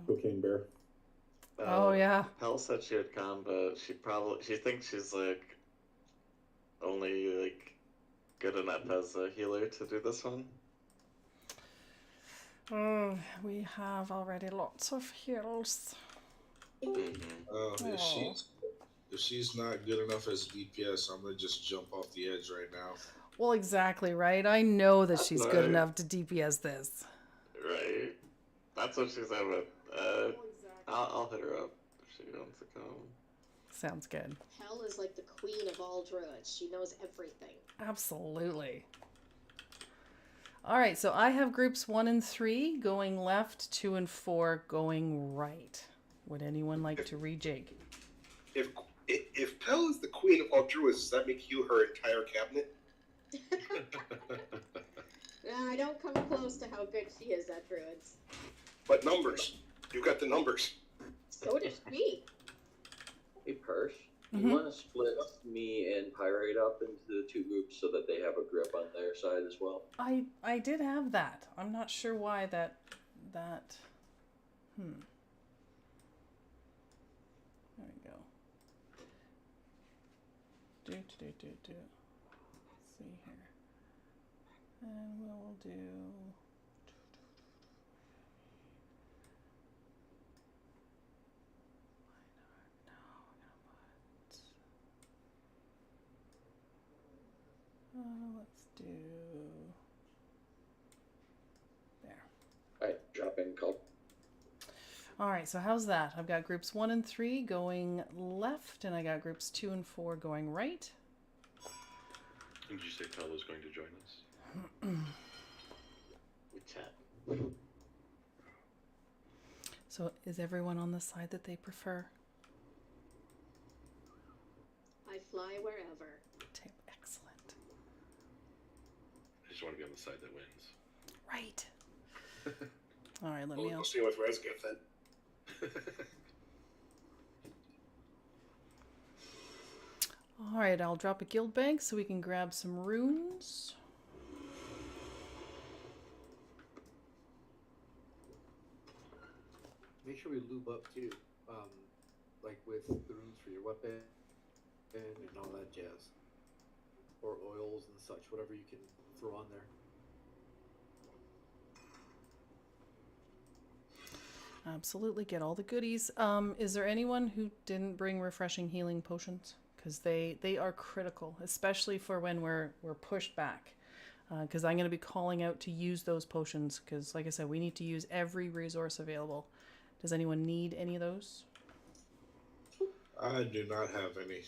Cocaine Bear. Oh yeah. Pell said she would come, but she thinks she's like only like good enough as a healer to do this one. Oh, we have already lots of heals. Mm-hmm. If Oh. she's not good enough as DPS, I'm gonna just jump off the edge right now. Well, exactly, right? I know that That's she's good right. enough to DPS this. Right. That's what she said. But I'll hit her up if she wants to come. Sounds good. Hell is like the queen of all druids. She knows everything. Absolutely. All right, so I have groups 1 and 3 going left, 2 and 4 going right. Would anyone like to rejig? If Pell is the queen of all druids, does that make you her entire cabinet? I don't come close to how good she is at druids. But numbers. You got the numbers. So does she. Hey, Persh, do you want to split me and Pyrite up into the two groups so that they have a grip on their side as well? I did have that. I'm not sure why that. There we go. Let's see here. And we'll do. Let's do there. Alright, drop in call. All right, so how's that? I've got groups 1 and 3 going left, and I got groups 2 and 4 going right. Did you say Pell was going to join us? We chat. So is everyone on the side that they prefer? I fly wherever. Excellent. I just want to be on the side that wins. Right. All right, let me. We'll see what Rez gets then. All right, I'll drop a guild bank so we can grab some runes. Make sure we lube up too, like with the runes for your weapon and all that jazz, or oils and such, whatever you can throw on there. Absolutely, get all the goodies. Is there anyone who didn't bring refreshing healing potions? Because they are critical, especially for when we're pushed back. Because I'm going to be calling out to use those potions. Because, like I said, we need to use every resource available. Does anyone need any of those? I do not have any.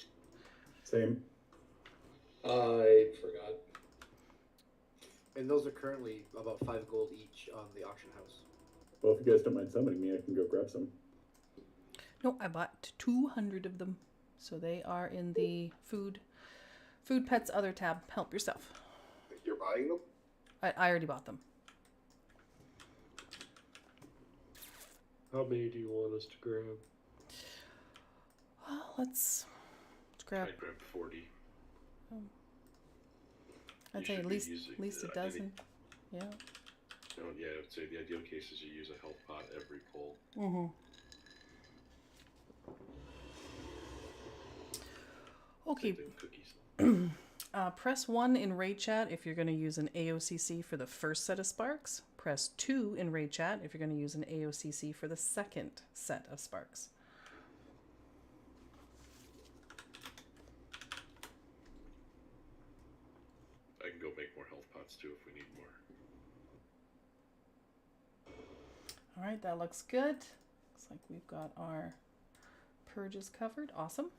Same. I forgot. And those are currently about 5 gold each on the auction house. Well, if you guys don't mind summoning me, I can go grab some. No, I bought 200 of them. So they are in the food pets other tab. Help yourself. You're buying them? I already bought them. How many do you want us to grab? Well, let's grab. I'd grab 40. I'd say at least a dozen. Yeah. No, yeah, I would say the ideal case is you use a health pot every pull. Mm-hmm. Okay. Cookies. Press 1 in raid chat if you're going to use an AOCC for the first set of sparks. Press 2 in raid chat if you're going to use an AOCC for the second set of sparks. I can go make more health pots too if we need more. All right, that looks good. Looks like we've got our purges covered. Awesome.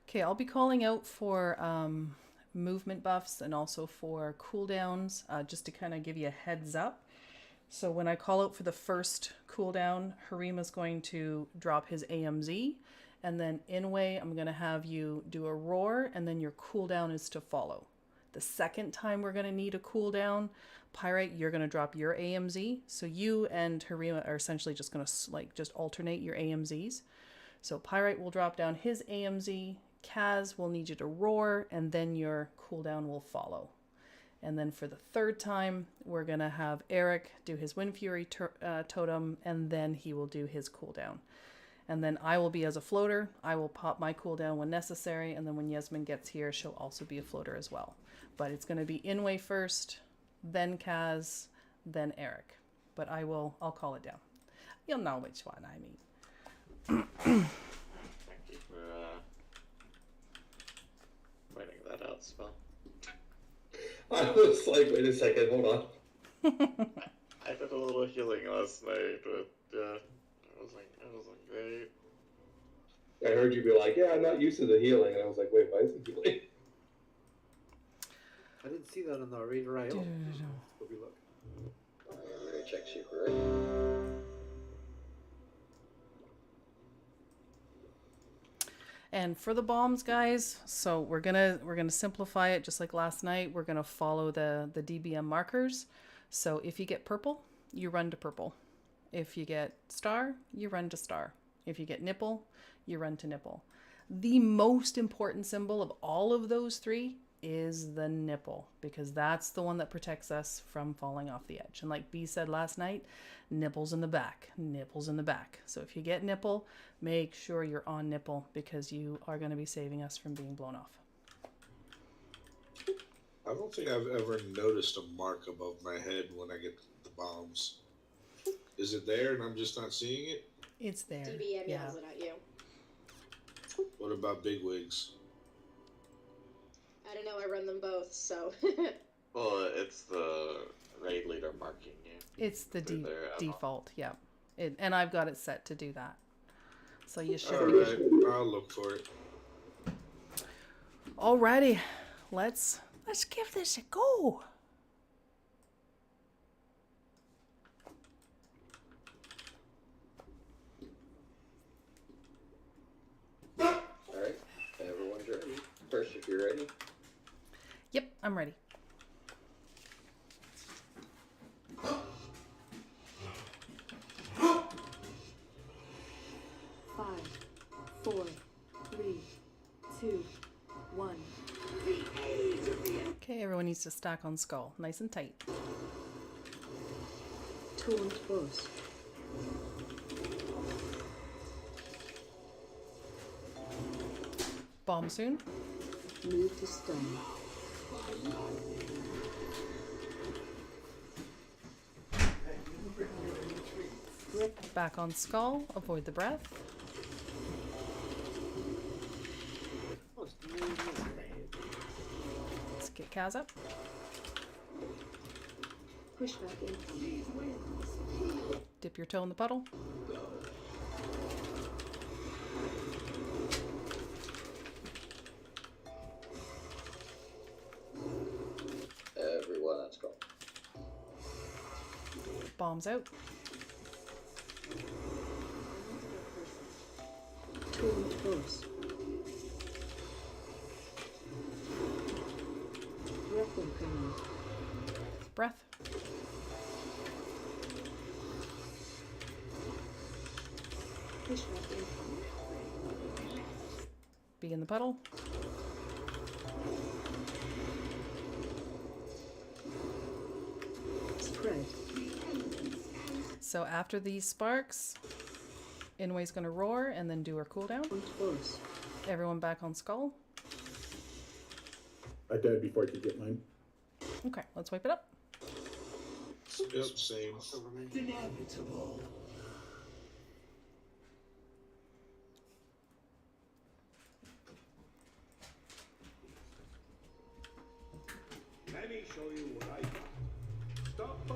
Okay, I'll be calling out for movement buffs and also for cooldowns, just to kind of give you a heads up. So when I call out for the first cooldown, Harima's going to drop his AMZ, and then Inway, I'm going to have you do a roar, and then your cooldown is to follow. The second time we're going to need a cooldown, Pyrite, you're going to drop your AMZ. So you and Harima are essentially just going to just alternate your AMZs. So Pyrite will drop down his AMZ, Kaz will need you to roar, and then your cooldown will follow. And then for the third time, we're going to have Eric do his Wind Fury totem, and then he will do his cooldown. And then I will be as a floater. I will pop my cooldown when necessary, and then when Yasmin gets here, she'll also be a floater as well. But it's going to be Inway first, then Kaz, then Eric. But I'll call it down. You'll know which one I mean. Thank you for writing that out, Spell. I was like, wait a second, hold on. I did a little healing last night, but yeah, it wasn't great. I heard you be like, yeah, I'm not used to the healing. And I was like, wait, why is it healing? I didn't see that on the Raider IO. Let's go be look. I'm gonna check secret. And for the bombs, guys, so we're gonna simplify it just like last night. We're gonna follow the DBM markers. So if you get purple, you run to purple. If you get star, you run to star. If you get nipple, you run to nipple. The most important symbol of all of those three is the nipple, because that's the one that protects us from falling off the edge. And like B said last night, nipples in the back, nipples in the back. So if you get nipple, make sure you're on nipple, because you are going to be saving us from being blown off. I don't think I've ever noticed a mark above my head when I get the bombs. Is it there and I'm just not seeing it? It's there. DBM Yeah. yells it at you. What about bigwigs? I don't know, I run them both, so. Well, it's the raid leader marking you. It's the They're there at default, yeah. And I've got it set to do that. So you should All be. right, I'll look for it. Alrighty, let's give this a go. Alright, everyone's ready. First, if you're ready. Yep, I'm ready. Five, 4, 3, 2, 1. Okay, everyone needs to stack on skull, nice and tight. Taunt boss. Bomb soon. Move to stun. Back on skull, avoid the breath. Let's get Kaz up. Push back in. Dip your toe in the puddle. Everyone, let's go. Bombs out. Taunt boss. Breath increment. Breath. Push back in. Be in the puddle. Spread. So after these sparks, Inway's gonna roar and then do her cooldown. Taunt boss. Everyone back on skull. I died before I could get mine. Okay, let's wipe it up. Yep, same. Inevitable. Let me show you what I got. Stop by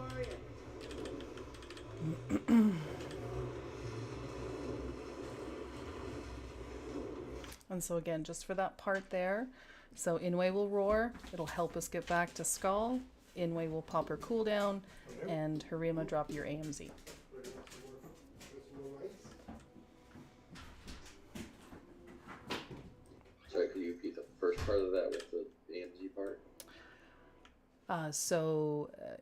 And so again, just for that part there, so Inway will roar, it'll help us get back to skull. Inway will pop her cooldown, and Harima drop your AMZ. Sorry, could you repeat the first part of that with the AMZ part?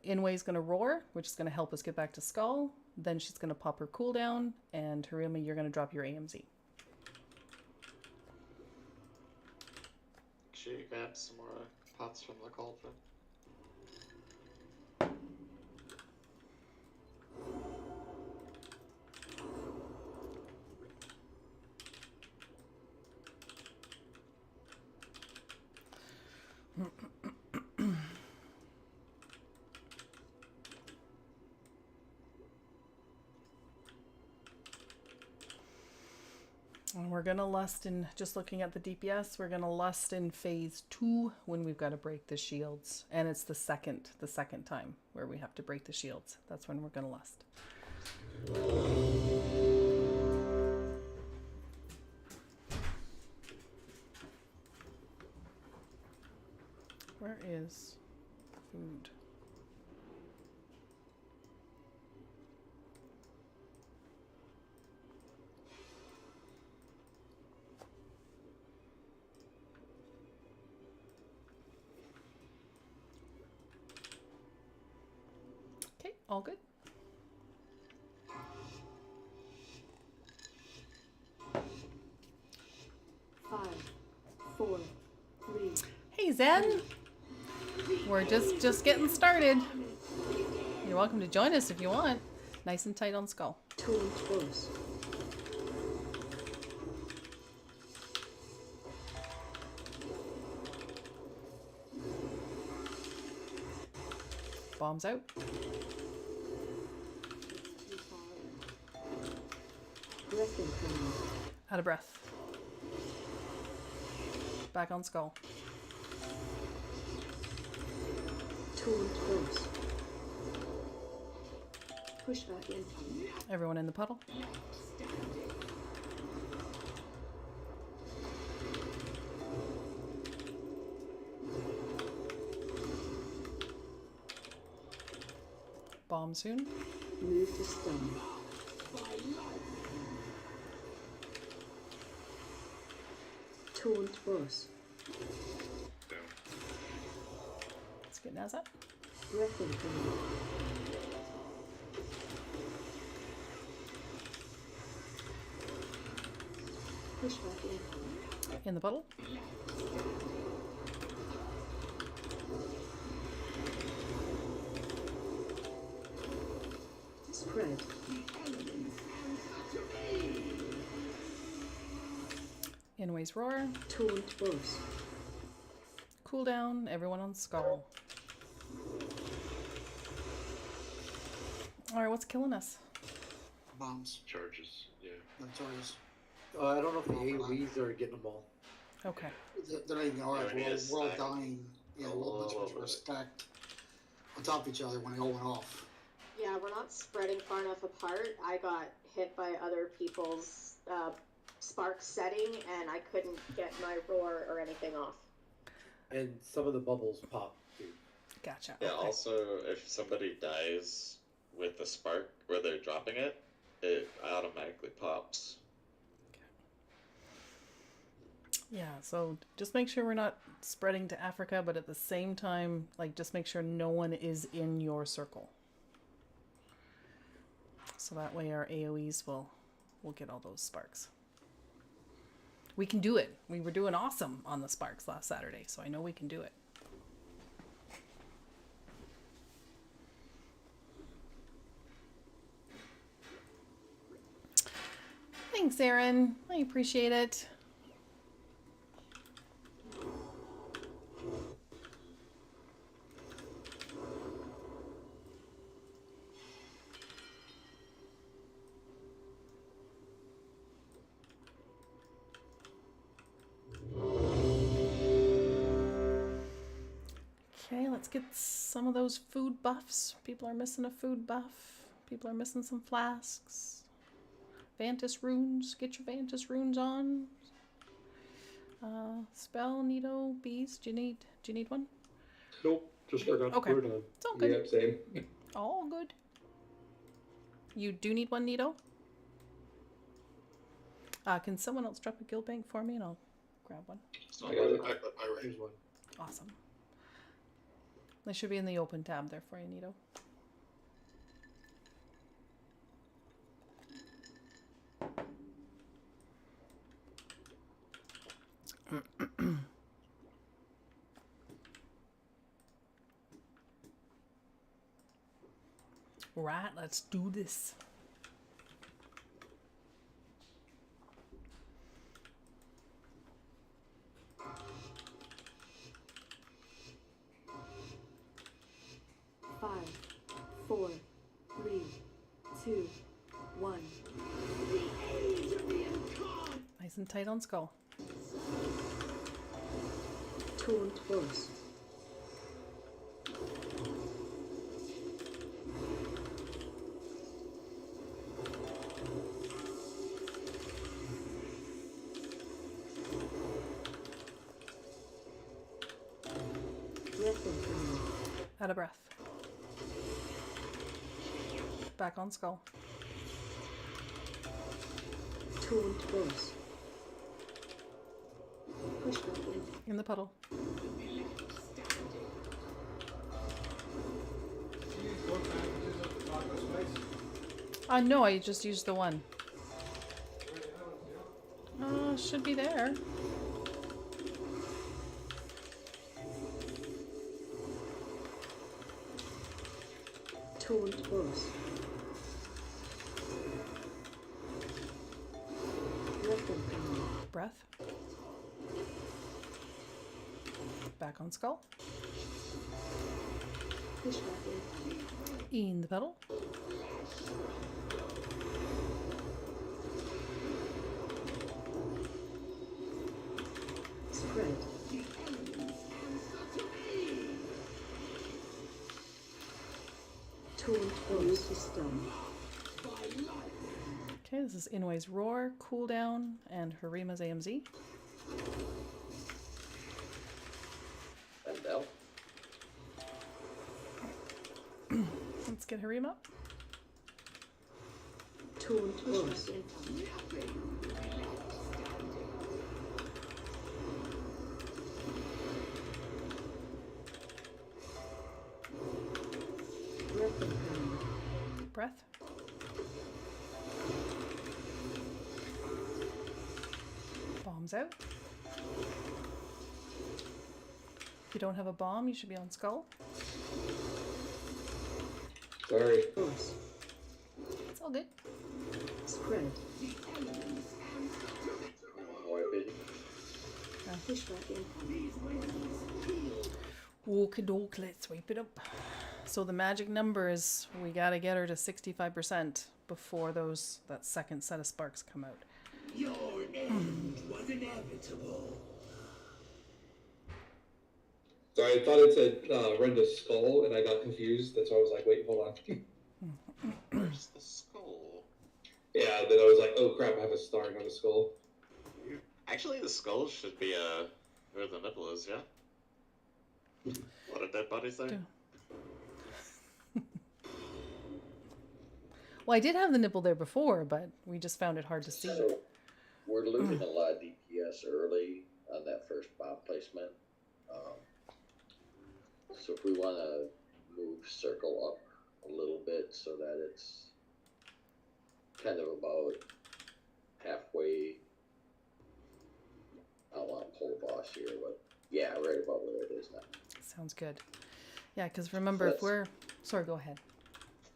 Inway's gonna roar, which is gonna help us get back to skull. Then she's gonna pop her cooldown, and Harima, you're gonna drop your AMZ. Should you grab some more pots from the cauldron? And we're gonna lust in, just looking at the DPS, we're gonna lust in phase 2 when we've got to break the shields. And it's the second time where we have to break the shields. That's when we're gonna lust. Where is food? Okay, all good. Five, four, three. Hey Zen! We're just getting started. You're welcome to join us if you want. Nice and tight on skull. Taunt boss. Bombs out. Breath incoming. Out of breath. Back on skull. Taunt boss. Pushback incoming. Everyone in the puddle. Bomb soon. Move to stun. Taunt boss. Down. Let's get Naz up. Breath incoming. Pushback incoming. In the puddle. Spread. Inways roar. Taunt boss. Cooldown. Everyone on skull. Alright, what's killing us? Bombs. Charges. Yeah. Not charges. I don't know if the AoEs are getting them all. Okay. They're not even alright. Yeah, we need a We're all stack. dying. Yeah, A we're all little bunch of bit. were stacked on top of each other when they all went off. Yeah, we're not spreading far enough apart. I got hit by other people's spark setting, and I couldn't get my roar or anything off. And some of the bubbles pop, too. Gotcha. Yeah, Okay. also, if somebody dies with the spark where they're dropping it, it automatically pops. Yeah, so just make sure we're not spreading to Africa, but at the same time, like, just make sure no one is in your circle. So that way our AoEs will get all those sparks. We can do it. We were doing awesome on the sparks last Saturday, so I know we can do it. Thanks, Aaron. I appreciate it. Okay, let's get some of those food buffs. People are missing a food buff. People are missing some flasks. Vantis runes. Get your Vantis runes on. Spell, Nito, bees. Do you need one? Nope, just forgot to Okay. put it on. It's all good. Yep, same. All good. You do need one, Nito? Can someone else drop a guild bank for me and I'll grab one? I got it. Here's one. Awesome. They should be in the open tab there for you, Nito. Right, let's do this. Five, four, three, two, one. I Nice and tight on skull. Taunt boss. Breath incoming. Out of breath. Back on skull. Taunt boss. Push back in. In the puddle. No, I just used the one. Should be there. Taunt boss. Breath incoming. Breath. Back on skull. Push back in. In the pedal. Spread. Taunt boss is done. Okay, this is Inoue's Roar, Cooldown, and Harima's AMZ. And Bell. Let's get Harima. Taunt boss. Breath incoming. Breath. Bombs out. If you don't have a bomb, you should be on skull. Sorry. Boss. It's all good. Spread. Push back in. Okie doke, let's sweep it up. So the magic number is we gotta get her to 65% before that second set of sparks come out. Your end was inevitable. Sorry, I thought it said rend a skull, and I got confused. That's why I was like, wait, hold on. Where's the skull? Yeah, then I was like, oh crap, I have a star, not a skull. Actually, the skull should be where the nipple is, yeah? What a dead body say? Well, I did have the nipple there before, but we just found it hard to see. So we're losing a lot of DPS early on that first bomb placement. So if we want to move circle up a little bit so that it's kind of about halfway. I don't want to pull the boss here, but yeah, right about where it is now. Sounds good. Yeah, because remember, if we're... Sorry, go ahead.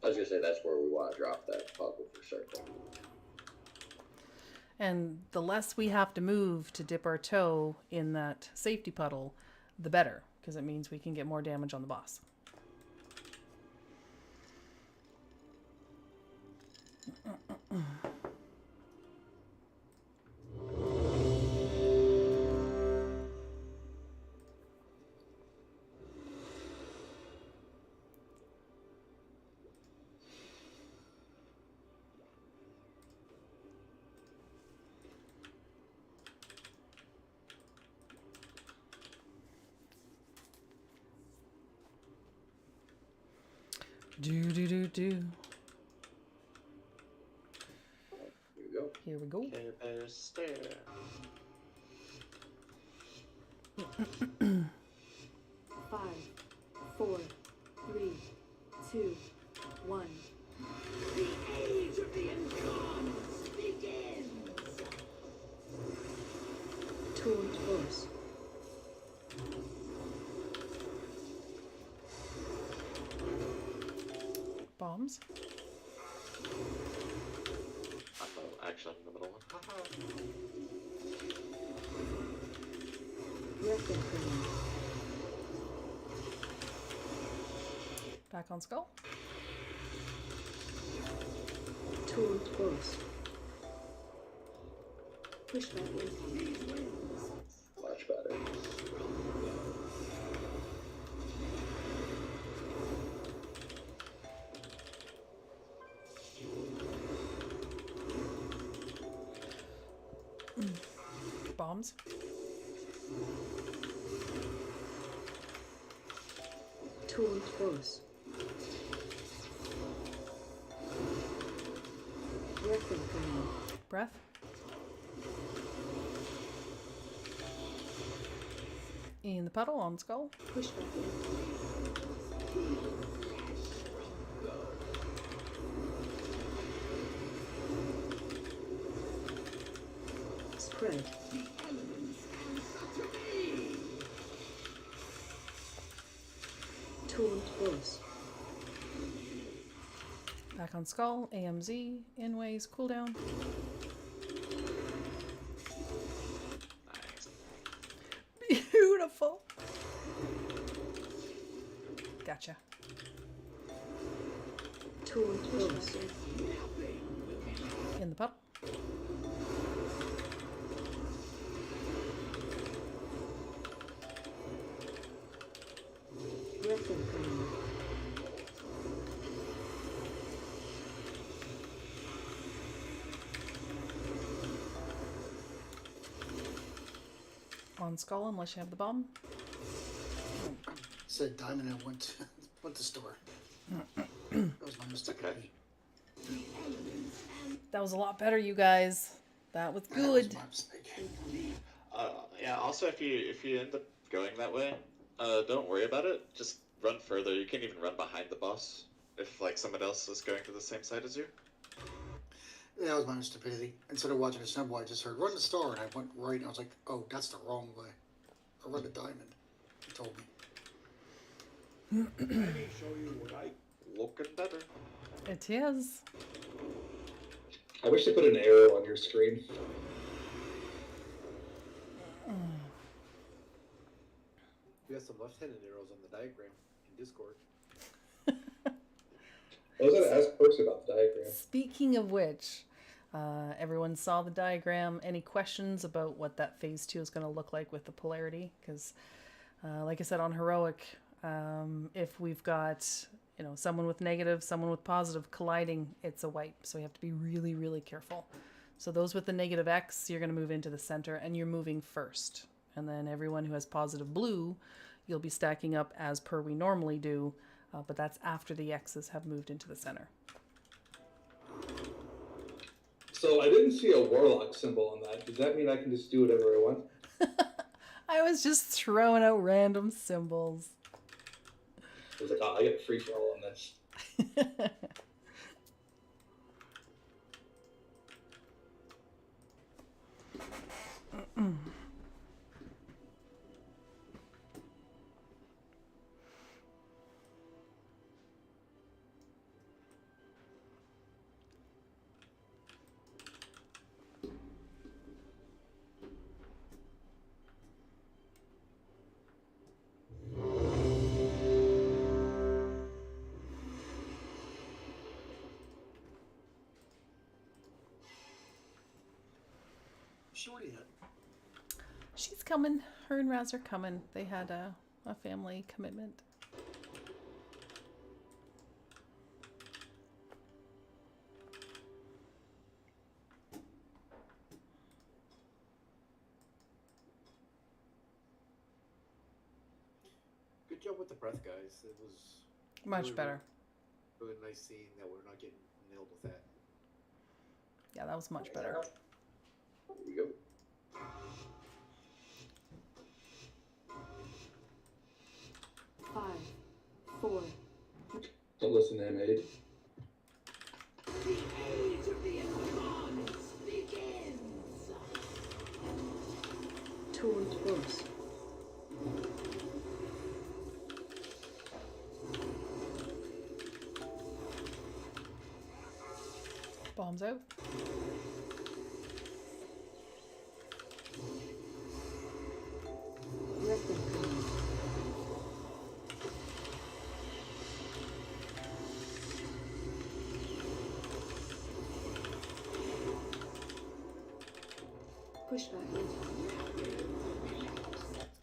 I was going to say that's where we want to drop that puzzle for circle. And the less we have to move to dip our toe in that safety puddle, the better, because it means we can get more damage on the boss. Do. Here we go. Here we go. Care Bear stare. 5, 4, 3, 2, 1. The age of the incarnates begins. Taunt boss. Bombs. Actually, I'm in the middle one. Breath incoming. Back on skull. Taunt boss. Pushback in. Much better. Bombs. Taunt boss. Breath incoming. Breath. In the puddle on skull. Pushback in. Spread. Taunt boss. Back on skull. AMZ. Inways. Cooldown. Beautiful. Gotcha. Taunt boss. In the puddle. Breath incoming. On skull unless you have the bomb. Said diamond and went to store. That was my mistake. Okay. That was a lot better, you guys. That was good. That was my mistake. Yeah. Also, if you end up going that way, don't worry about it. Just run further. You can't even run behind the boss if like someone else is going to the same side as you. That was my stupidity. Instead of watching a snowball, I just heard run the star, and I went right, and I was like, oh, that's the wrong way. I run the diamond. He told me. Let me show you what I. Looking better. It is. I wish they put an arrow on your screen. We have some left-handed arrows on the diagram in Discord. I was going to ask Percy about the diagram. Speaking of which, everyone saw the diagram. Any questions about what that phase 2 is going to look like with the polarity? Because, like I said, on heroic, if we've got someone with negative, someone with positive colliding, it's a wipe. So you have to be really, really careful. So those with the negative X, you're going to move into the center, and you're moving first. And then everyone who has positive blue, you'll be stacking up as per we normally do. But that's after the X's have moved into the center. So I didn't see a warlock symbol on that. Does that mean I can just do whatever I want? I was just throwing out random symbols. I was like, oh, I get free for all on this. Shorty yet? She's coming. Her and Raz are coming. They had a family commitment. Good job with the breath, guys. It was Much really, better. Really nice seeing that we're not getting nailed with that. Yeah, that was much better. Here we go. Five, four. Don't listen to him, Aid. The age of the Incarnates begins. Taunt boss. Bombs out. Breath incoming. Push back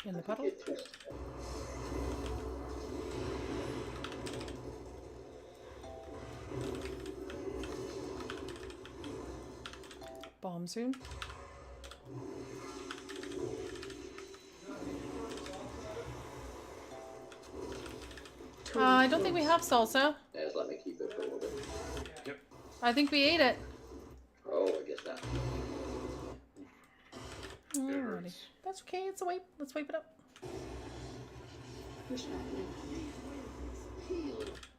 In the puddle. Get through. Bomb soon. I don't think we have salsa. Yeah, just let me keep it for a little bit. Yep. I think we ate it. Oh, I guess not. It Alrighty. hurts. That's okay. It's a wipe. Let's wipe it up. Push back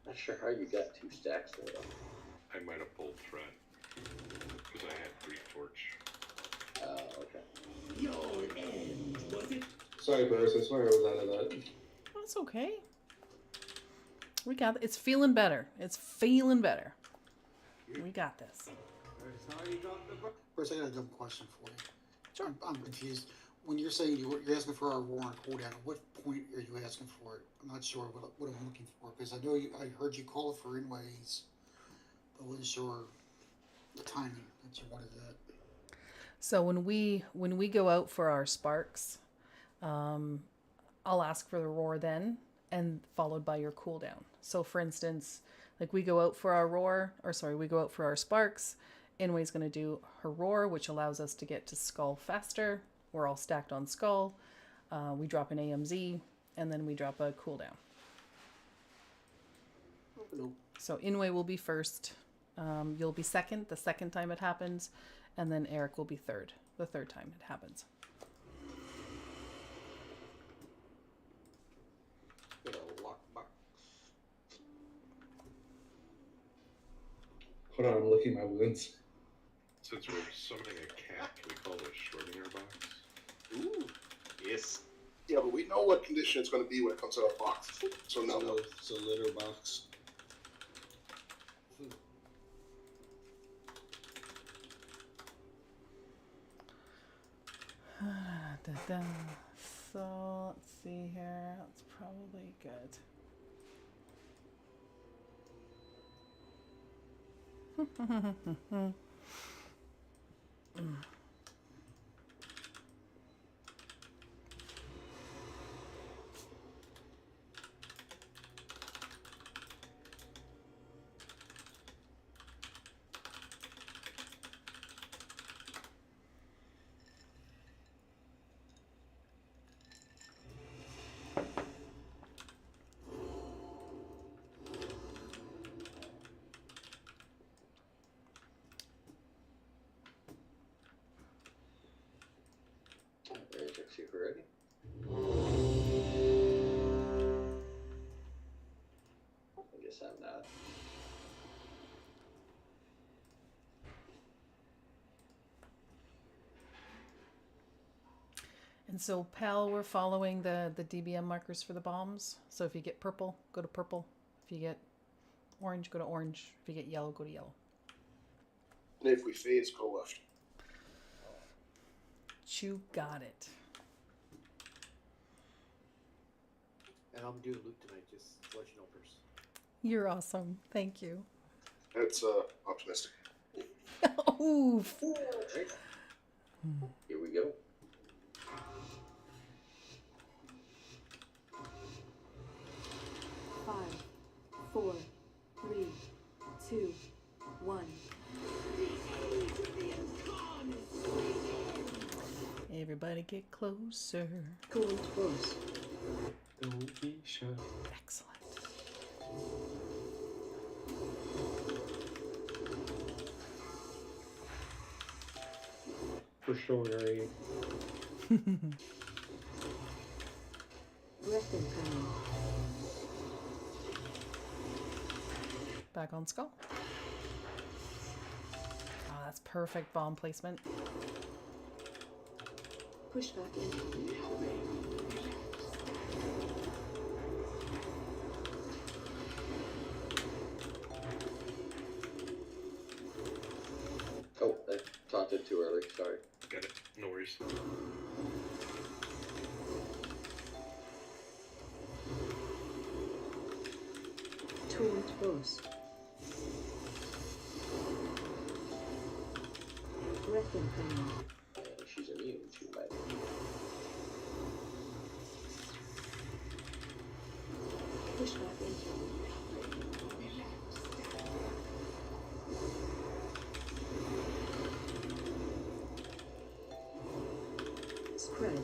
Not sure how you got 2 stacks there though. I might have pulled thread because I had brief torch. Okay. Sorry, Burris. I swear I was out of that. That's okay. We got it. It's feeling better. It's feeling better. We got this. First, I got a dumb question for you. Sure. I'm confused. When you're saying you're asking for our roar and cooldown, at what point are you asking for it? I'm not sure what I'm looking for because I know I heard you call it for inways, but wasn't sure the timing that you wanted that. So when we go out for our sparks, I'll ask for the roar then, and followed by your cooldown. So for instance, like we go out for our roar, or sorry, we go out for our sparks. Inway's going to do her roar, which allows us to get to skull faster. We're all stacked on skull. We drop an AMZ, and then we drop a cooldown. Hello. So Inway will be first. You'll be second the second time it happens, and then Eric will be third the third time it happens. Get a lockbox. Hold on, I'm licking my wounds. Since we're summoning a cat, can we call it a Schrodinger box? Ooh. Yes. Yeah, but we know what condition it's going to be when it comes out of the box. So no. It's a litter box. So let's see here. That's probably good. There's your super ready. I guess I'm not. And so, pal, we're following the DBM markers for the bombs. So if you get purple, go to purple. If you get orange, go to orange. If you get yellow, go to yellow. And if we phase, go left. You got it. And I'm doing loot tonight, just to let you know first. You're awesome. Thank you. That's optimistic. Oof. Alright. Here we go. Five, 4, 3, 2, 1. Everybody get closer. Going close. Don't be shy. Excellent. For sure, right? Breath incoming. Back on skull. Oh, that's perfect bomb placement. Push back in. Oh, I taunted too early. Sorry. Got it. No worries. Too close. Breath incoming. And she's immune. Spread.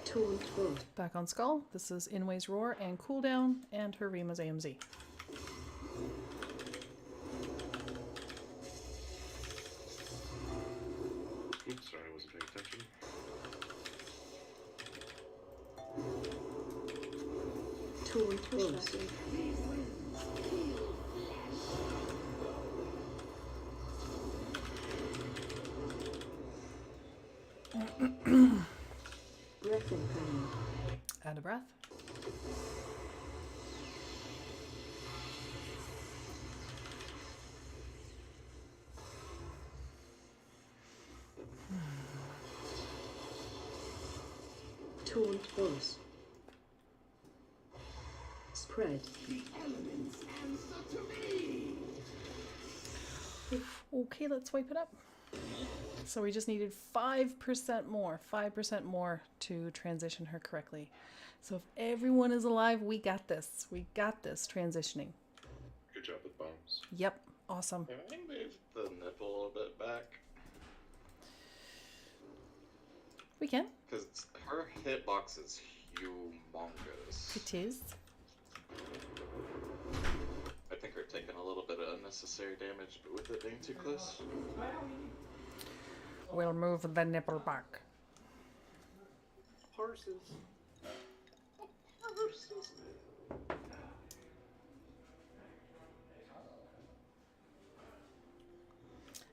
Taunt boss. Back on Skull. This is Inway's Roar and Cooldown and Harima's AMZ. Oops, sorry, I wasn't paying attention. Taunt boss. Breath incoming. Out of breath. Taunt boss. Spread. Okay, let's wipe it up. So we just needed 5% more, 5% more to transition her correctly. So if everyone is alive, we got this. We got this transitioning. Good job with bombs. Yep, awesome. Can I move the nipple a little bit back? We can. Because her hitbox is humongous. It is. I think we're taking a little bit of unnecessary damage, but with it being too close. We'll move the nipple back. Horses. Horses.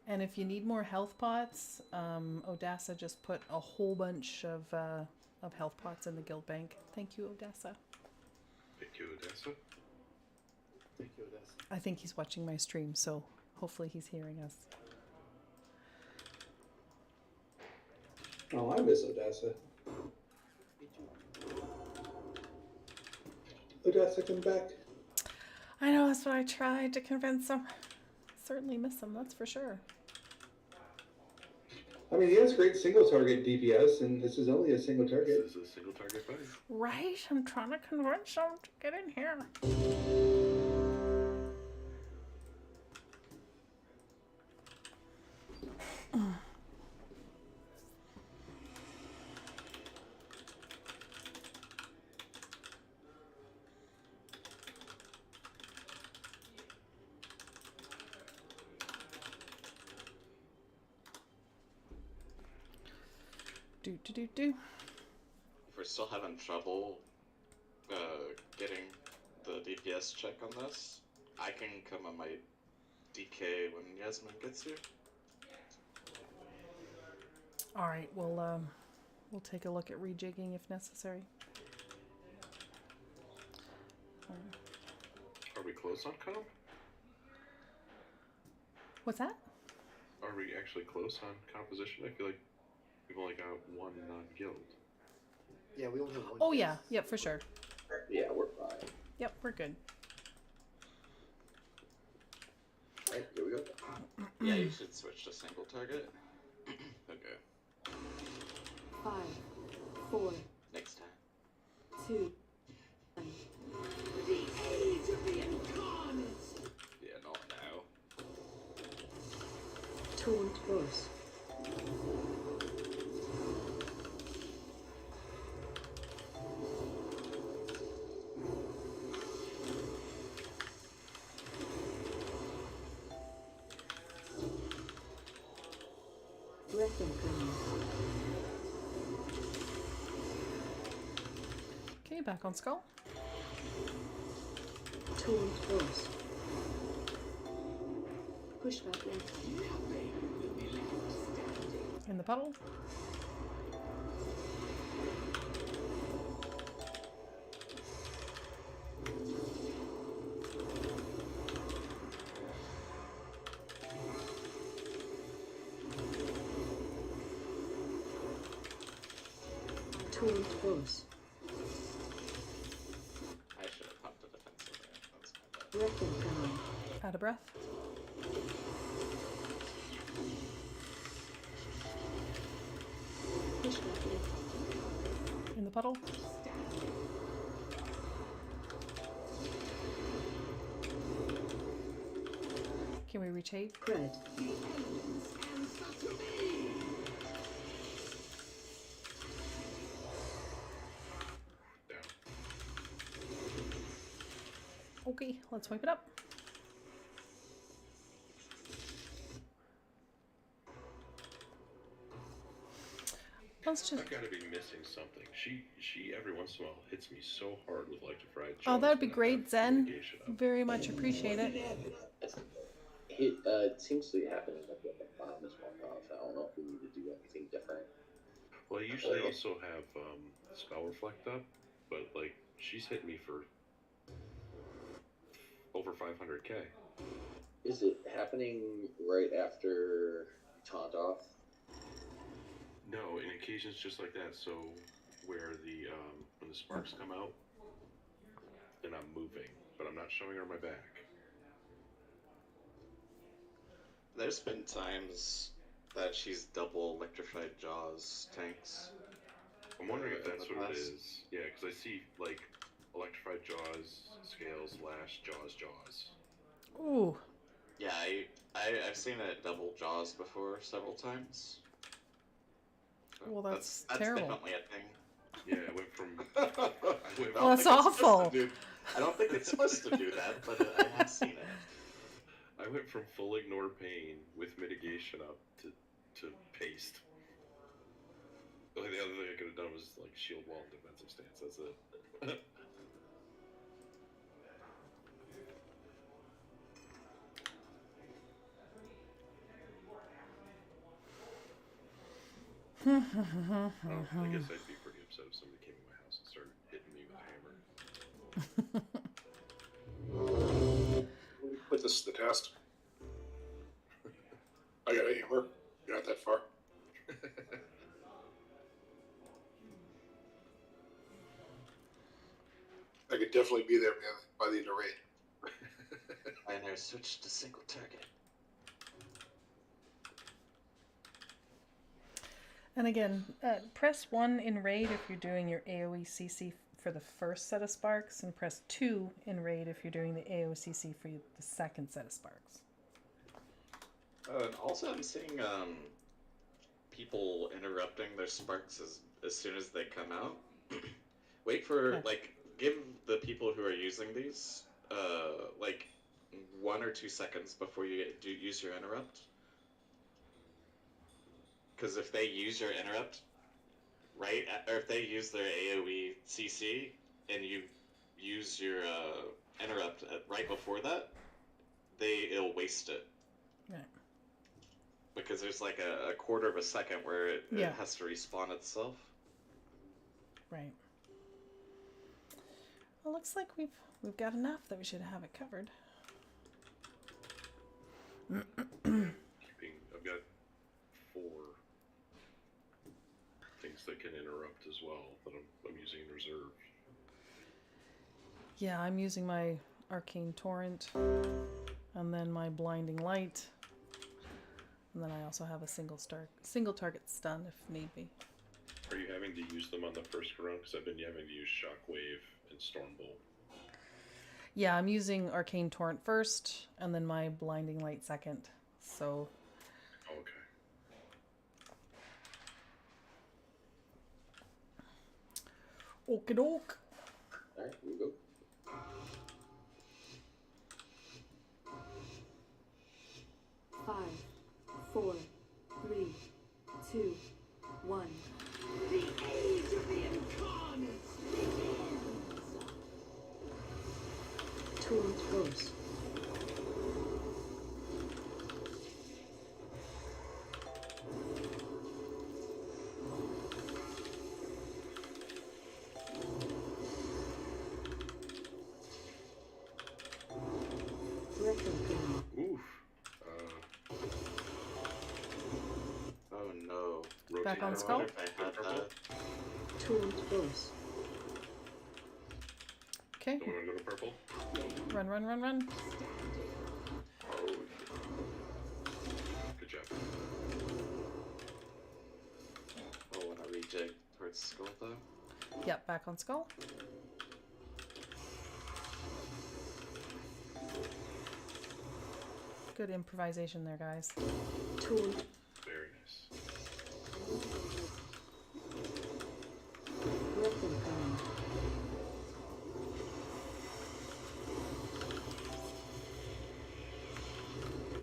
And if you need more health pots, Odessa just put a whole bunch of health pots in the guild bank. Thank you, Odessa. Thank you, Odessa. Thank you, Odessa. I think he's watching my stream, so hopefully he's hearing us. Oh, I miss Odessa. Me too. Odessa, come back. I know, that's what I tried to convince him. Certainly miss him, that's for sure. I mean, he has great single target DPS, and this is only a single target. This is a single target fight. Right? I'm trying to convince him to get in here. Do. If we're still having trouble getting the DPS check on this, I can come on my DK when Yasmin gets here. All right, we'll take a look at rejigging if necessary. Are we close on comp? What's that? Are we actually close on composition? I feel like we've only got one non-guild. Yeah, we only have one. Oh yeah, yep, for sure. Yeah, we're fine. Yep, we're good. Alright, here we go. Yeah, you should switch to single target. Okay. 5, 4, Next time. 2, 1. Yeah, not now. Taunt boss. Breath incoming. Okay, back on Skull. Taunt boss. Push back left. In the puddle. Taunt boss. I should have popped the defensive there. That's my bad. Breath incoming. Out of breath. Push back left. In the puddle. Can we reach 8? Cred. Okay, let's wipe it up. Let's just. I've got to be missing something. She every once in a while hits me so hard with electrified. Oh, that would be jaws, great, Zen. mitigation up. Very much appreciate it. It seems to be happening like when the bomb is going off. I don't know if we need to do anything different. Well, I usually also have spell reflect up, but like she's hit me for over 500k. Is it happening right after taunt off? No, in occasions just like that. So where the when the sparks come out, then I'm moving, but I'm not showing her my back. There's been times that she's double electrified jaws tanks. I'm wondering if that's what it is. Yeah, because I see like electrified jaws, scales, lash, jaws. Ooh. Yeah, I've seen it double jaws before several times. So Well, that's that's terrible. definitely a thing. Yeah, it went from. Well, that's awful. I don't think it's supposed to do that, but I have seen it. I went from full ignore pain with mitigation up to paste. The other thing I could have done was like shield wall and defensive stance. That's it. I guess I'd be pretty upset if somebody came in my house and started hitting me with a hammer. Let me put this to the test. I got a hammer. You're not that far. I could definitely be there, man, by the end of raid. I now switched to single target. And again, press 1 in raid if you're doing your AoE CC for the first set of sparks, and press 2 in raid if you're doing the AoE CC for the second set of sparks. And also, I'm seeing people interrupting their sparks as soon as they come out. Wait for give the people who are using these like 1 or 2 seconds before you use your interrupt. Because if they use your interrupt, right, or if they use their AoE CC and you use your interrupt right before that, it'll waste it. Right. Because there's like a quarter of a second where it has to respawn itself. Right. Well, looks like we've got enough that we should have it covered. I've got 4 things that can interrupt as well that I'm using in reserve. Yeah, I'm using my Arcane Torrent, and then my Blinding Light, and then I also have a single target stun if need be. Are you having to use them on the first round? Because I've been having to use Shockwave and Stormbolt. Yeah, I'm using Arcane Torrent first, and then my Blinding Light second. So. Okay. Okie doke. Alright, here we go. Five, 4, 3, 2, 1. The age of the incarnate begins! Torrent goes. Oof. Oh no. Back on skull? If I had that. Torrent goes. Okay. Do we want to go to purple? Run, run, run, run. Oh, Good job. I want to read towards Skull though. Yep, back on Skull. Good improvisation there, guys. Taunt. Very nice. Breath of God.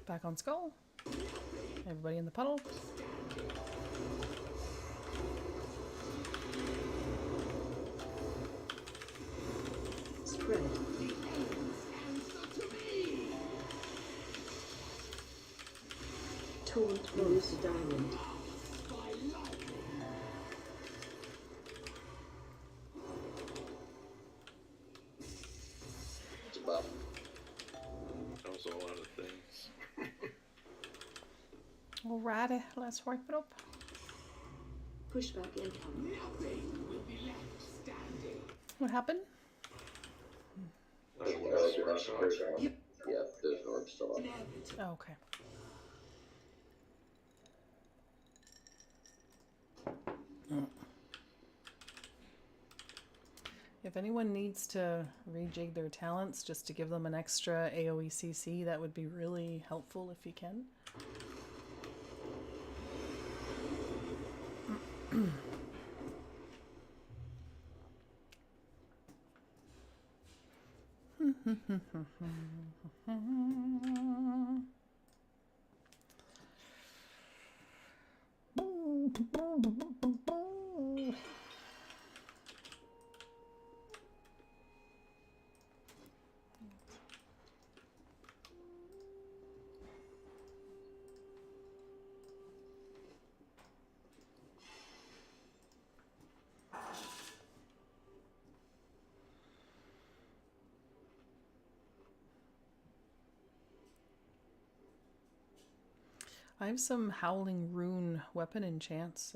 Back on Skull. Everybody in the puddle. Spread. Taunt Rose Diamond. It's about That was a lot of things. Alrighty, let's wipe it up. Pushback incoming. What happened? there's an orb still up. Yeah, there's an orb still up. Oh, okay. If anyone needs to rejig their talents just to give them an extra AoE CC, that would be really helpful if you can. I have some Howling Rune weapon enchants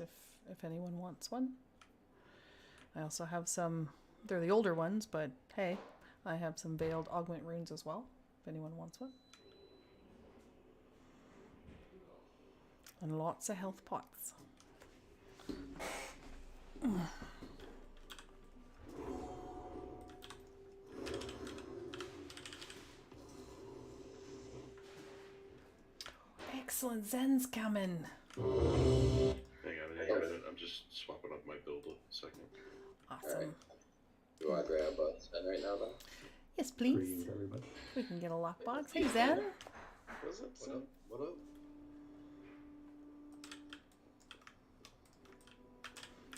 if anyone wants one. I also have some, they're the older ones, but hey, I have some Veiled Augment runes as well, if anyone wants one. And lots of health pots. Excellent, Zen's coming. Hang on a minute. I'm just swapping up my build a second. Awesome. Right. You want to grab a Zen right now, then? Yes, please. Greetings, everybody. We can get a lockbox. Hey, Zen. What's up, son? What up?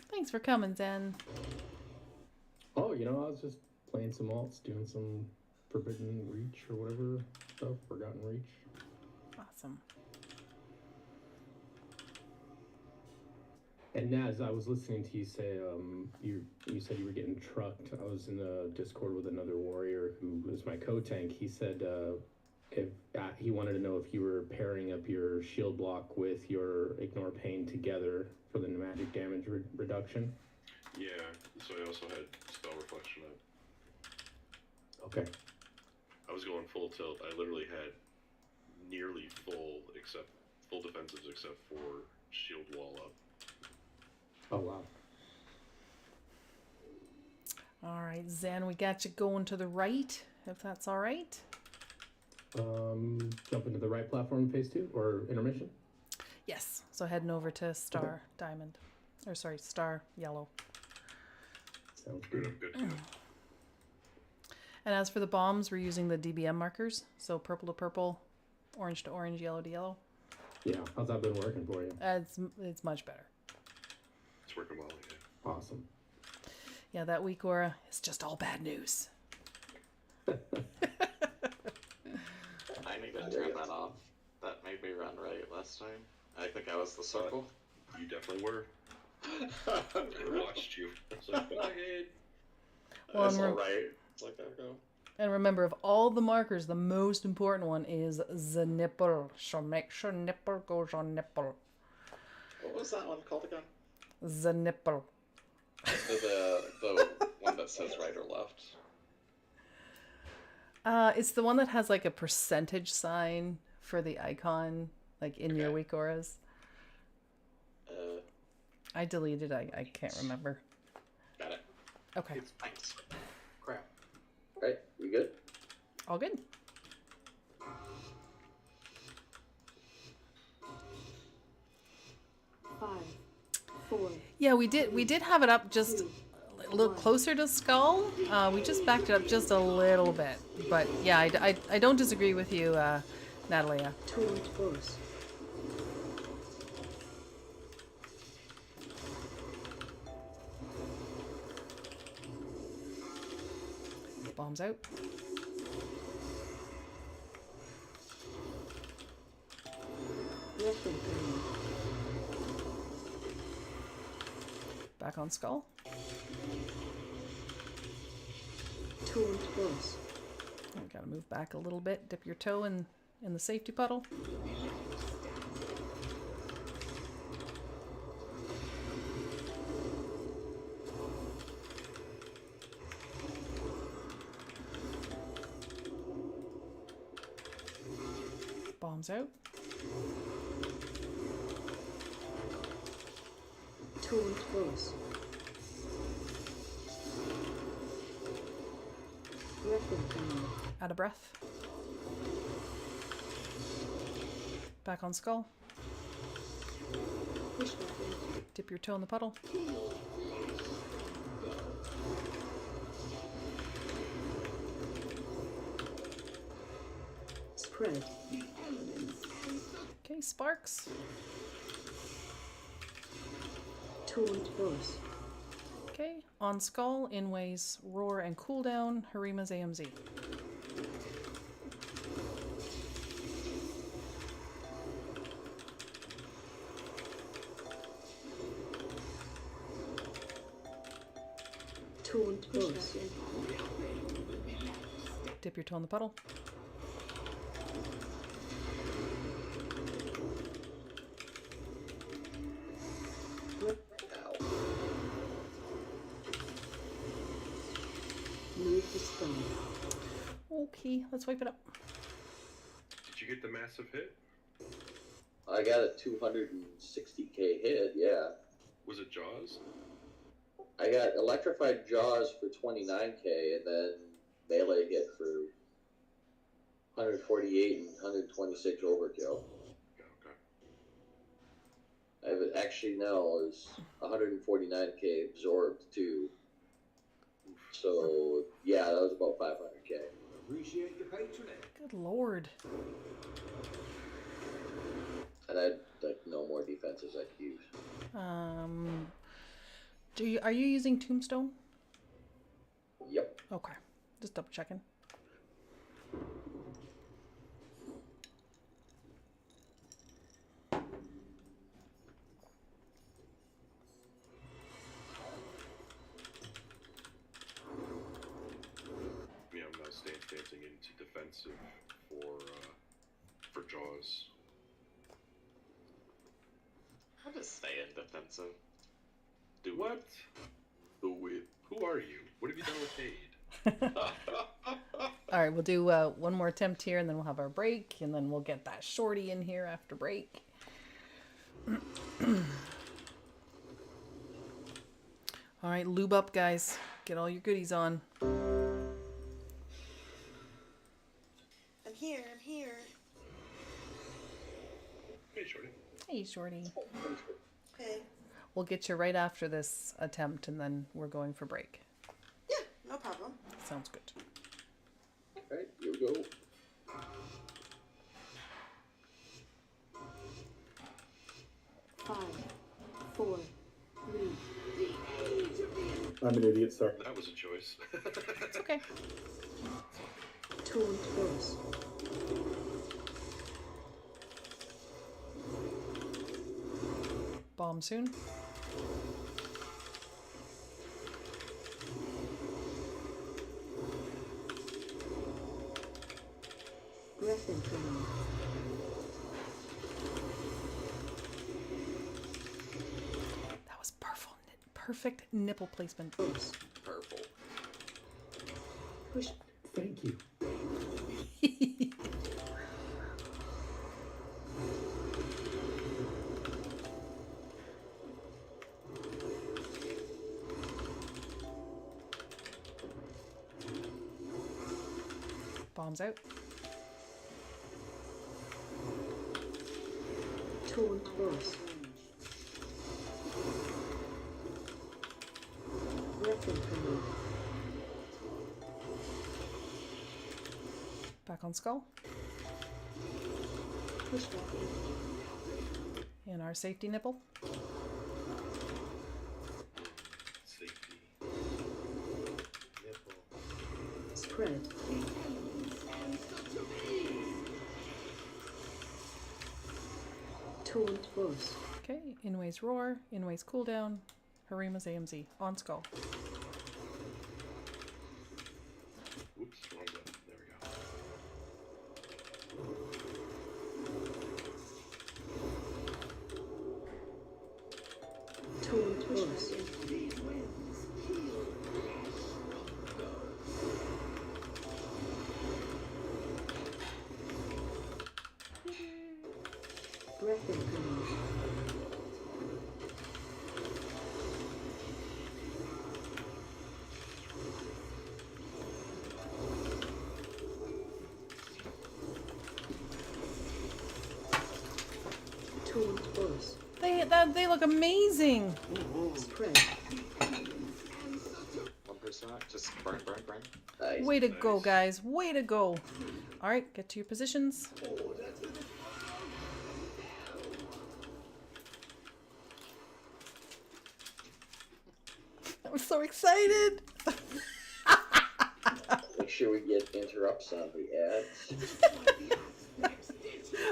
Thanks for coming, Zen. Oh, I was just playing some alts, doing some Forbidden Reach or whatever stuff, Forgotten Reach. Awesome. And Naz, I was listening to you say you said you were getting trucked. I was in the Discord with another warrior who was my co-tank. He said if he wanted to know if you were pairing up your shield block with your Ignore Pain together for the magic damage reduction. Yeah, so I also had Spell Reflection up. Okay. I was going full tilt. I literally had nearly full defensives except for shield wall up. Oh wow. All right, Zen, we got you going to the right, if that's all right. Jump into the right platform in phase 2 or intermission? Yes. So heading over to Star Diamond. Or sorry, Star Yellow. Sounds Good, good. good. And as for the bombs, we're using the DBM markers. So purple to purple, orange to orange, yellow to yellow. Yeah, how's that been working for you? It's much better. It's working well, yeah. Awesome. Yeah, that weak aura is just all bad news. I need to turn that off. That made me run right last time. I think I was the circle. You definitely were. I watched you. It's like, go ahead. Well, That's alright. It's like, there we go. And remember, of all the markers, the most important one is the nipple. So make sure nipple goes on nipple. What was that one called again? The nipple. The one that says right or left. It's the one that has like a percentage sign for the icon, like in your weak auras. I deleted. I can't remember. Got it. Okay. It's thanks. Crap. Right, we good? All good. Five, four, Yeah, we did have it up just a little closer to skull. We just backed it up just a little bit. But yeah, I don't disagree with you, Natalia. taunt force. Bombs out. Weapon command. Back on skull. Taunt force. Gotta move back a little bit. Dip your toe in the safety puddle. Bombs out. Taunt force. Weapon command. Out of breath. Back on skull. Push back in. Dip your toe in the puddle. Spread. Okay, sparks. Taunt force. Okay, on skull, in ways, roar and cooldown, Harima's AMZ. Taunt force. Dip your toe in the puddle. Move to stun. Okay, let's wipe it up. Did you get the massive hit? I got a 260k hit, yeah. Was it Jaws? I got electrified jaws for 29k and then melee hit for 148 and 126 overkill. Okay. I have it actually now is 149k absorbed too. So yeah, that was about 500k. Appreciate the patronage. Good lord. And I had like no more defenses I could use. Are you using Tombstone? Yep. Okay, just double checking. Yeah, I'm now stance dancing into defensive for Jaws. I'll just stay in defensive. Do What? Who are you? What have you done with Cade? All right, we'll do one more attempt here, and then we'll have our break, and then we'll get that shorty in here after break. All right, lube up, guys. Get all your goodies on. I'm here. Hey, Shorty. Hey, shorty. Okay. We'll get you right after this attempt, and then we're going for break. Yeah, no problem. Sounds good. Alright, here we go. Five, four, three. I'm an idiot, sorry. That was a choice. It's okay. Taunt force. Bomb soon. Breath incoming. That was perfect nipple placement. Force. Purple. Push. Thank you. Bombs out. Taunt boss. Breath incoming. Back on skull. Pushback. In our safety nipple. Safety. Nipple. Spread. Taunt boss. Okay, Inway's roar, Inway's cooldown, Harima's AMZ. On skull. Whoops, wrong button. There we go. Taunt boss. Breath incoming. Taunt boss. They look amazing. Spread. 1% off. Just burn, burn, burn. Nice. Way to go, guys. Way to go. All right, get to your positions. I'm so excited. Make sure we get interrupts on the ads.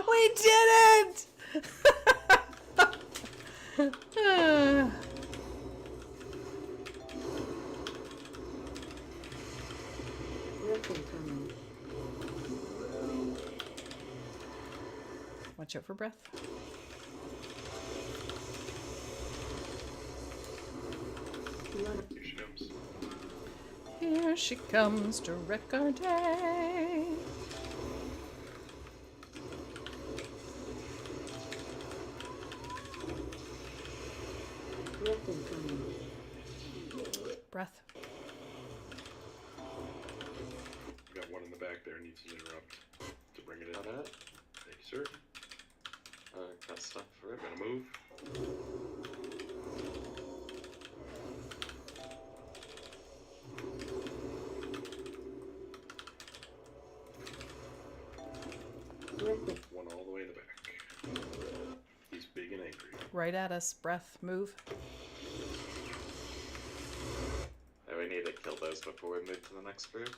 We did it! Breath incoming. Watch out for breath. Run. Here she comes. Here she comes to wreck our day. Breath incoming. Breath. We got one in the back there. Needs an interrupt to bring it in. Got it. Thank you, sir. Got stuff for it. Gonna move. Breath. One all the way in the back. He's big and angry. Right at us. Breath. Move. Yeah, we need to kill those before we move to the next group.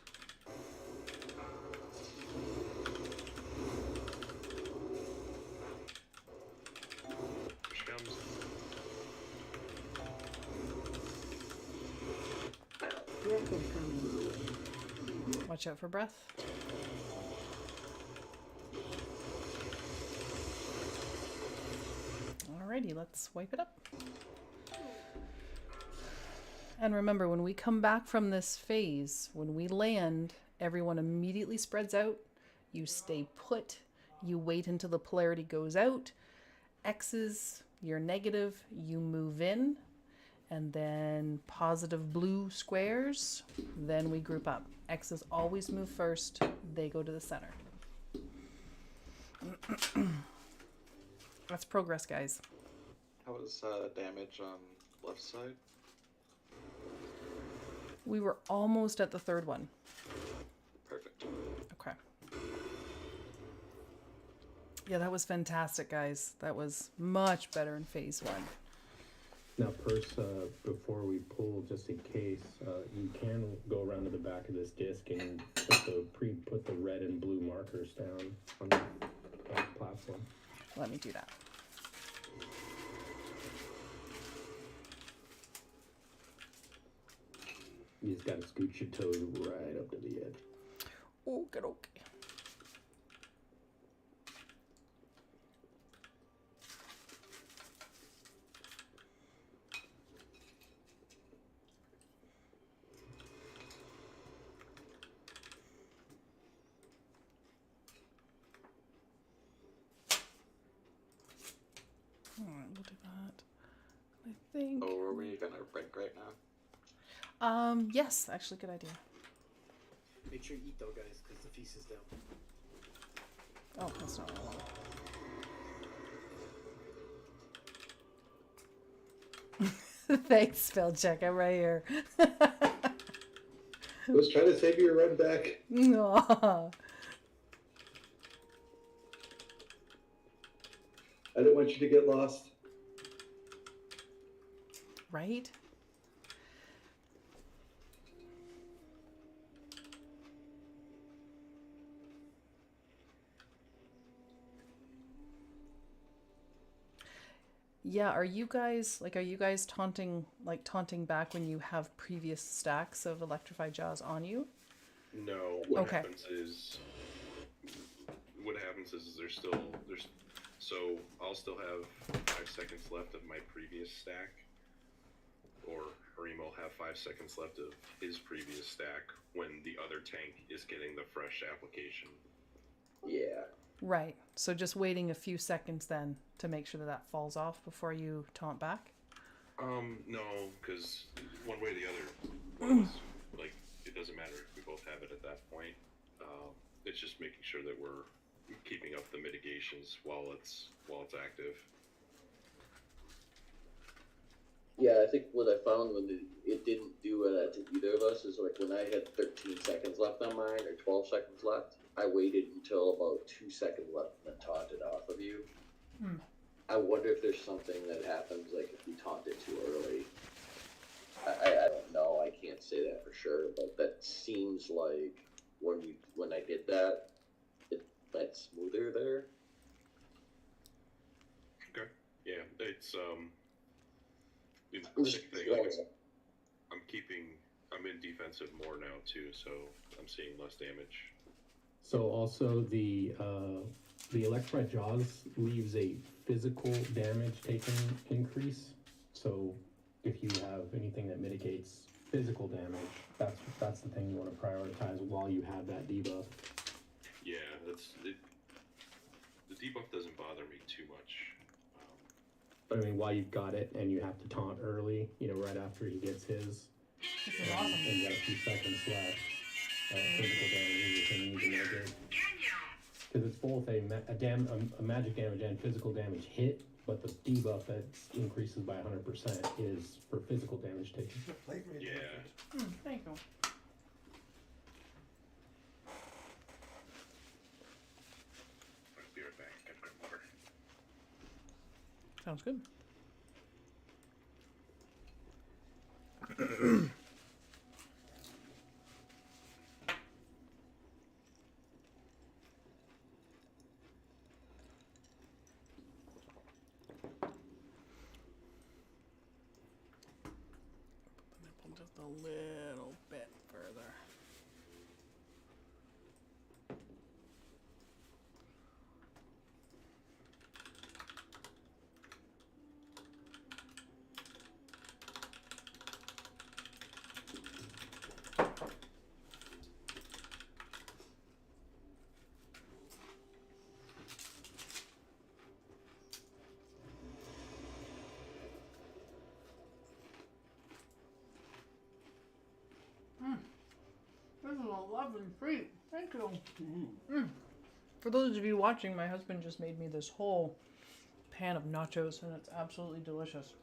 Here she comes. Breath incoming. Watch out for breath. Alrighty, let's wipe it up. And remember, when we come back from this phase, when we land, everyone immediately spreads out. You stay put. You wait until the polarity goes out. X's, you're negative, you move in. And then positive blue squares, then we group up. X's always move first, they go to the center. That's progress, guys. How was damage on left side? We were almost at the third one. Perfect. Okay. Yeah, that was fantastic, guys. That was much better in phase one. Now, before we pull, just in case, you can go around to the back of this disc and put the red and blue markers down on the platform. Let me do that. You just gotta scoot your toes right up to the edge. Okay, okay. Alright, we'll do that. I think. Oh, are we gonna break right now? Yes, actually, good idea. Make sure you eat though, guys, because the feast is down. Oh, that's not what I want. Thanks, spell check. I'm right here. I was trying to save your run back. Aw. I didn't want you to get lost. Right? Yeah, are you guys taunting back when you have previous stacks of electrified jaws on you? No. What Okay. happens is there's so I'll still have 5 seconds left of my previous stack, or Harimo will have 5 seconds left of his previous stack when the other tank is getting the fresh application. Yeah. Right. So just waiting a few seconds then to make sure that falls off before you taunt back? No, because one way or the other, like, it doesn't matter if we both have it at that point. It's just making sure that we're keeping up the mitigations while it's active. Yeah, I think what I found when it didn't do it to either of us is like when I had 13 seconds left on mine or 12 seconds left, I waited until about 2 seconds left and then taunted off of you. I wonder if there's something that happens like if we taunt it too early. I don't know. I can't say that for sure, but that seems like when I did that, it went smoother there. Okay. Yeah, it's the I'm same just thing. Like, I'm in defensive more now too, so I'm seeing less damage. So also the electrified jaws leaves a physical damage taken increase. So if you have anything that mitigates physical damage, that's the thing you want to prioritize while you have that debuff. Yeah, that's it. The debuff doesn't bother me too much. But I mean, while you've got it and you have to taunt early, right after he gets his, and you got a few seconds left, physical damage is the thing you need to make. Because it's both a magic damage and physical damage hit, but the debuff that increases by 100% is for physical damage taken. Yeah. Thank you. I'll be right back. Gotta grab water. Sounds good. Just a little bit further. This is a lovely treat. Thank you. For those of you watching, my husband just made me this whole pan of nachos, and it's absolutely delicious.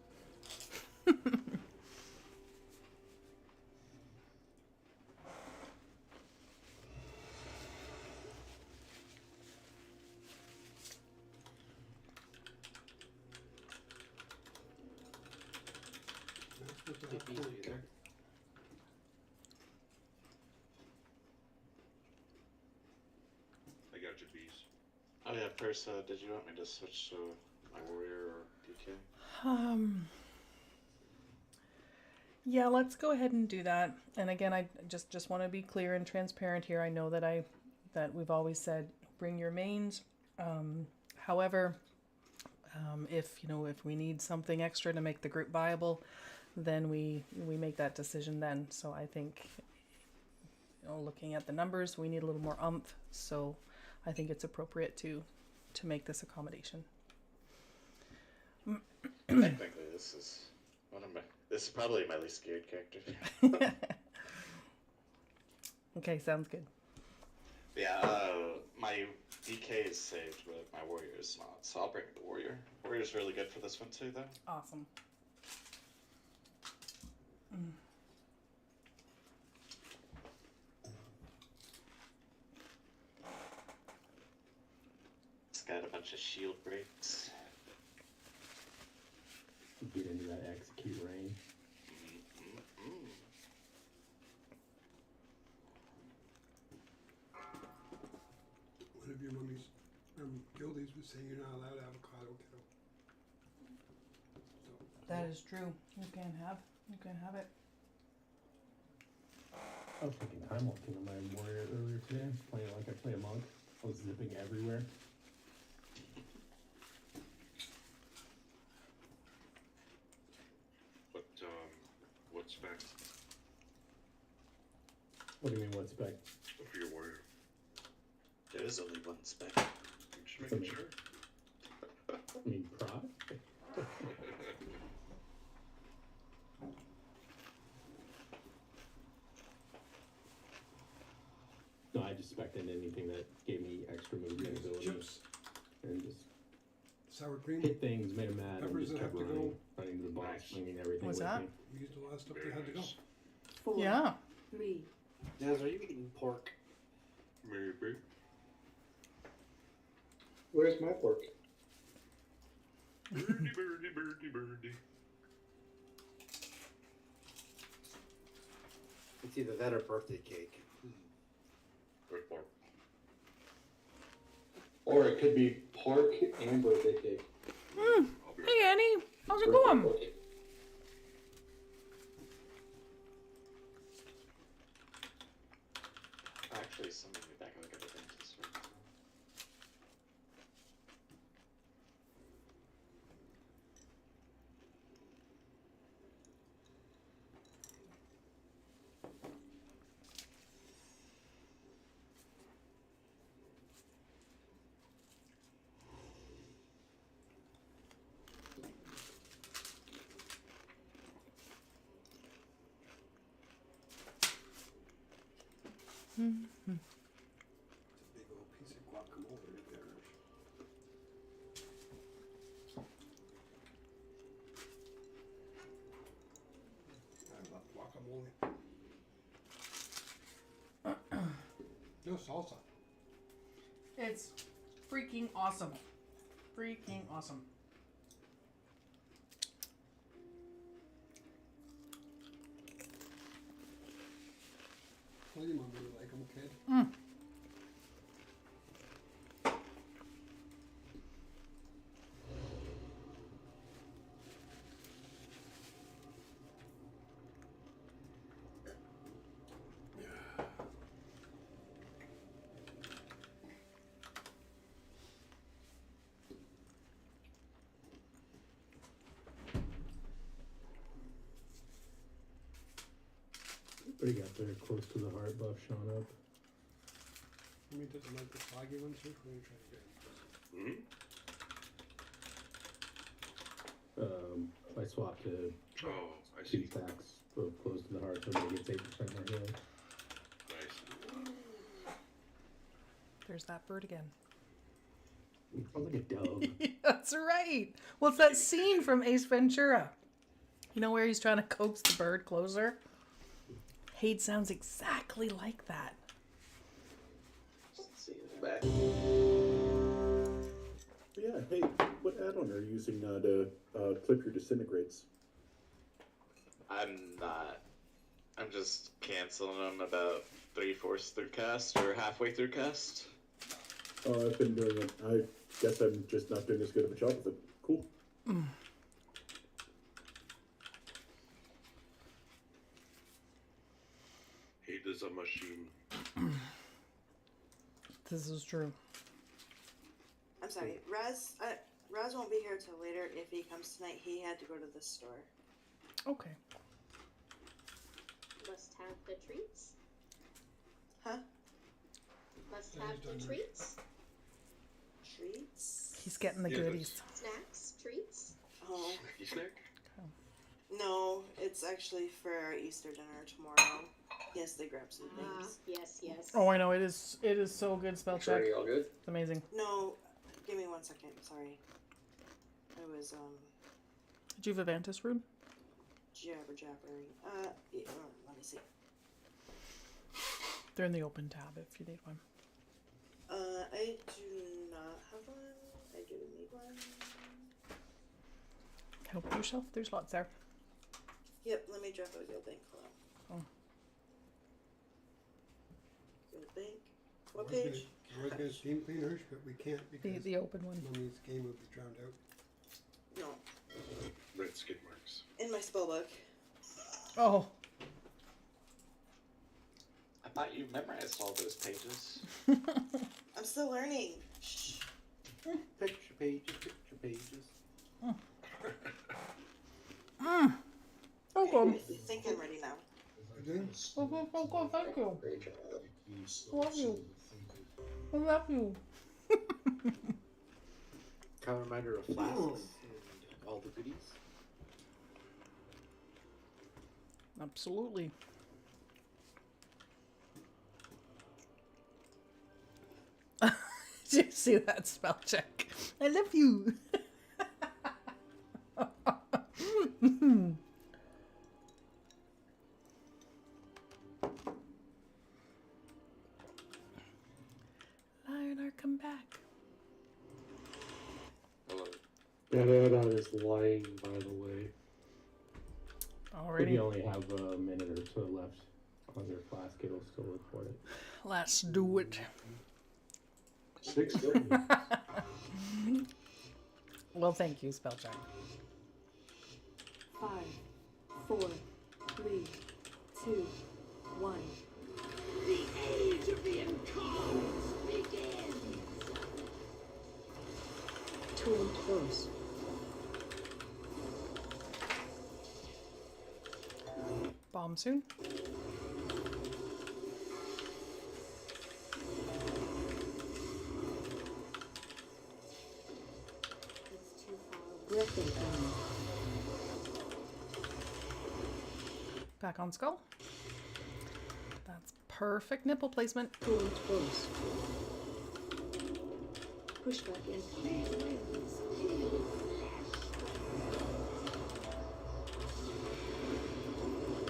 I got your bees. Oh yeah, first, did you want me to switch to my warrior or DK? Yeah, let's go ahead and do that. And again, I just want to be clear and transparent here. I know that we've always said bring your mains. However, if we need something extra to make the group viable, then we make that decision then. So I think, looking at the numbers, we need a little more oomph. So I think it's appropriate to make this accommodation. Technically, this is probably my least scared character. Okay, sounds good. Yeah, my DK is saved, but my warrior is not. So I'll bring the warrior. Warrior's really good for this one too, though. Awesome. It's got a bunch of shield breaks. Get into that execute range. One of your mummies, guildies was saying you're not allowed avocado kettle. That is true. You can have it. I was taking time walking on my warrior earlier today, playing like I play a monk. I was zipping everywhere. What spec? What do you mean, what spec? For your warrior. There is only one spec. I'm just making sure. I mean, Prog? No, I just spec'd in anything that gave me extra movement ability. Chips, And just sour cream. hit things, made them mad, and Peppers just that kept have to running, go. running to the boss, Nice. swinging everything What's with that? me. We used a lot of stuff Very that had to go. nice. 4, Yeah. 3, Naz, are you eating pork? Maybe. Where's my pork? Birdie, birdie, birdie, birdie. It's either that or birthday cake. Or pork. Or it could be pork and birthday cake. I'll be right Hey Annie, how's it Birthday going? pork. Actually, something in the back of the dentist. It's a big old piece of guacamole right there. I love guacamole. No salsa. It's freaking awesome. Freaking awesome. Well, your mom really like them, kid. But he got there close to the heart buff showing up. I mean, doesn't like the soggy ones here. We're gonna try to get Hmm? I swapped to Oh, I 2 see. stacks of close to the heart, so it gets 8% more healing. Nice. There's that bird again. Sounds like a dove. That's right. Well, it's that scene from Ace Ventura. You know where he's trying to coax the bird closer? Hade sounds exactly like that. Let's see in the back. Yeah, hey, what add-on are you using to clip your disintegrates? I'm not. I'm just canceling them about 3/4 through cast or halfway through cast. Oh, I've been doing it. I guess I'm just not doing as good of a job with it. Cool. Hate is a machine. This is true. I'm sorry, Raz won't be here till later. If he comes tonight, he had to go to the store. Okay. Must have the treats. Huh? Must Yeah, have he's done the that. treats. Treats? He's getting the Yeah, goodies. Snacks, treats. Oh, Snacky snack? no, it's actually for our Easter dinner tomorrow. Yes, they grab some things. Yes, yes. Oh, I know it is. It is so good. Spell check. Are you all good? It's amazing. No, give me 1 second. Sorry. It was Did you have a Vantis rune? jabber jabbering. Yeah, let me see. They're in the open tab if you need one. I do not have one. I do need one. Help yourself. There's lots there. Yep, let me drop a guild bank. Hold on. Oh. Guild bank. What I was page? gonna steam cleaners, but we can't because The open one. Mummy's game will be drowned out. No, Red skid marks. in my spell book. Oh. I thought you memorized all those pages. I'm still learning. Shh. Picture pages, picture pages. Welcome. I think I'm ready now. Welcome. Thank you. Great job. Love you. I love you. Kind of reminder of flasks and all the goodies. Absolutely. Did you see that spell check? I love you. Lionheart, come back. Da-da-da is lying, by the way. If you Alrighty. only have a minute or so left on your flask, it'll still record it. Let's do it. 6 seconds. Well, thank you, spell check. 5, 4, 3, 2, 1. The age of the incarnates begins. Too close. Bomb soon. Breath incoming. Back on skull. That's perfect nipple placement. Too close. Push back in.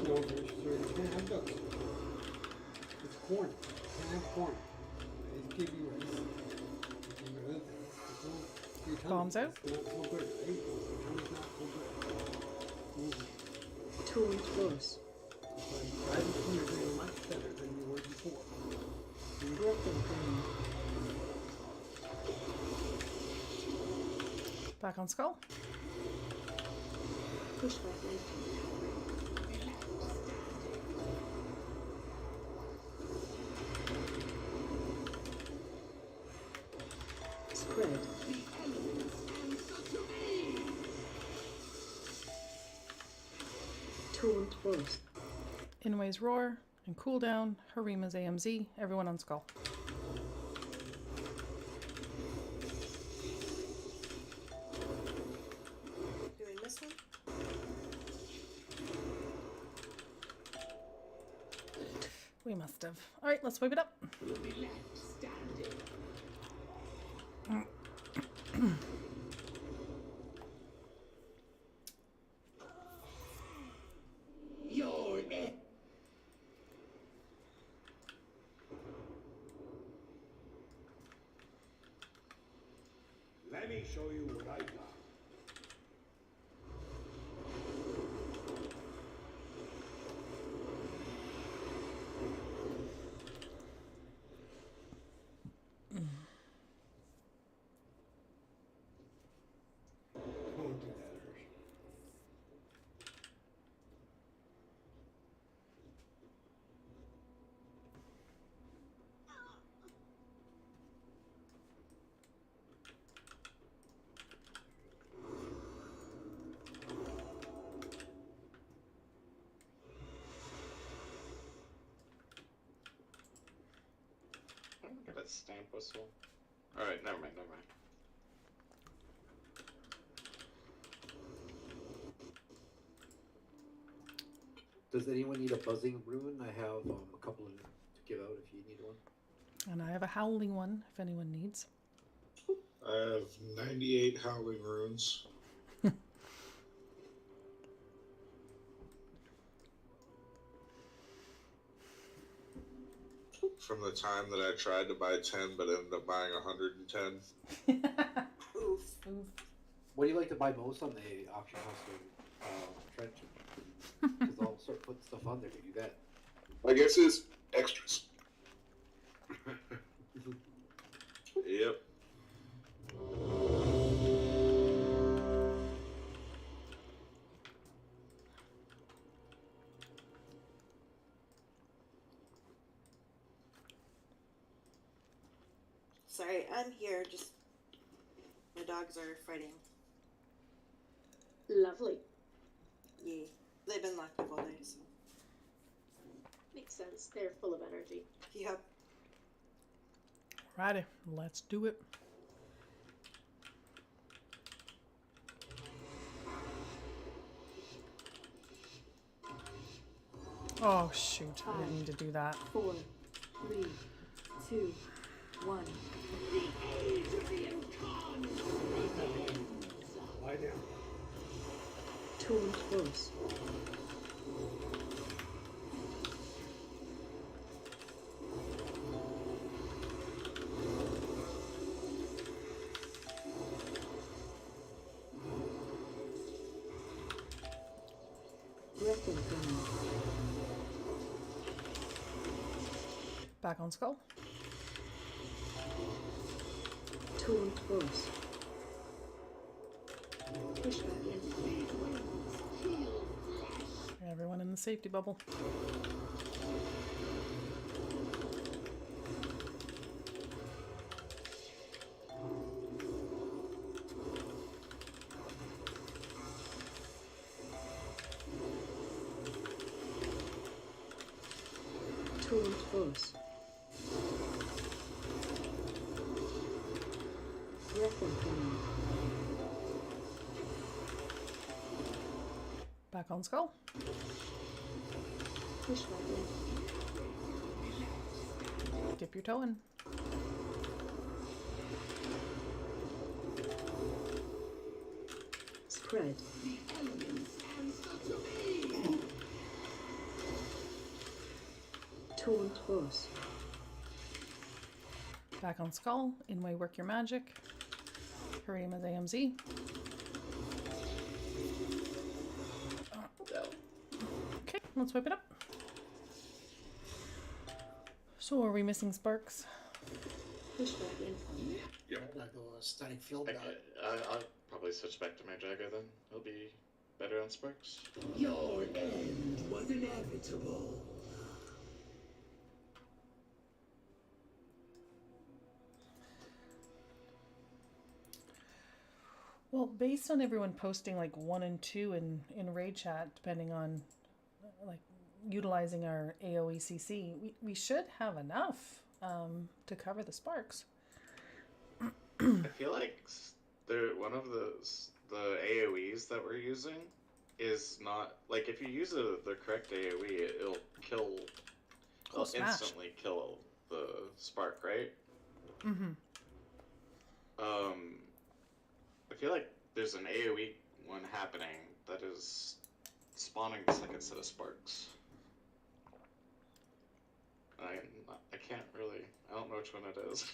No, you can't have those. It's corn. You can't have corn. They give you rice. They give you other things. It's all for your tummy. Bombs out. It's not so good, right? Your tummy's not so good. Too close. But I think you're doing much better than you were before. Breath incoming. Back on skull. Push back in. Spread. Too close. Inway's roar and cooldown. Harima's AMZ. Everyone on skull. Do we miss one? We must have. All right, let's wipe it up. You're it. Let me show you what I got. Don't do that, Rasz. Get a stamp whistle. Alright, never mind. Does anyone need a buzzing rune? I have a couple to give out if you need one. And I have a howling one if anyone needs. I have 98 howling runes. From the time that I tried to buy 10 but ended up buying 110. Oof. What do you like to buy most on the auction house trench? Because I'll start putting stuff on there to do that. My guess is extras. Yep. Sorry, I'm here. Just my dogs are fighting. Lovely. Yay. They've been locked up all day, so. Makes sense. They're full of energy. Yep. Righty, let's do it. Oh shoot, I didn't mean to do that. 4, 3, 2, 1. Lie down. Taunt close. Breath incoming. Back on skull. Taunt close. Push back in. Everyone in the safety bubble. Taunt close. Breath incoming. Back on skull. Push back in. Dip your toe in. Spread. Taunt close. Back on skull. In way work your magic. Hurry him as AMZ. Okay, let's whip it up. So are we missing sparks? Push back in. Yep. I'll go static field. I'll probably switch back to my Jagger then. It'll be better on Sparks. Your end was inevitable. Well, based on everyone posting like 1 and 2 in raid chat, depending on like utilizing our AOECC, we should have enough to cover the sparks. I feel like one of the AoEs that we're using is not like if you use the correct AoE, it'll instantly kill the spark, right? Mm-hmm. I feel like there's an AoE one happening that is spawning the second set of sparks. I can't really. I don't know which one it is.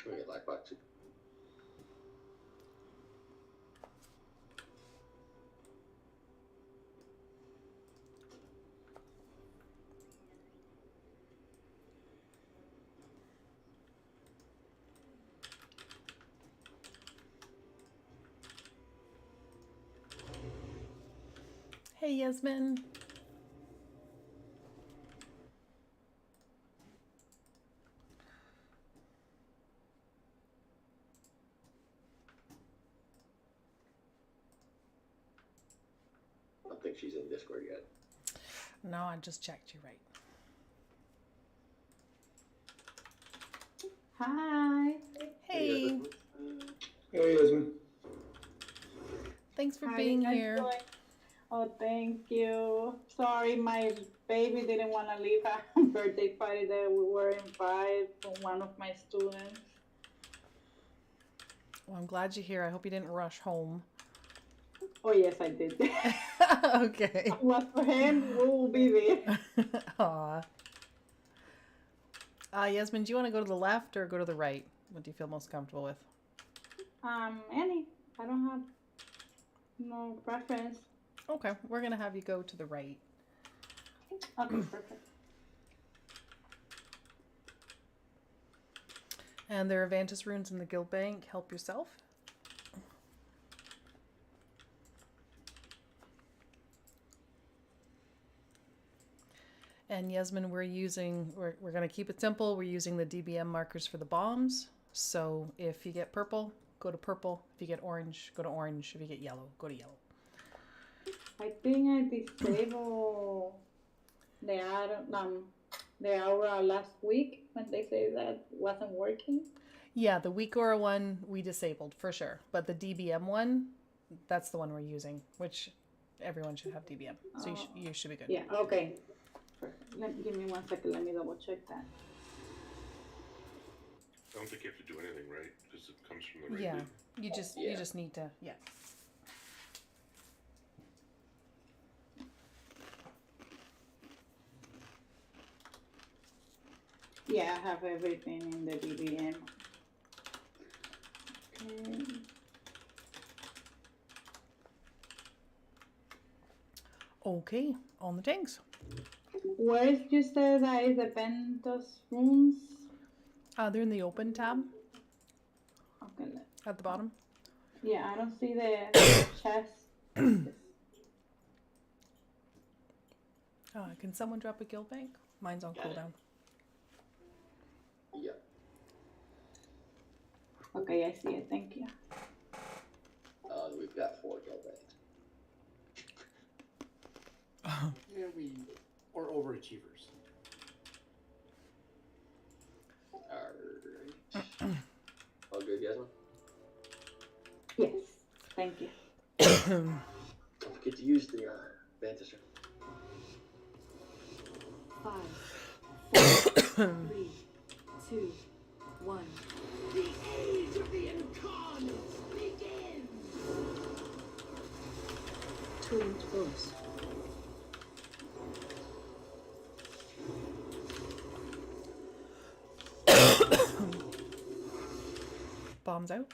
We get like back to. Hey, Yasmin. I don't think she's in Discord yet. No, I just checked you right. Hi. Hey. Hey, Yasmin. Thanks for How being you guys here. doing? Oh, thank you. Sorry, my baby didn't want to leave a birthday party that we were invited from one of my students. Well, I'm glad you're here. I hope you didn't rush home. Oh, yes, I did. Okay. It was for him. We will be there. Aw. Yasmin, do you want to go to the left or go to the right? What do you feel most comfortable with? Any. I don't have no preference. Okay, we're going to have you go to the right. Okay, perfect. And there are Vantis runes in the guild bank. Help yourself. And Yasmin, we're going to keep it simple. We're using the DBM markers for the bombs. So if you get purple, go to purple. If you get orange, go to orange. If you get yellow, go to yellow. I think I disabled the aura last week when they say that wasn't working. Yeah, the weak aura one we disabled for sure. But the DBM one, that's the one we're using, which everyone should have DBM. So you should be good. Yeah, okay. Give me 1 second. Let me double check that. I don't think you have to do anything, right? Because it comes from the right Yeah, lead. you just need to, yeah. Yeah, I have everything in the DBM. Okay. Okay, on the tanks. Where is you say that is the Ventus runes? They're in the open tab Okay. at the bottom. Yeah, I don't see the chest. Can someone drop a guild bank? Mine's on cooldown. Yeah. Okay, I see it. Thank you. We've got 4 guild banks. Yeah, or overachievers. Alright. All good, Yasmin? Yes, thank you. Don't forget to use the Vantis rune. 5, 4, 3, 2, 1. The age of the incarnates begins! Torrent force. Bombs out.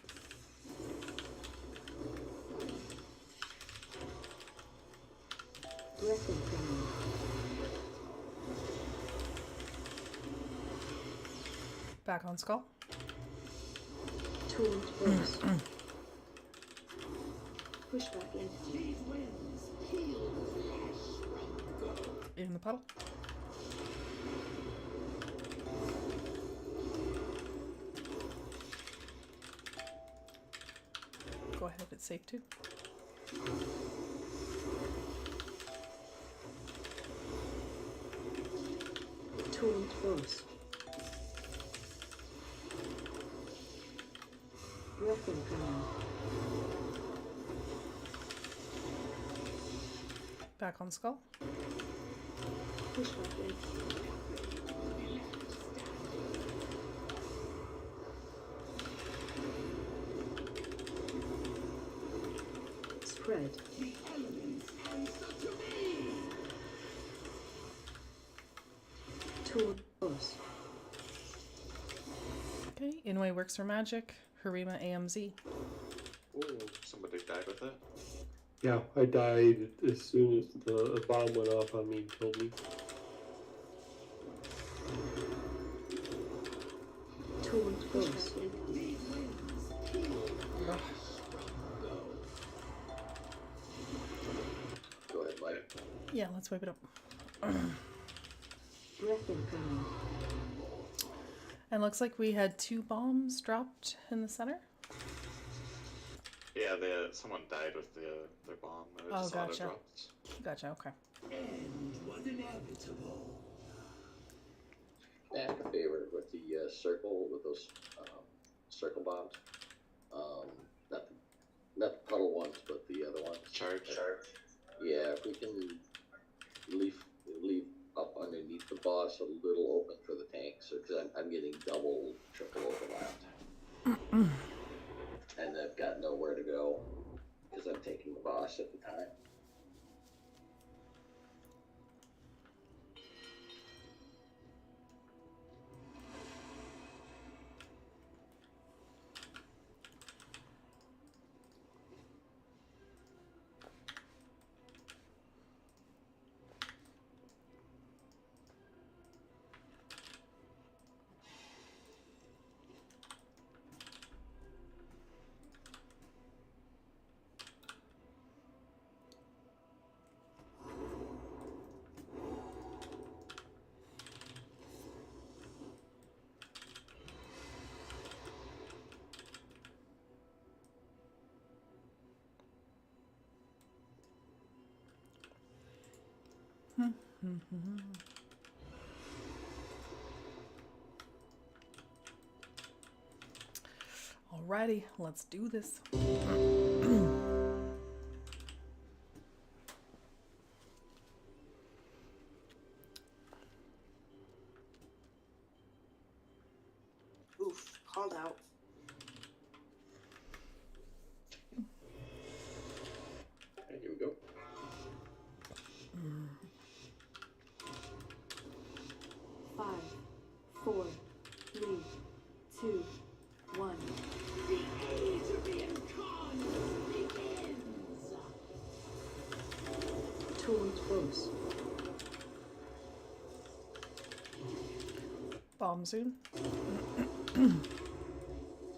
Breath incoming. Back on skull. Torrent force. Pushback entity. These winds heal flesh from go. In the puddle. Go ahead if it's safe to. Torrent force. Breath incoming. Back on skull. Pushback entity. Spread. The elements answer to me. Torrent force. Okay, Inway works for magic. Harima AMZ. Ooh, somebody died with it. Yeah, I died as soon as the bomb went off on me and killed me. Torrent force. Go ahead, Mike. Yeah, let's wipe it up. Breath incoming. And looks like we had 2 bombs dropped in the center. Yeah, someone died with their bomb. And it Oh, just gotcha. auto-dropped. Gotcha, okay. End was inevitable. Back a favor with the circle, with those circle bombs. Not the puddle ones, but the other ones. Charge. Yeah, if we can leave up underneath the boss a little open for the tanks, because I'm getting double, triple overlapped. And I've got nowhere to go, because I'm taking the boss at the time. Alrighty, let's do this. Oof, called out. And here we go. Five, 4, 3, 2, 1. The Adrian Con begins. Taunt close. Bomb soon.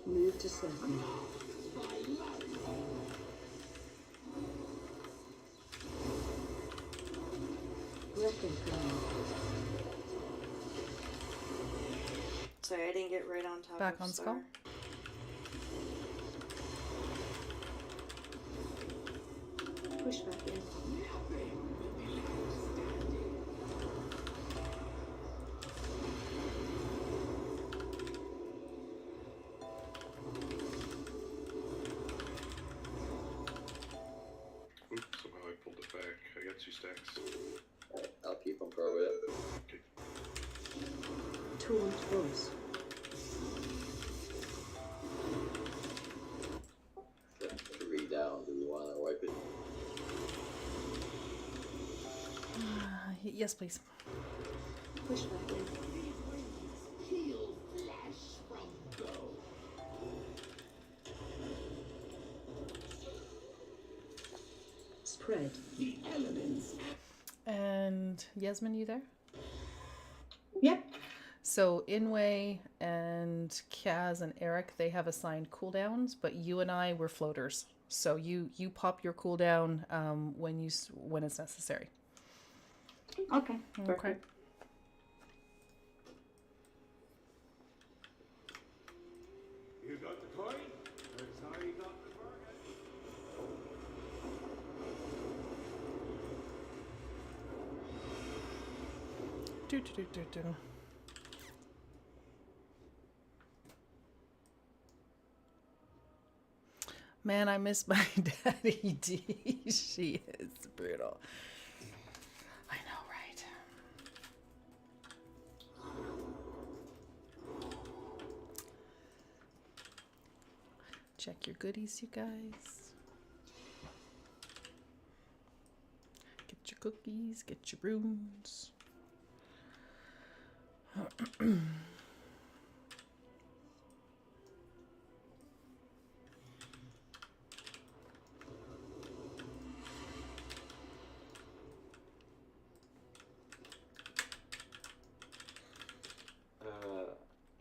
Move to second. Breath incoming. Sorry, I didn't get right on top Back of on Star. skull. Push back in. Oop, somehow I pulled it back. I got 2 stacks. Alright, I'll keep them for a bit. Okay. Taunt close. Got 3 down. Do we want to wipe it? Yes, please. Push back in. Heal flash from go. Spread the elements. And Yasmin, you there? Yep. So Inway and Kaz and Eric, they have assigned cooldowns, but you and I were floaters. So you pop your cooldown when it's necessary. Okay. Okay. Perfect. You got the coin? That's how you got the bargain. Do. Man, I miss my daddy D. She is brutal. I know, right? Check your goodies, you guys. Get your cookies, get your runes.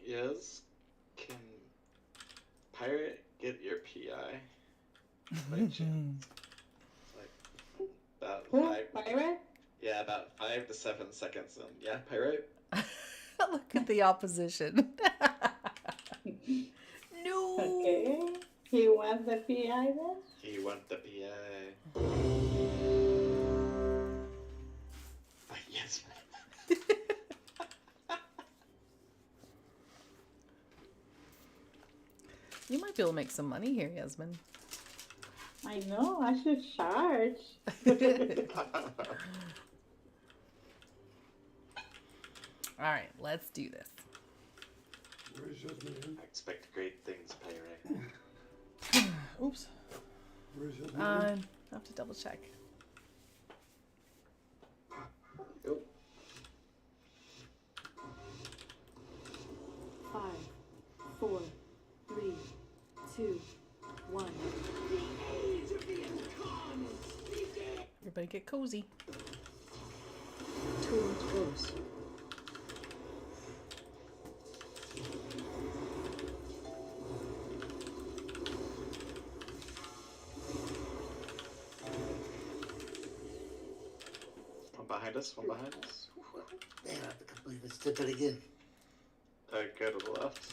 Yes. Can Pirate get your PI? By chance? Like that Who? vibe. Pirate? about 5 to 7 seconds in. Yeah, Pyrite? Look at the opposition. No. Okay. He wants the PI then? He want the PI. Yes. You might be able to make some money here, Yasmin. I know, I should charge. All right, let's do this. Where's Jasmine? I expect great things, Pyrite. Oops. Where's Jasmine? I have to double check. Nope. 5, 4, 3, 2, 1. The age of the incarnate begins. Everybody get cozy. Too close. One behind us, one behind us. Man, I can't believe it. Did that again. Go to the left.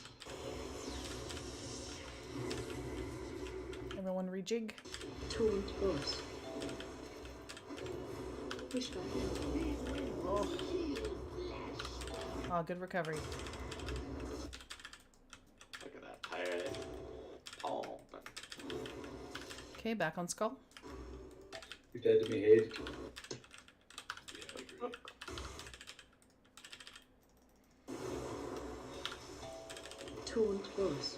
Everyone rejig. Too close. Push back in. Oh. Oh, good recovery. Look at that Pyrite. Oh, Okay, back on skull. You're dead to me, Hayes. Too close.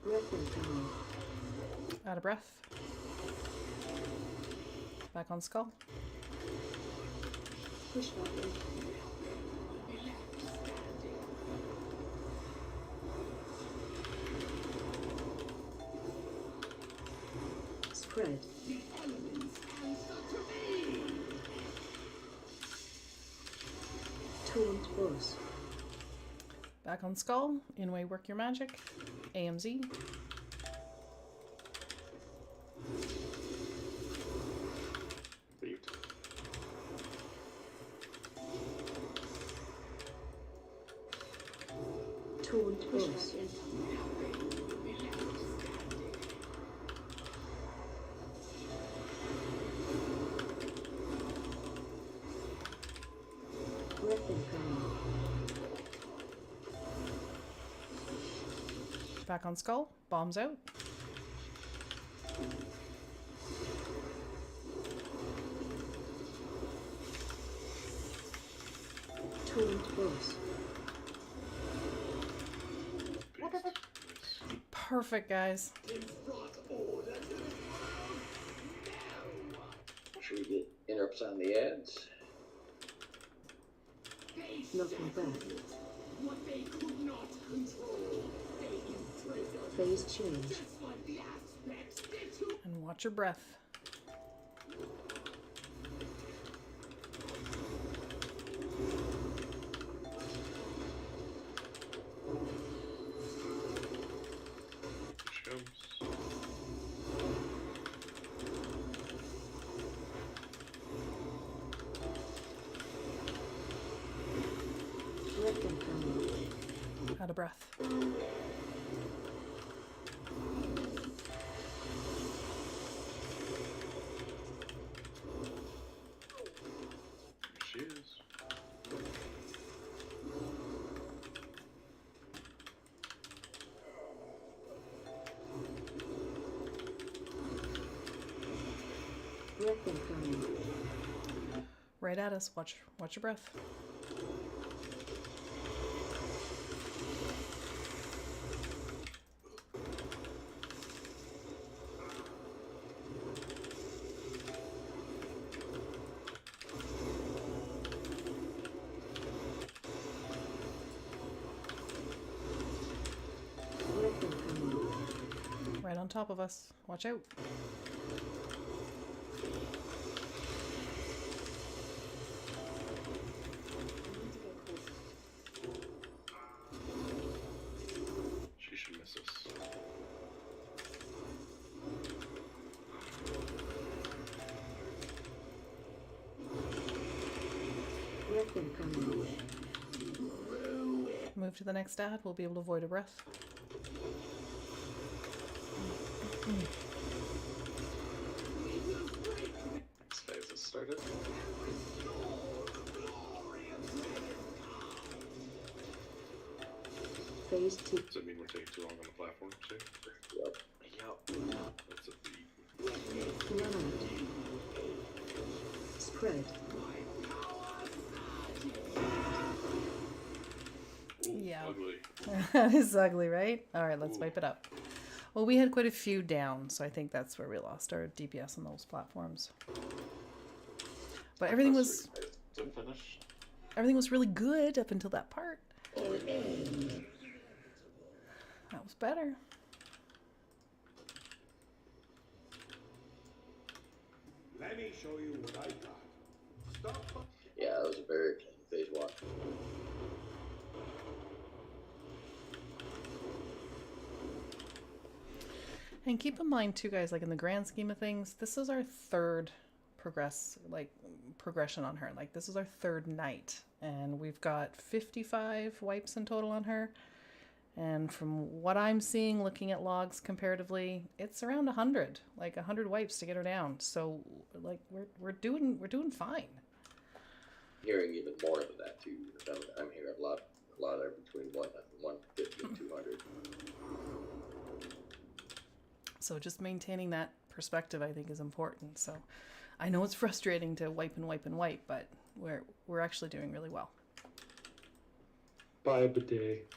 Breath incoming. Out of breath. Back on skull. Push back in. Spread. The elements answer to me. Too close. Back on skull. In-way work your magic. AMZ. Too close. Breath incoming. Back on skull. Bombs out. Too close. Perfect, guys. Should we get interrupts on the ads? Nothing back. What they could not control, they imprisoned. Phase change. Just like the aspects did to And watch your breath. Breath incoming. Out of breath. She is. Breath incoming. Right at us. Watch your breath. Breath incoming. Right on top of us. Watch out. She should miss us. coming. Move to the next ad. We'll be able to avoid a breath. Next phase has started. Phase 2. Does that mean we're taking too long on the platform, too? Yep. That's a beat. Run out. Spread. Ooh, Yeah. ugly. That is ugly, right? All right, let's wipe it up. Well, we had quite a few down, so I think that's where we lost our DPS on those platforms. But everything was really good up until that part. That was better. Let me show you what I got. Stop. Yeah, that was a very clean phase 1. And keep in mind too, guys, like in the grand scheme of things, this is our third progression on her. Like this is our third night, and we've got 55 wipes in total on her. And from what I'm seeing, looking at logs comparatively, it's around 100, like 100 wipes to get her down. So like we're doing fine. Hearing even more than that too. I'm hearing a lot are between 150 and 200. So just maintaining that perspective, I think, is important. So I know it's frustrating to wipe and wipe and wipe, but we're actually doing really well. Buy a bidet.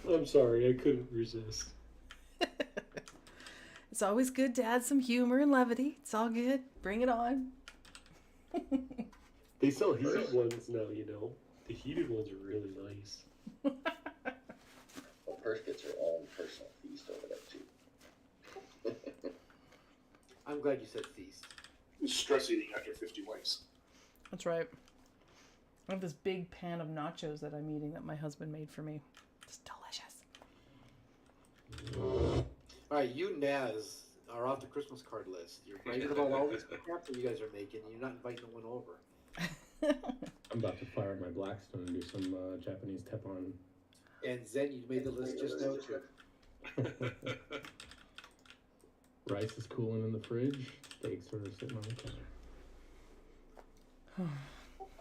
I'm sorry, I couldn't resist. It's always good to add some humor and levity. It's all good. Bring it on. They sell heated ones now, you know. The heated ones are really nice. Well, Perth gets her own personal feast over there too. I'm glad you said feast. Stress eating after 50 wipes. That's right. I have this big pan of nachos that I'm eating that my husband made for me. It's delicious. Alright, you Naz are off the Christmas card list. You're writing about all this crap that you guys are making, and you're not inviting no one over. I'm about to fire my Blackstone and do some Japanese teppan. And Zen, you made the list just now too. Rice is cooling in the fridge. Steaks are sitting on the counter.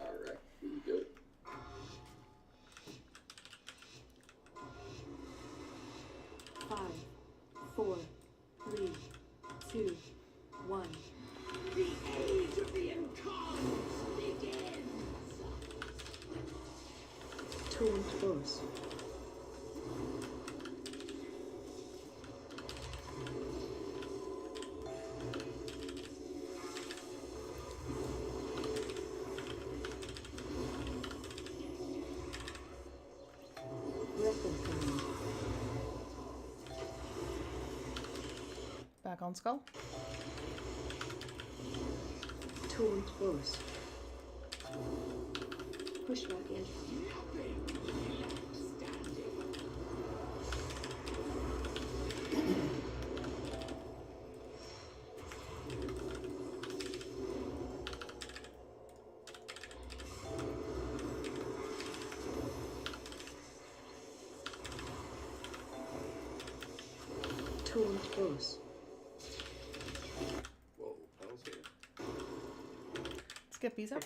Alright, here we go. Five, 4, 3, 2, 1. The age of the incarnates begins. Taunt boss. Back on skull. Taunt boss. Push back in. Taunt boss. Whoa, that was good. Let's get beef up.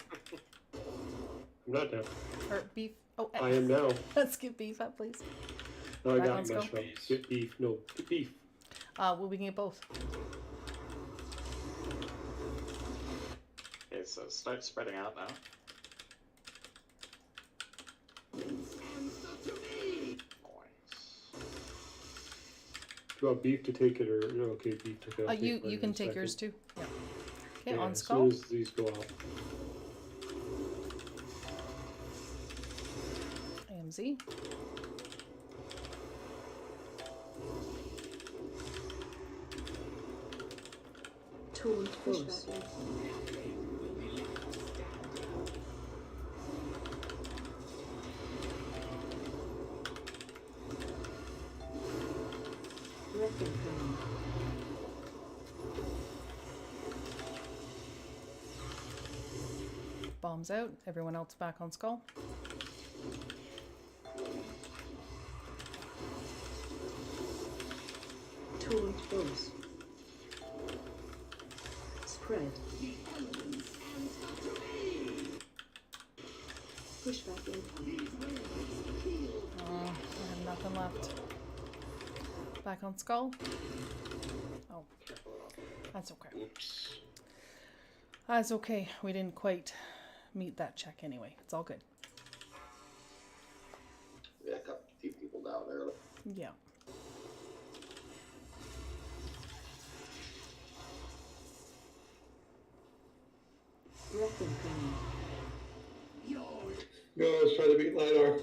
I'm not down. Or beef. Oh, I am now. Let's get beef up, please. No, I Back got on skull. mushrooms. Get beef. No, get beef. Well, we can get both. Okay, so start spreading out now. Do you want beef to take it or no? Okay, beef took it. I'll You take mine can in a take yours second. too. Yeah. Okay, Yeah, on as skull. soon as these go out. AMZ. Taunt boss. Breath incoming. Bombs out. Everyone else back on skull. Torrent force. Spread. Pushback incoming. I have nothing left. Back on skull. Oh, that's okay. Whoops. That's okay. We didn't quite meet that check anyway. It's all good. Yeah, a few people down early. Yeah. Breath incoming. No, I was trying to beat LiDAR.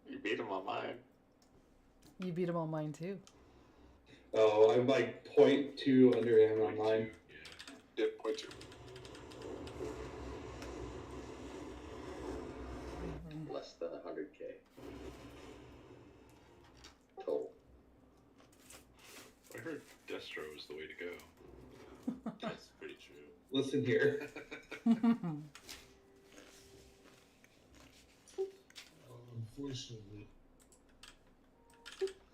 You beat him on mine. You beat him on mine too. Oh, I'm like 0.2 under him on mine. Yeah, 0.2. Less than 100K. Total. I heard Destro is the way to go. That's pretty true. Listen here.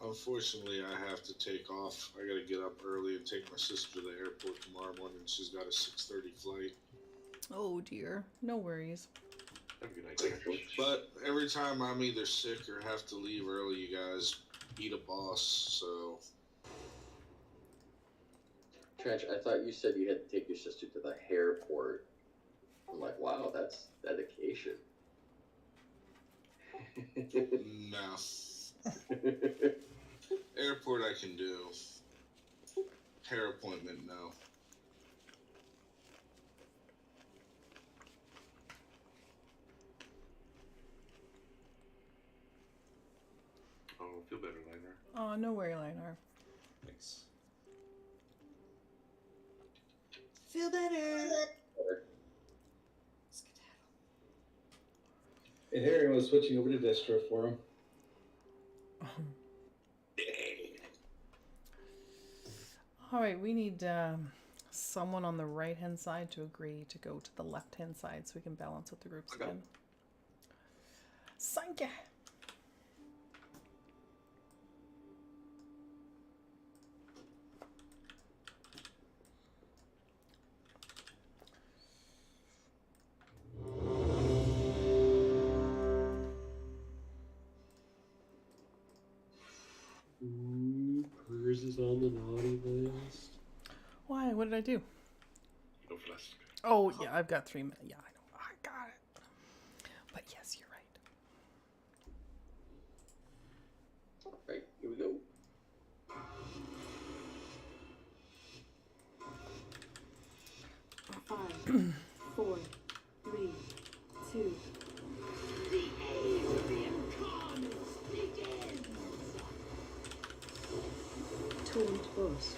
Unfortunately, I have to take off. I gotta get up early and take my sister to the airport tomorrow morning. She's got a 6:30 flight. Oh dear. No worries. Have a good night, Destro. But every time I'm either sick or have to leave early, you guys beat a boss, so... Trench, I thought you said you had to take your sister to the airport. I'm like, wow, that's dedication. No. Airport I can do. Hair appointment, no. Oh, feel better, Liner. Oh, no worry, Lionheart. Thanks. Feel better. And Harry was switching over to Destro for him. All right, we need someone on the right-hand side to agree to go to the left-hand side so we can balance out the groups again. Sanke. Ooh, Purrs is on the naughty list. Why? What did I do? No flask. Oh, yeah, I've got 3 minutes. Yeah, I know. I got it. But yes, you're right. Right, here we go. Five, 4, 3, 2. The age of the incarnates begins. Torrent force.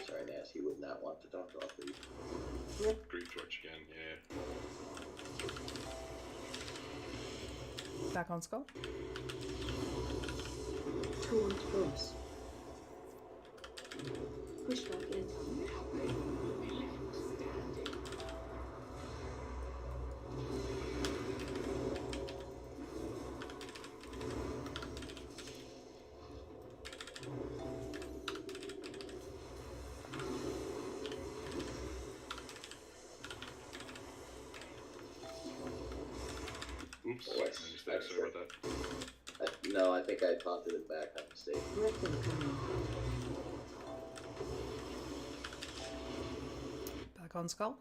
Sorry, Nass, he would not want to talk about these. Grief torch again, yeah. Back on skull. Torrent force. Pushback incoming. Oops. Oh, My mistake. Sorry about that. No, I think I taunted him back on mistake. Breath incoming. Back on skull.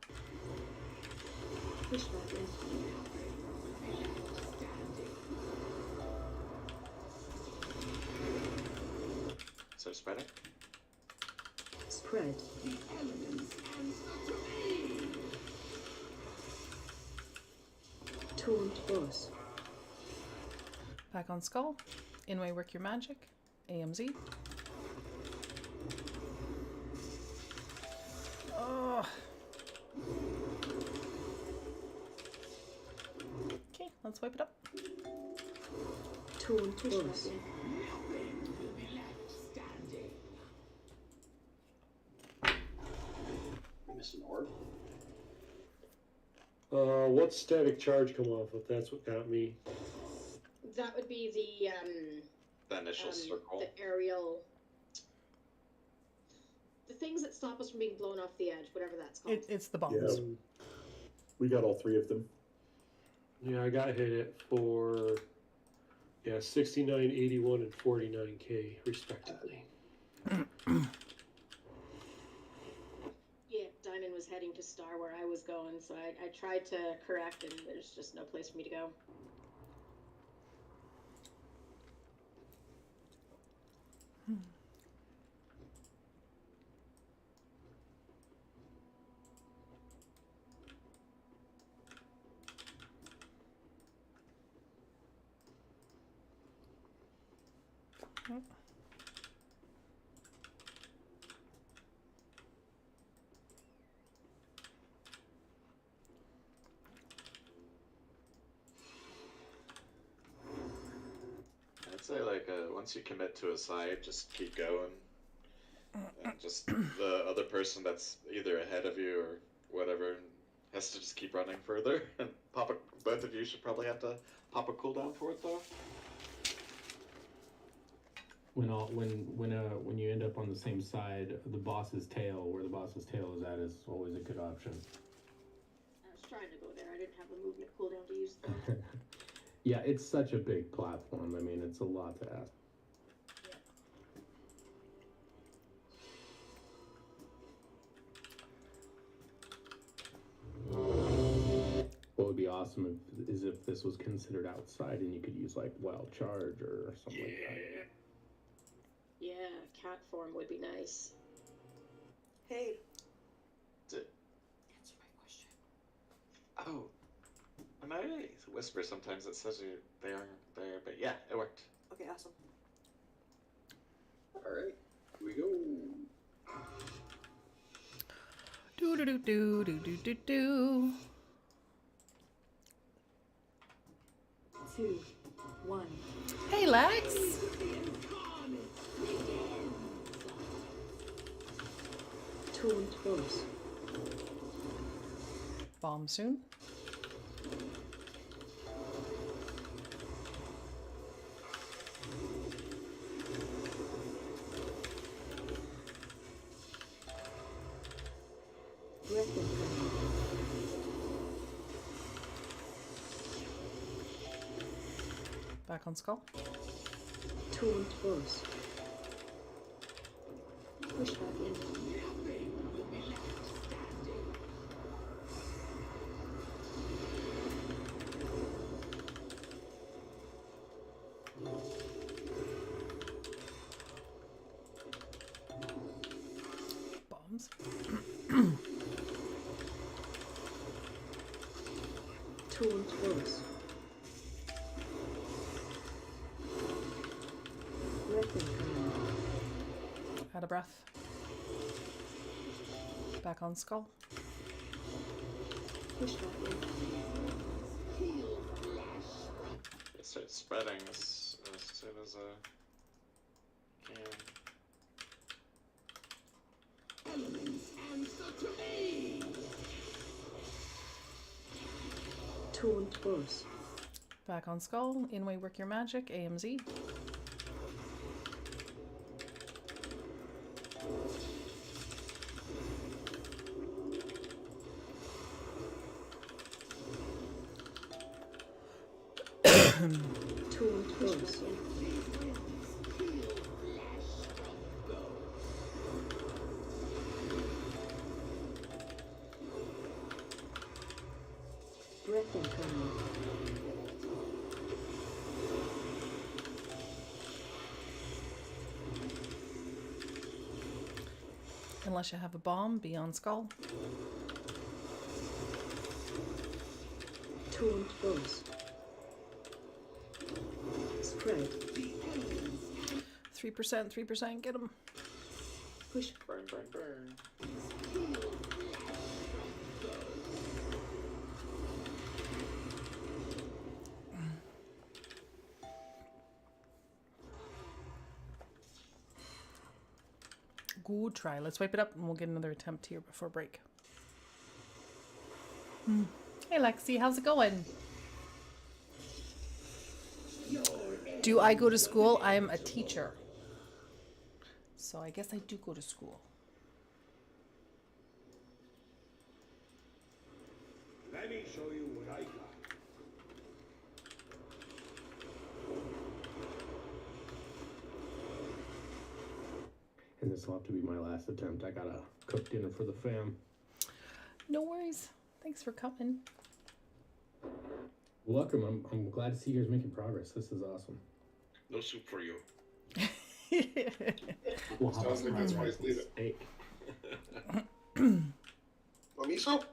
Pushback incoming. So spreading? Spread. The elements answer to me. Torrent force. Back on skull. Inway, work your magic. AMZ. Oh. Okay, let's wipe it up. Torn close. Nothing will be left standing. Missing orb. What's static charge come off of? That's what got me. That would be The initial circle. the aerial, the things that stop us from being blown off the edge, whatever that's called. It's the bombs. Yeah. We got all three of them. Yeah, I got hit it for 69, 81, and 49K respectively. Yeah, Diamond was heading to Star where I was going, so I tried to correct, and there's just no place for me to go. I'd say like once you commit to a side, just keep going. And just the other person that's either ahead of you or whatever has to just keep running further. And both of you should probably have to pop a cooldown for it though. When you end up on the same side, the boss's tail, where the boss's tail is at, is always a good option. I was trying to go there. I didn't have a movement cooldown to use though. Yeah, it's such a big platform. I mean, it's a lot to ask. What would be awesome is if this was considered outside and you could use like wild charge or something like that. Yeah, cat form would be nice. Hey. Answer my question. Oh. And I whisper sometimes that says they aren't there, but yeah, it worked. Okay, awesome. Alright, here we go. Do do do do do do do do. 2, 1. Hey, Lex. Torn close. Bomb soon. Back on skull. Torn close. Push back in. Nothing will be left standing. Bombs. Torn close. Out of breath. Back on skull. Push back in. It starts spreading as soon as I can. Elements answer to me. Torn close. Back on skull. In-way work your magic. AMZ. Torn close. Breath incoming. Unless you have a bomb, be on skull. Torn close. Spread. 3%, 3%, get him. Push. Burn, burn, burn. good try. Let's wipe it up and we'll get another attempt here before break. Hey Lexi, how's it going? Do I go to school? I am a teacher. So I guess I do go to school. Let me show you what I got. And this will have to be my last attempt. I gotta cook dinner for the fam. No worries. Thanks for coming. Welcome. I'm glad to see you guys making progress. This is awesome. No soup for you. Well, Sounds like that's why he's leaving. Steak. Want miso?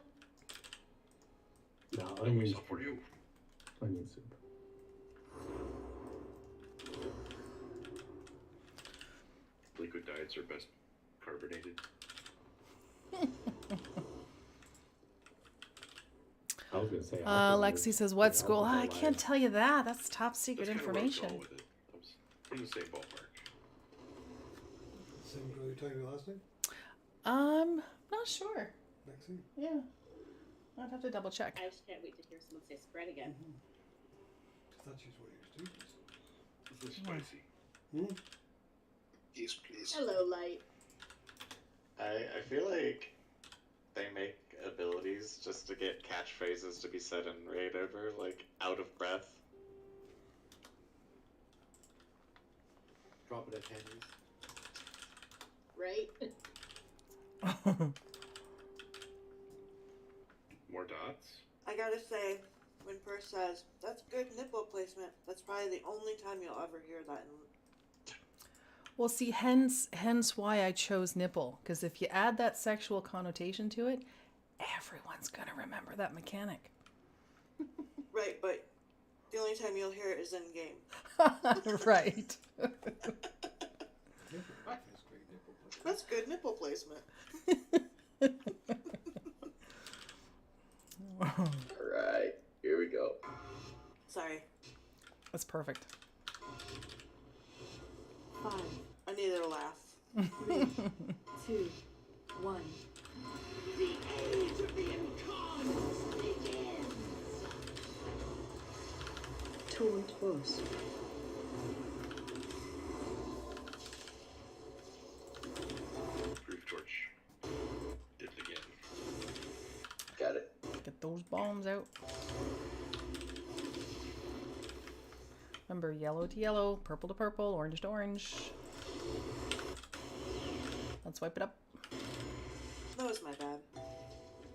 No, No miso for you. Onion soup. Liquid diets are best carbonated. I was gonna say. Lexi says, what school? I can't tell you that. That's top secret That's kinda where I was information. going with it. I was from the same ballpark. Same girl you talking about last time? Not sure. Lexi? Yeah. I'd have to double check. I just can't wait to hear someone say spread again. I thought she was one of your students. This is spicy. Yes, please. Hello, Light. I feel like they make abilities just to get catchphrases to be said in Raid over, like out of breath. Drop it at Henry's. Right? More dots? I gotta say, when Purse says, that's good nipple placement, that's probably the only time you'll ever hear that. Well, see, hence why I chose nipple. Because if you add that sexual connotation to it, everyone's going to remember that mechanic. Right, but the only time you'll hear it is in game. Right. That's good nipple placement. Alright, here we go. Sorry. That's perfect. 5, I needed a laugh. 3, 2, 1. The age of the incarnates begins. Taunt boss. Proof torch. Did it again. Got it. Get those bombs out. Remember, yellow to yellow, purple to purple, orange to orange. Let's wipe it up. That was my bad.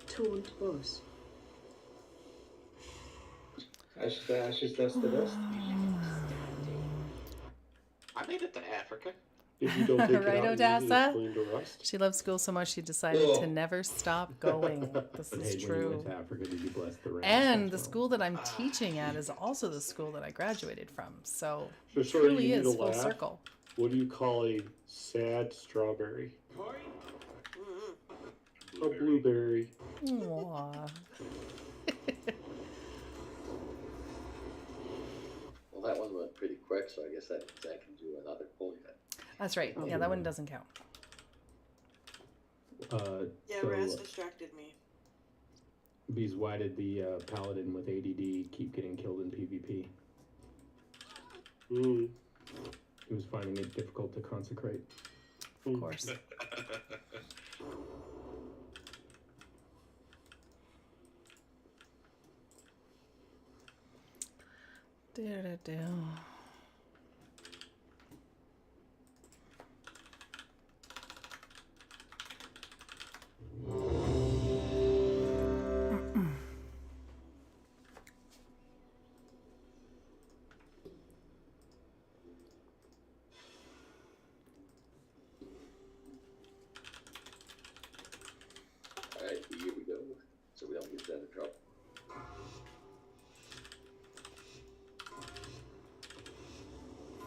Taunt boss. Ashes to ashes, dust to dust. I made it to Africa. If you don't take Right, it out, Odessa? it's going to rust. She loves school so much she decided to never stop going. This But is hey, when you true. went to Africa, did you bless the rain? And the school that I'm teaching at is also the school that I graduated from. So So it sorry, truly you need is to full laugh. circle. What do you call a sad strawberry? A blueberry. Aw. Well, that one went pretty quick, so I guess that means I can do another pull yet. That's right. Yeah, that one doesn't count. Yeah, So, Rasz distracted me. Bees, why did the paladin with ADD keep getting killed in PvP? He was finding it difficult to consecrate. Of course. Do-do-do. Alright, here we go. So we don't get that in trouble.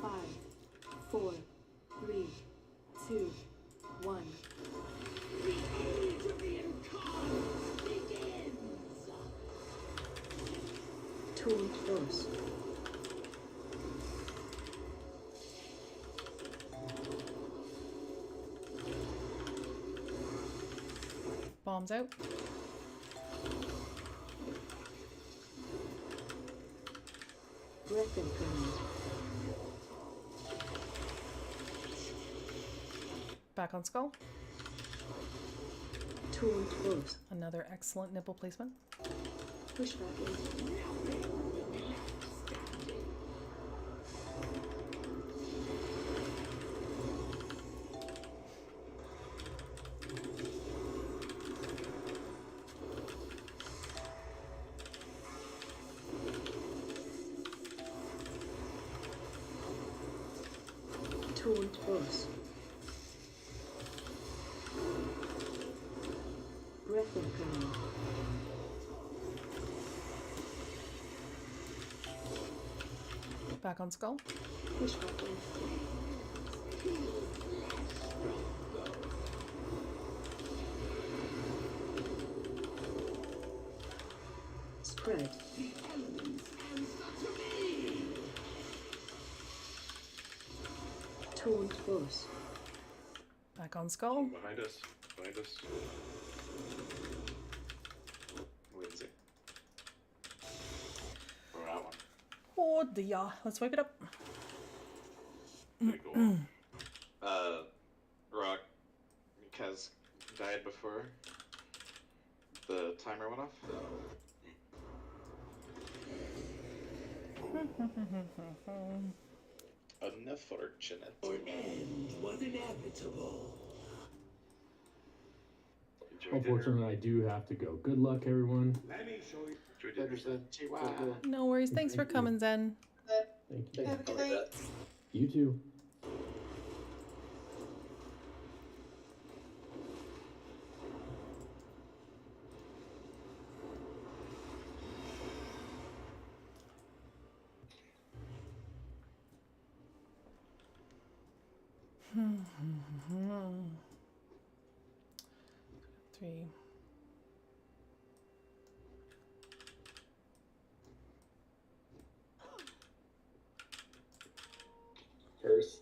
Five, 4, 3, 2, 1. The age of the incarnates begins. Taunt boss. Bombs out. Breath incoming. Back on skull. Taunt bus. Another excellent nipple placement. Push back in. Taunt bus. Breath incoming. Back on skull. Push back in. Spread. Taunt bus. Back on skull. Behind us. Behind us. Lindsay. Or that one. Oh dear. Let's wipe it up. Rock. Kaz died before the timer went off. Unfortunate. Your end was inevitable. Unfortunately, I do have to go. Good luck, everyone. Let me show you. No worries. Thanks for coming, Zen. Thank you. Have a good night. You too. Three. Curse.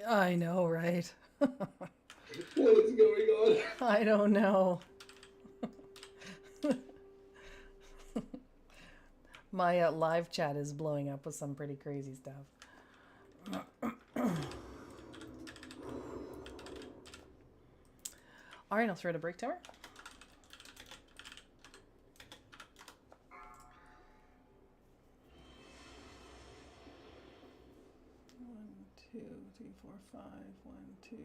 I know, right? What is going on? I don't know. My live chat is blowing up with some pretty crazy stuff. All right, I'll throw it a break tower. One, two, three, four, five. 1, 2,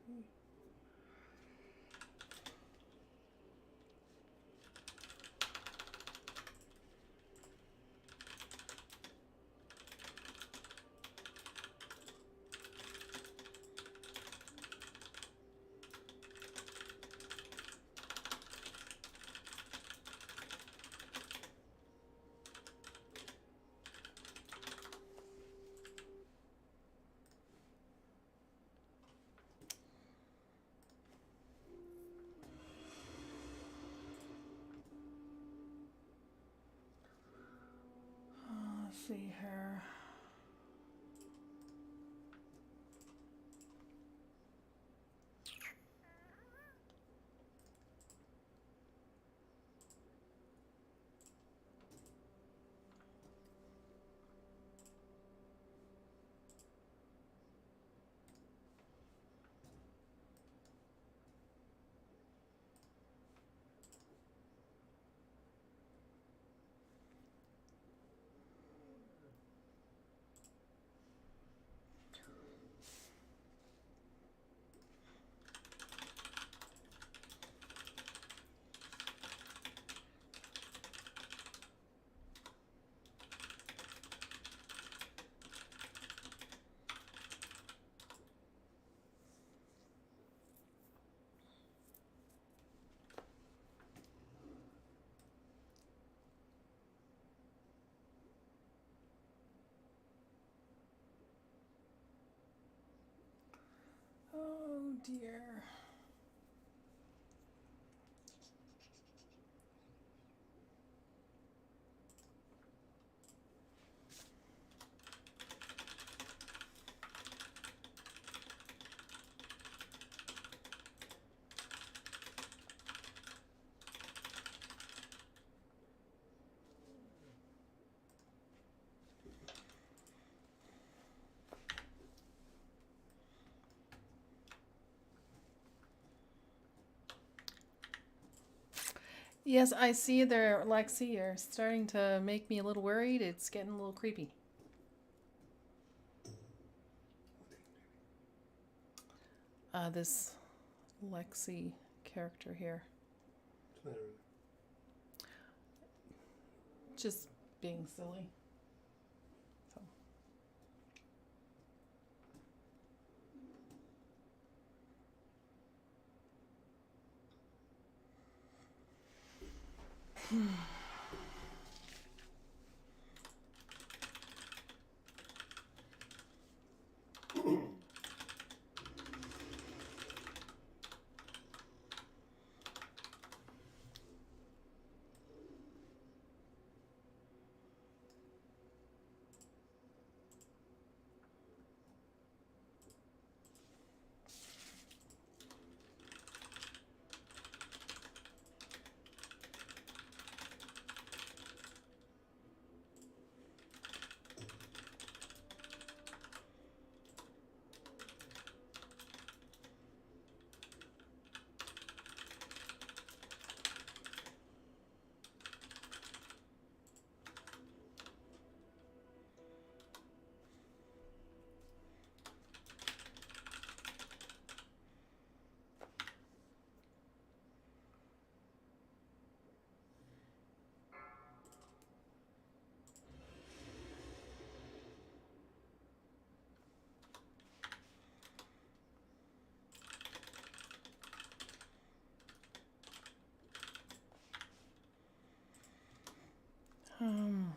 3. Let's see here. Oh dear. Yes, I see you there, Lexi. You're starting to make me a little worried. It's getting a little creepy. This Lexi character here. Just being silly. So. Um.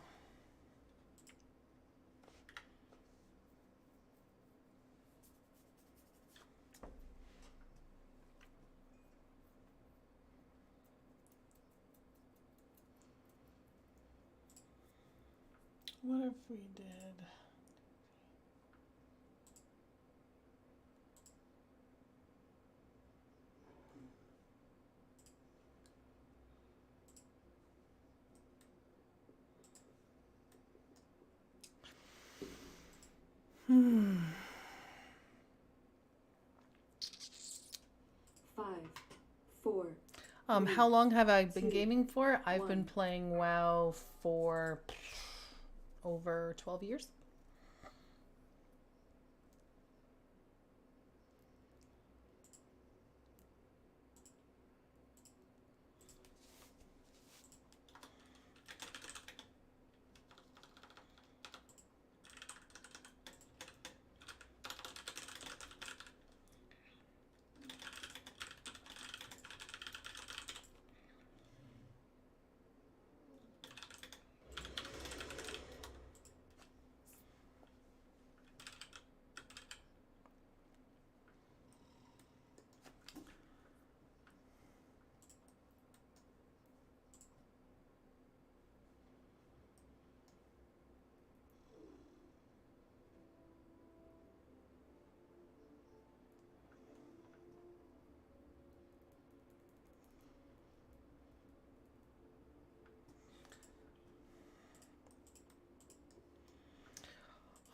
What if we did? Hmm. 5, 4. How long have I been 2, gaming for? I've been 1. playing WoW for over 12 years.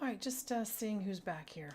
All right, just seeing who's back here.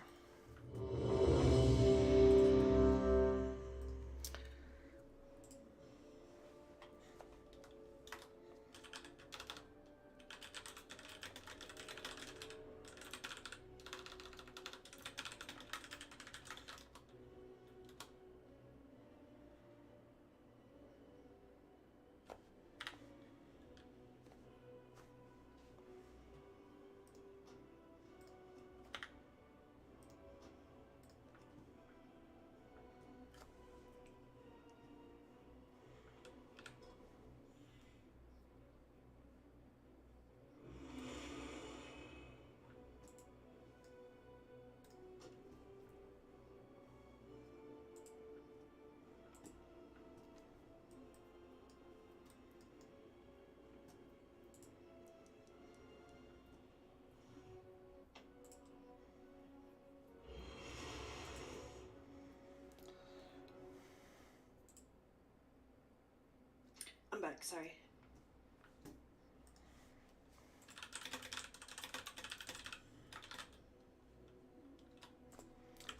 I'm back, sorry.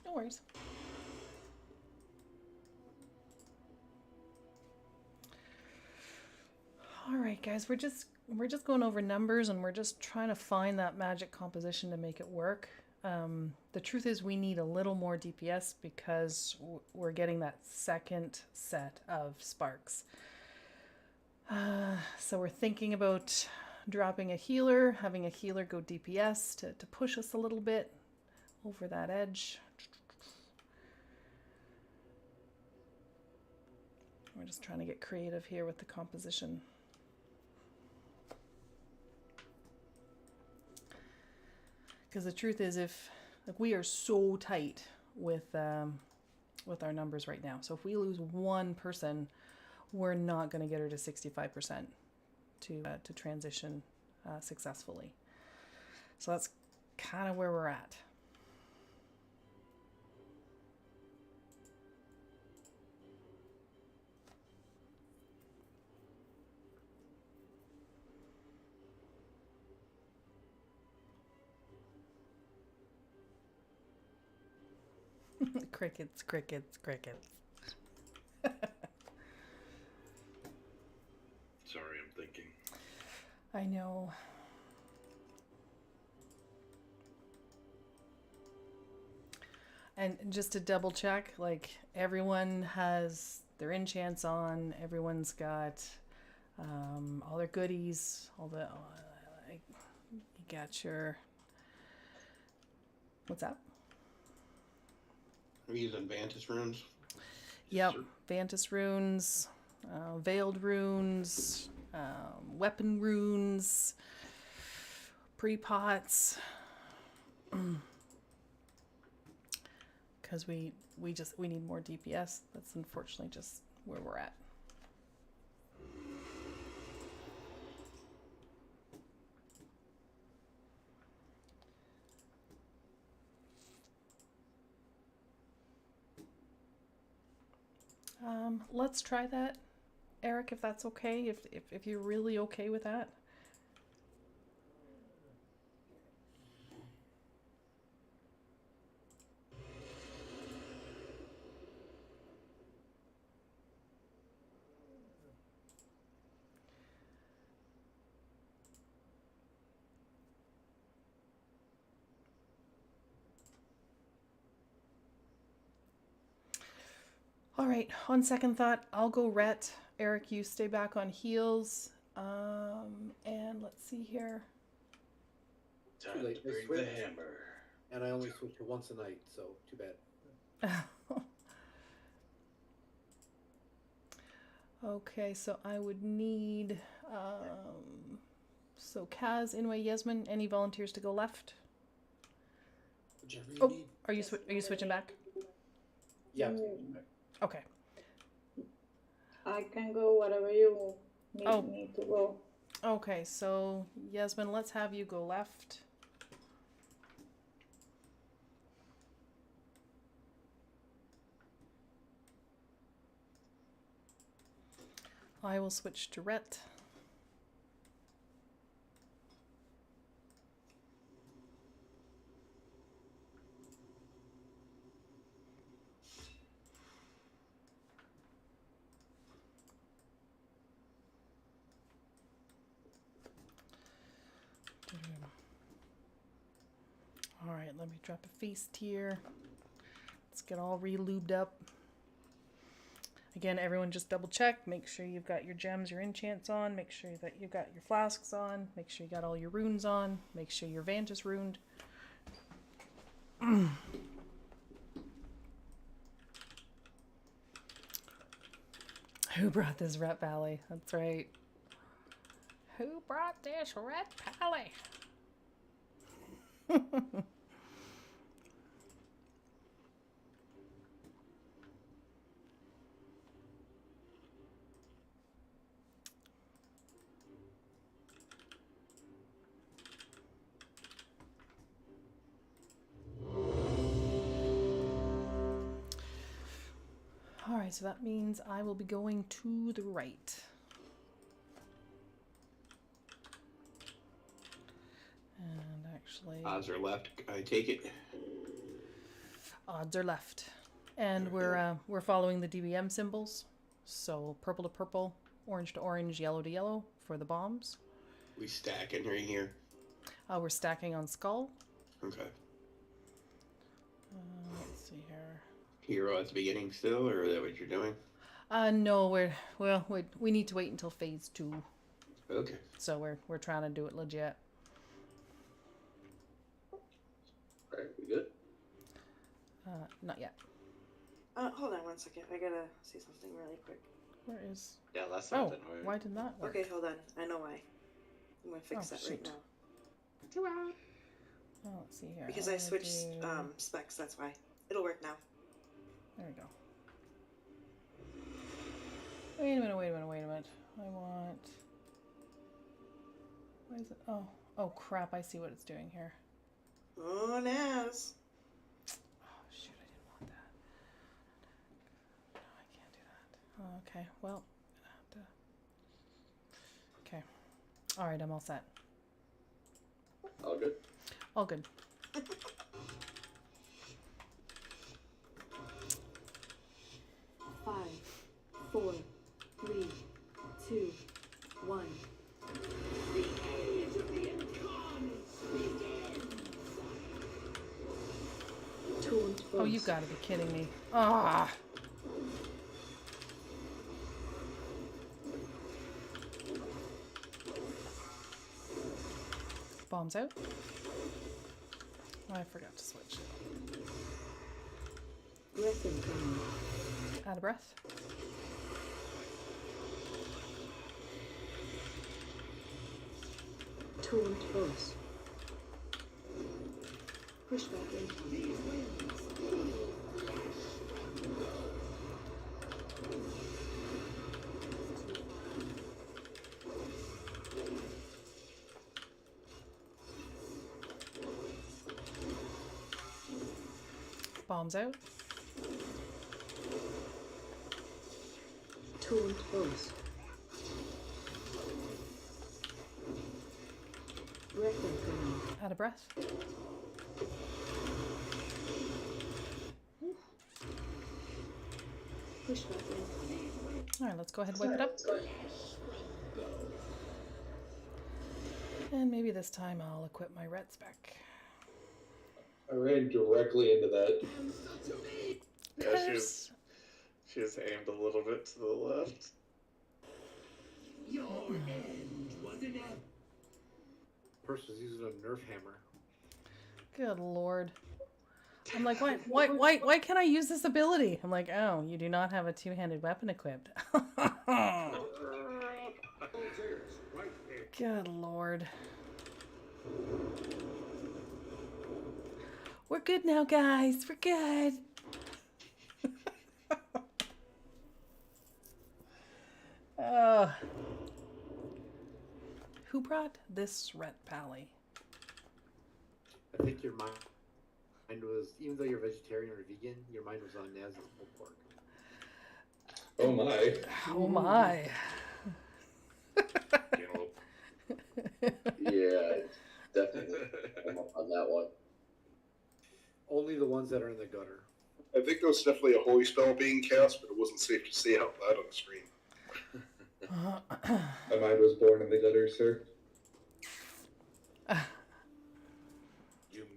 No worries. guys, we're just going over numbers, and we're just trying to find that magic composition to make it work. The truth is we need a little more DPS because we're getting that second set of sparks. So we're thinking about dropping a healer, having a healer go DPS to push us a little bit over that edge. We're just trying to get creative here with the composition. Because the truth is, if like we are so tight with our numbers right now, so if we lose one person, we're not going to get her to 65% to transition successfully. So that's kind of where we're at. Crickets, crickets, crickets. Sorry, I'm thinking. I know. And just to double check, like everyone has their enchants on, everyone's got all their goodies, you got your, what's that? Are you using Vantis runes? Yep, Vantis runes, veiled runes, weapon runes, pre-pots. Because we need more DPS. That's unfortunately just where we're at. Let's try that, Eric, if that's okay, if you're really okay with that. All right, on second thought, I'll go Rhett. Eric, you stay back on heals. And let's see here. Too late. I switched, and I only switch her once a night, so too bad. Okay, so I would need so Kaz, Inway, Yasmin, any volunteers to go left? Whichever you Oh, need. are you switching back? Yeah. Okay. I can go whatever you need me to go. Okay, so Yasmin, let's have you go left. I will switch to Rhett. All right, let me drop a feast here. Let's get all re-lubed up. Again, everyone just double check. Make sure you've got your gems, your enchants on. Make sure that you've got your flasks on. Make sure you got all your runes on. Make sure your Vantis ruined. Who brought this Ret Valley? That's right. Who brought this Ret Valley? All right, so that means I will be going to the right. And actually... Odds are left, I take it. Odds are left. And we're following the DBM symbols. So purple to purple, orange to orange, yellow to yellow for the bombs. We stacking right here. We're stacking on skull. Okay. Let's see here. Hero at the beginning still, or is that what you're doing? No, we need to wait until phase 2. Okay. So we're trying to do it legit. Alright, we good? Not yet. Hold on one second. I gotta say something really quick. Where is? Yeah, last time it didn't work. Why did that work? Okay, hold on. I know why. I'm gonna fix that right shoot. now. Oh, let's see here. Because I switched specs, that's why. It'll work now. There we go. Wait a minute. I want... Why is it? Oh crap, I see what it's doing here. Oh, Naz. Oh, shoot, I didn't want that. No, I can't do that. Okay, well, I'm gonna have to... Okay. Alright, I'm all set. All good? All good. 5, 4, 3, 2, 1. The age of the incarnates begins. Taunt Oh, you gotta be kidding me. Ah! Bombs out. Oh, I forgot to switch. Breath incoming. Out of breath. Taunt boss. Pushback incoming. Bombs out. Taunt boss. Breath incoming. Out of breath. Pushback incoming. Alright, let's go ahead and wipe it up. And maybe this time I'll equip my red spec. I ran directly into that. Yeah, she was aimed a little bit to the left. Your end was an end. Person's using a Nerf hammer. Good lord. I'm like, why can't I use this ability? I'm like, oh, you do not have a two-handed weapon equipped. Good lord. We're good now, guys. We're good. Who brought this red pally? I think your mind was, even though you're vegetarian or vegan, your mind was on Naz's pulled pork. Oh my. Oh my. Yeah, definitely. I'm up on that one. Only the ones that are in the gutter. I think there was definitely a holy spell being cast, but it wasn't safe to say out loud on the screen. My mind was born in the gutter, sir.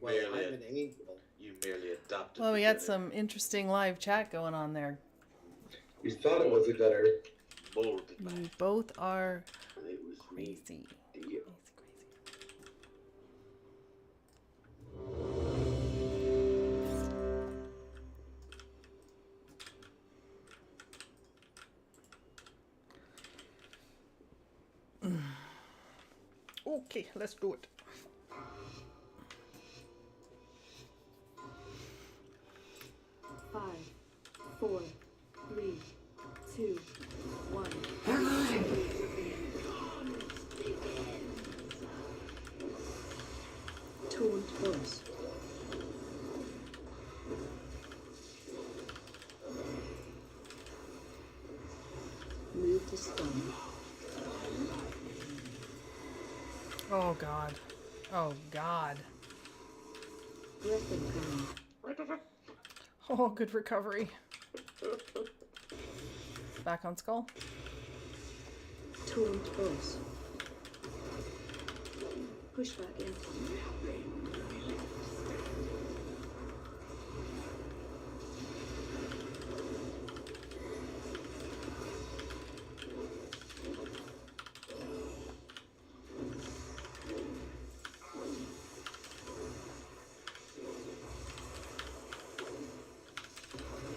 Well, I'm an angel. You merely adopted. Well, we got some interesting live chat going on there. You thought it was a gutter. Molded. You both are It was me. crazy. Yeah. Okay, let's do it. Five, 4, 3, 2, 1. Taunt boss. Move to stun. Oh god. Oh god. Breath incoming. Oh, good recovery. Back on skull. Taunt boss. Pushback in.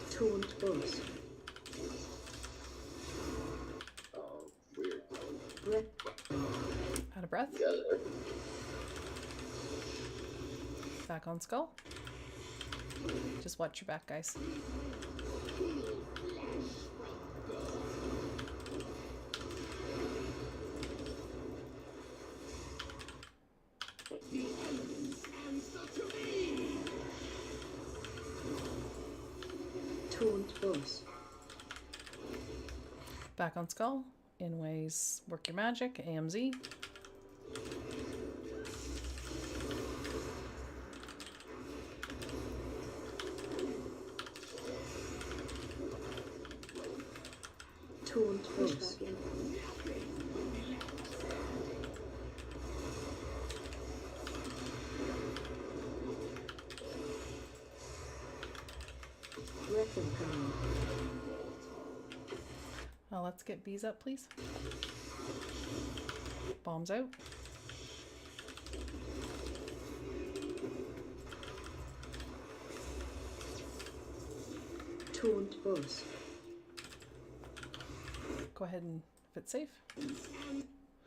Taunt boss. Weird. Breath. Out of breath. Yeah, there. Back on skull. Just watch your back, guys. The elements answer to me. Taunt boss. Back on skull. In ways, work your magic. AMZ. Taunt boss. Pushback in. Breath incoming. Let's get bees up, please. Bombs out. Taunt boss. Go ahead and if it's safe.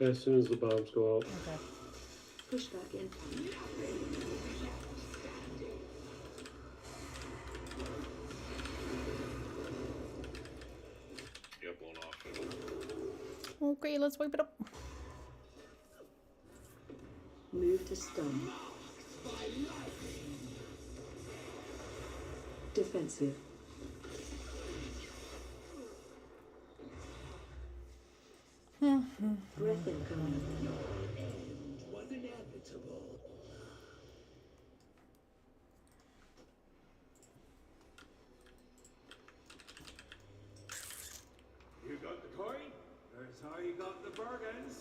As soon as the bombs go out. Okay. Pushback in. Yep, blown off. Okay, let's wipe it up. Move to stun. Defensive. Breath incoming. End was inevitable. You got the coin? That's how you got the bargains.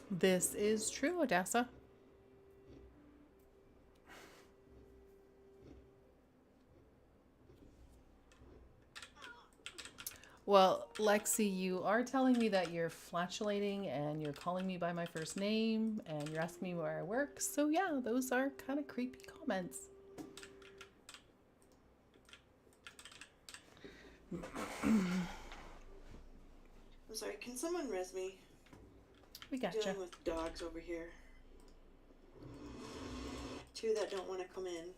This is true, Odessa. Well, Lexi, you are telling me that you're flatulating and you're calling me by my first name and you're asking me where I work. So yeah, those are kind of creepy comments. I'm sorry, can someone res me? We gotcha. Dealing with dogs over here. Two that don't want to come in.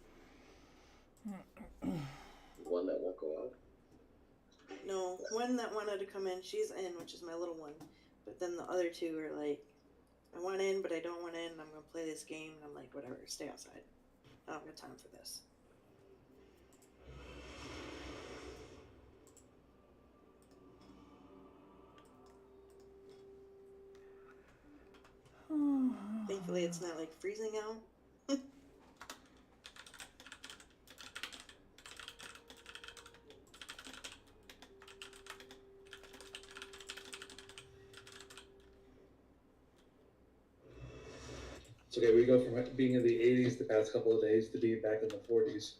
One that won't go out. No, one that wanted to come in, she's in, which is my little one. But then the other two are like, I want in, but I don't want in. I'm going to play this game. And I'm like, whatever, stay outside. I don't have time for this. Thankfully, it's not like freezing out. It's okay, we go from being in the 80s the past couple of days to being back in the 40s.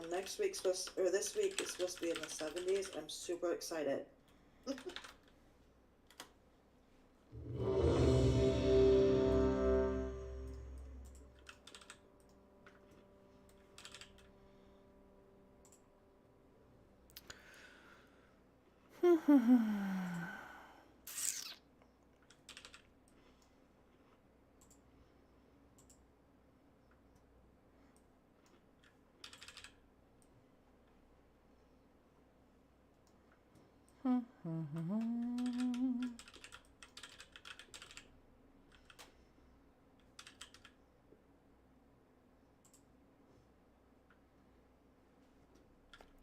Next week's supposed, or this week is supposed to be in the 70s. I'm super excited.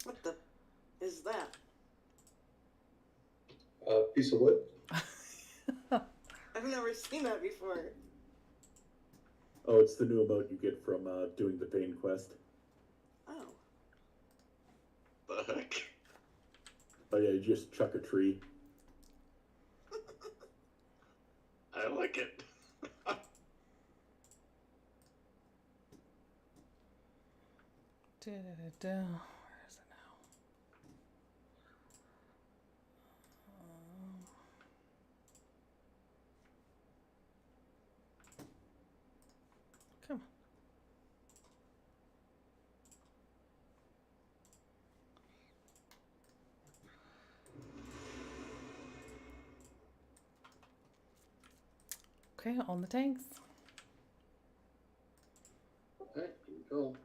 What the is that? Piece of wood. I've never seen that before. Oh, it's the new amount you get from doing the pain quest. Oh. The heck? Oh yeah, you just chuck a tree. I like it. Where is it now? Come on. Okay, on the tanks. Okay, here we go.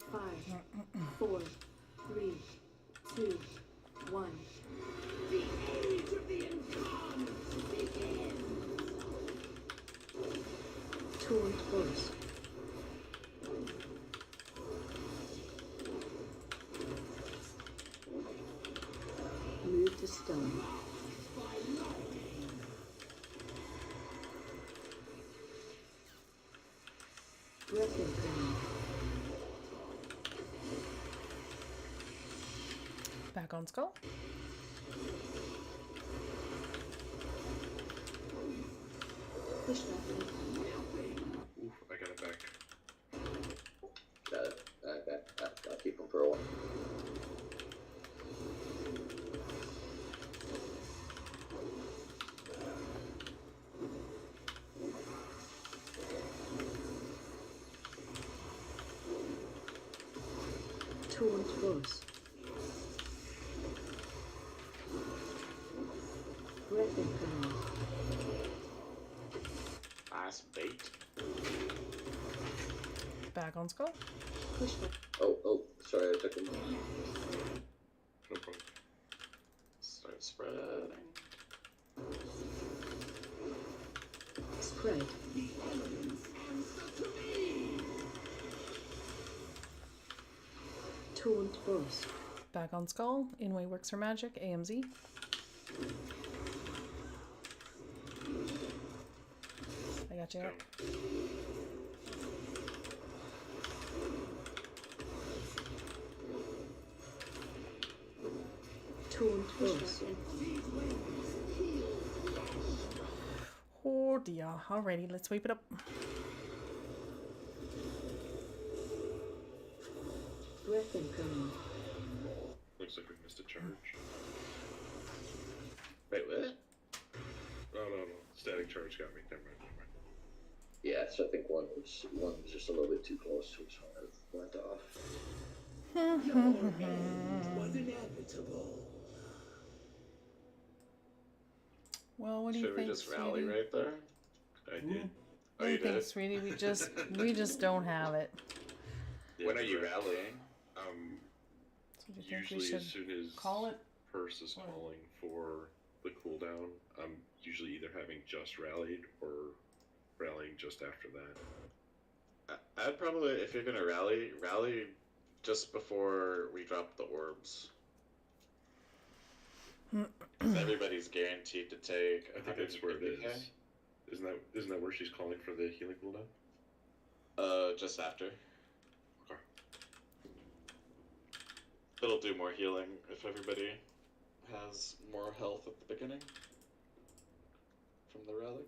Five, 4, 3, 2, 1. The age of the incarnate begins. Taunt force. Move to stun. Breath incoming. Back on skull. Push back in. Oof, I got it back. Got it. I'll keep him for a while. Taunt force. Breath incoming. Nice bait. Back on skull. Push back. Oh, sorry, I took him. No problem. Start spreading. Spread. The elements answer to me. Taunt force. Back on skull. In-way works for magic. AMZ. I got you. Taunt force. Oh dear. Alrighty, let's sweep it up. Breath incoming. Looks like we missed a charge. Wait, what? No. Static charge got me. Never mind. Yeah, so I think one was just a little bit too close to us when it went off. Your end was inevitable. Well, what do you Should we think, just rally sweetie? right there? I did. Oh, What do you you think, did? sweetie? We just don't have it. When are you rallying? So do you think we Usually should as soon as call it? Purse is calling for the cooldown, I'm usually either having just rallied or rallying just after that. I'd probably, if you're gonna rally just before we drop the orbs. Because everybody's guaranteed to take. I think that's where it is. Isn't that where she's calling for the healing cooldown? Just after. Okay. It'll do more healing if everybody has more health at the beginning from the rally.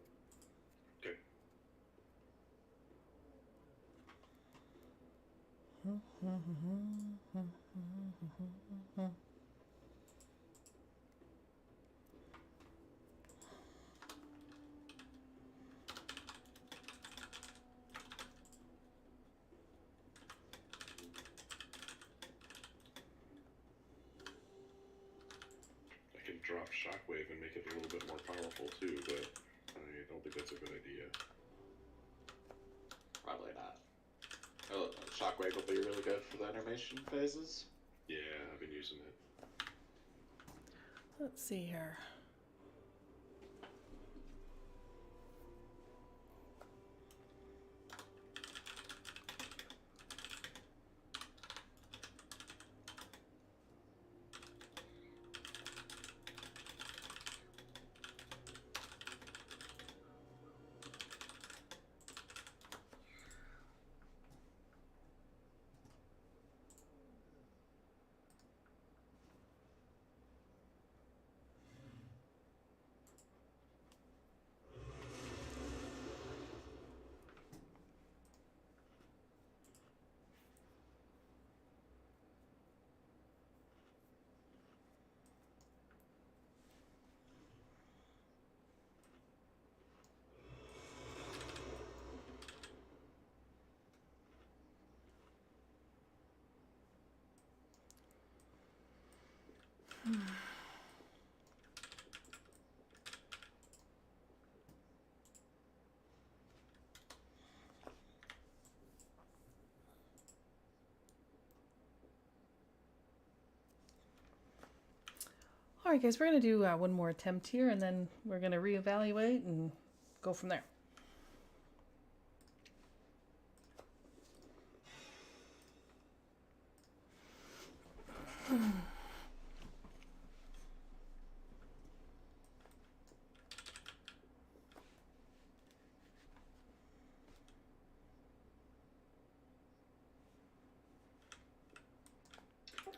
Okay. I can drop Shockwave and make it a little bit more powerful too, but I don't think that's a good idea. Probably not. Oh, Shockwave will be really good for the animation phases. Yeah, I've been using it. Let's see here. All right, guys, we're going to do one more attempt here, and then we're going to reevaluate and go from there.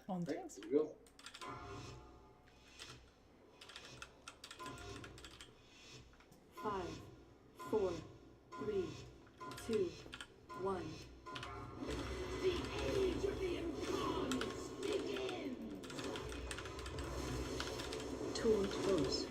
On things. Here we go. Five, 4, 3, 2, 1. The age of the incarnates begins! Taunt boss.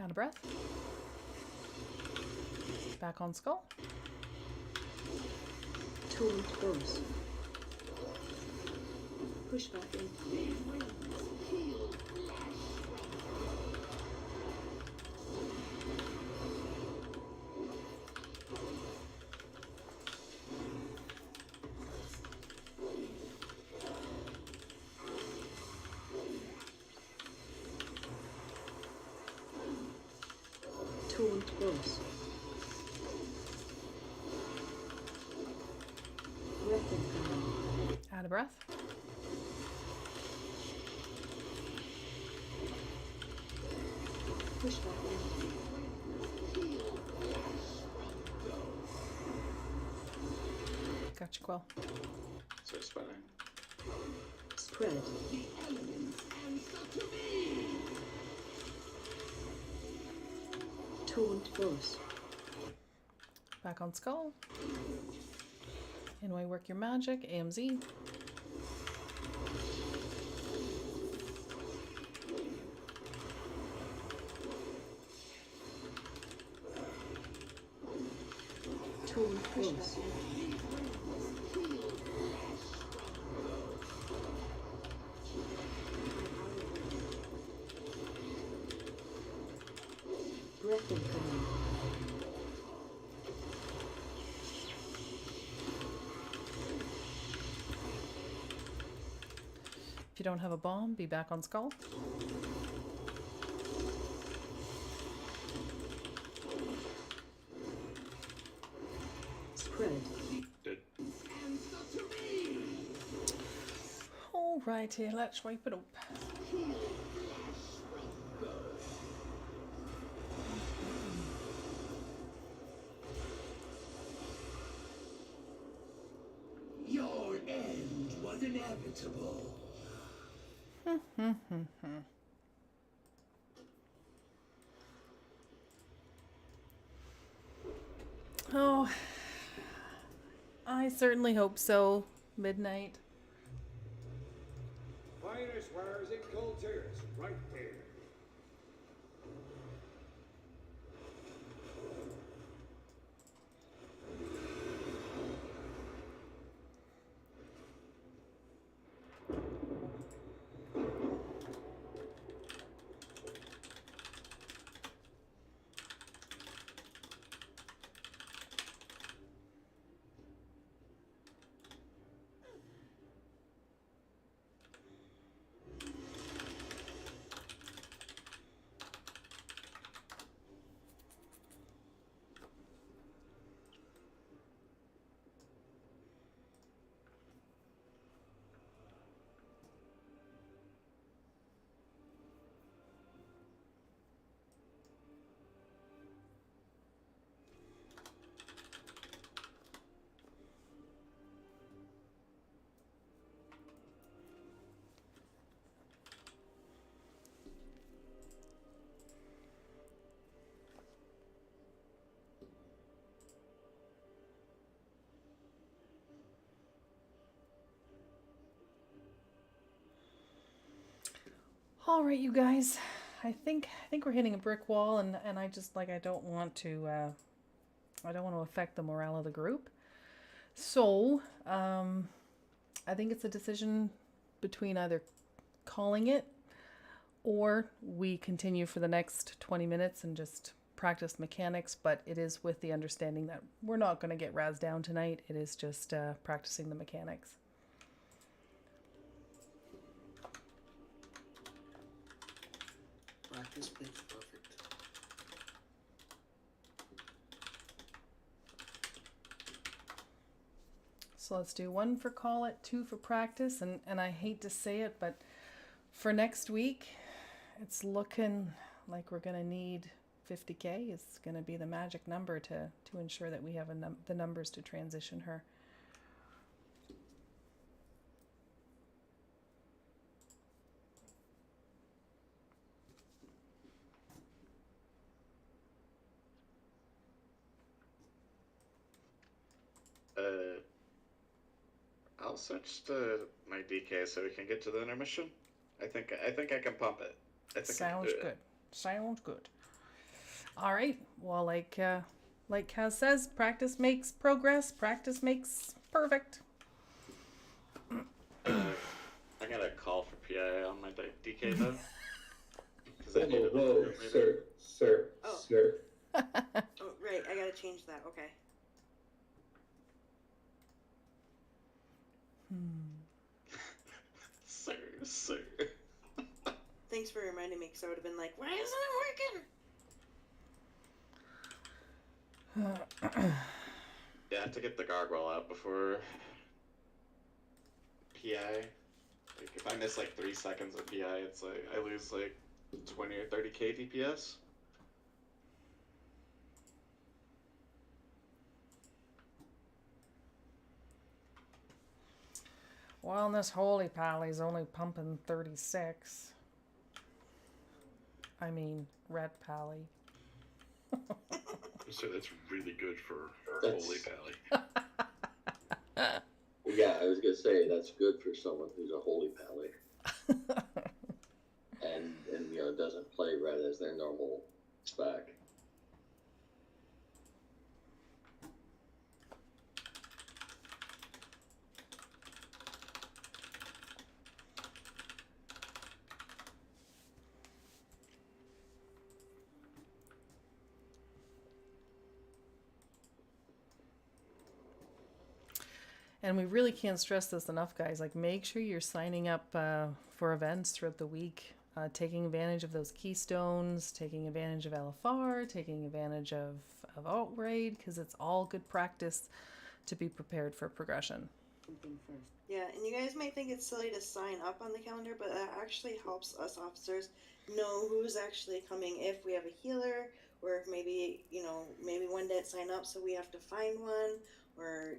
Out of breath. Back on skull. Taunt boss. Push back in. These winds heal flesh Taunt boss. Breath incoming. Out of breath. Push back in. Gotcha, Quill. So it's fine. Spread. the elements answer to me! Taunt boss. Back on skull. Anyway, work your magic. AMZ. Taunt boss. Breath incoming. If you don't have a bomb, be back on skull. Spread. Good. Answer to me! Alrighty, let's wipe it up. Heal flesh from birth. Your end was inevitable. Oh, I certainly hope so. Midnight. Finest wares in cultures, right there. All right, you guys. I think we're hitting a brick wall, and I just I don't want to affect the morale of the group. So I think it's a decision between either calling it, or we continue for the next 20 minutes and just practice mechanics, but it is with the understanding that we're not going to get Raz down tonight. It is just practicing the mechanics. Practice makes perfect. So let's do 1 for call it, 2 for practice, and I hate to say it, but for next week, it's looking like we're going to need 50K. It's going to be the magic number to ensure that we have the numbers to transition her. I'll switch to my DK so we can get to the intermission. I think I can pump it. I think I can Sounds do it. good. Sounds good. All right. Well, like Kaz says, practice makes progress. Practice makes perfect. I got a call for PI on my DK though. 'Cause I need it Whoa, later. sir. Oh, right. I gotta change that. Okay. Sir. Thanks for reminding me, because I would have been like, why isn't it working? Yeah, I have to get the gargoyle out before PI. Like, if I miss like 3 seconds of PI, it's like I lose like 20 or 30k DPS. Well, and this holy pally's only pumping 36. I mean, red pally. So that's really good for That's- Holy Pally. Yeah, I was gonna say that's good for someone who's a holy pally. and doesn't play red as their normal spec. And we really can't stress this enough, guys. Like, make sure you're signing up for events throughout the week, taking advantage of those keystones, taking advantage of LFR, taking advantage of Outraid, because it's all good practice to be prepared for progression. Yeah, and you guys might think it's silly to sign up on the calendar, but that actually helps us officers know who's actually coming if we have a healer, or if maybe, maybe one didn't sign up, so we have to find one, or,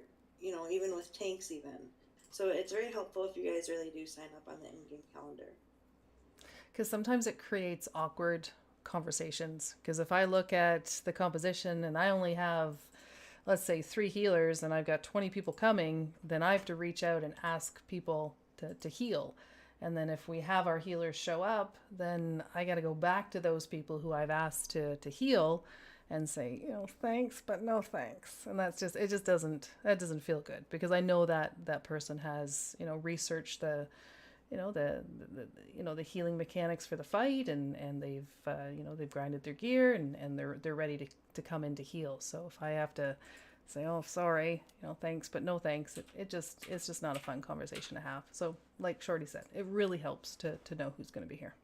even with tanks even. So it's very helpful if you guys really do sign up on the in-game calendar. Because sometimes it creates awkward conversations. Because if I look at the composition and I only have, let's say, 3 healers and I've got 20 people coming, then I have to reach out and ask people to heal. And then if we have our healers show up, then I got to go back to those people who I've asked to heal and say, thanks, but no thanks. And that doesn't feel good, because I know that that person has, researched the healing mechanics for the fight, and they've they've grinded their gear, and they're ready to come in to heal. So if I have to say, oh, sorry, thanks, but no thanks, it's just not a fun conversation to have. So like Shorty said, it really helps to know who's going to be here.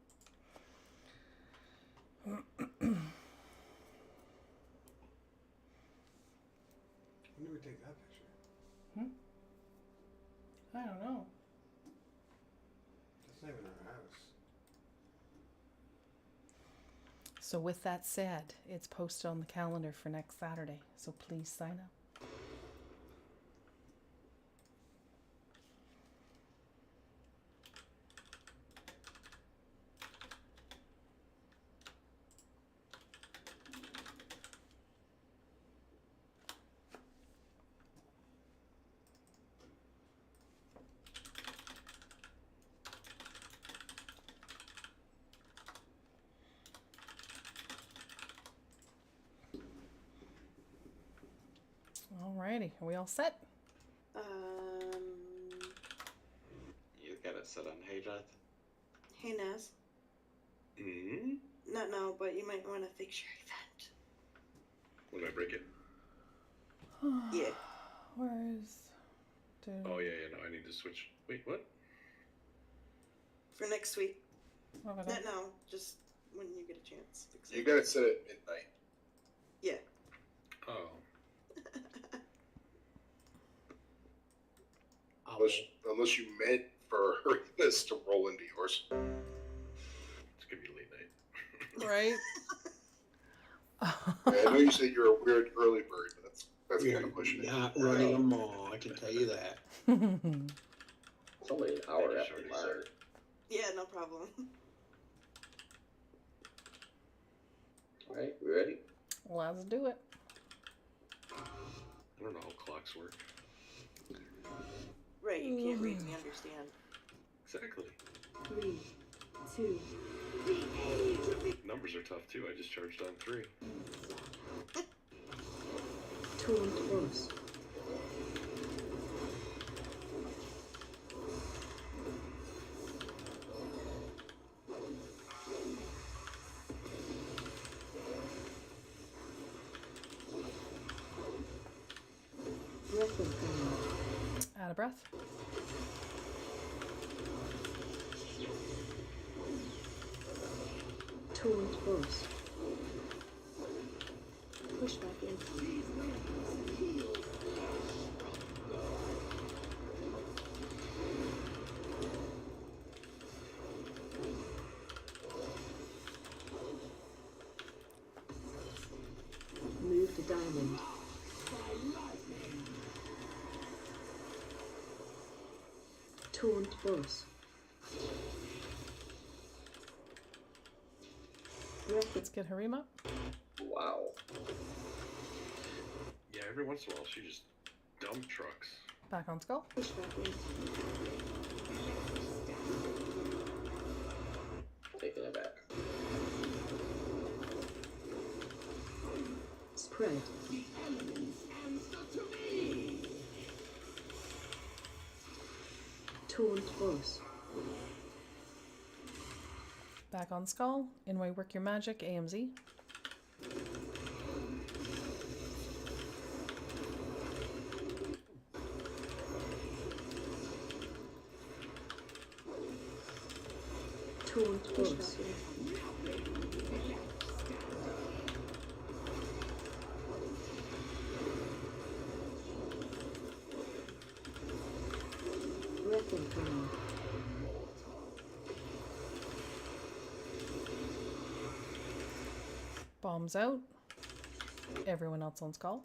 When did we take that picture? I don't know. That's not even our house. So with that said, it's posted on the calendar for next Saturday, so please sign up. Alrighty, are we all set? You got it set on Hey Death? Hey, Naz. Hmm? Not now, but you might want to fix your event. When I break it? Yeah. Where is... Oh, yeah, no, I need to switch. Wait, what? For next week. Okay. Not now, just when you get a chance. Fix You it. gotta set it at midnight. Yeah. Oh. Unless you meant for this to roll into yours. It's gonna be late night. Right? I know you said you're a weird early bird, but that's You're kind of pushing it. not running a mall, I can tell you that. It's only an hour after mine. Yeah, no problem. Alright, we ready? Let's do it. I don't know how clocks work. Right, you can't read me understand. Exactly. 3, 2, Numbers are tough too. I just charged on 3. taunt boss. Breath of God. Out of breath. Taunt boss. Push back in. Move to diamond. Taunt boss. Let's get Harima. Wow. Yeah, every once in a while she just dump trucks. Back on skull. Push back in. Taking it back. Spread. The elements answer to me. Taunt boss. Back on skull. Inway work your magic. AMZ. Taunt boss. Breath of God. Bombs out. Everyone else on skull.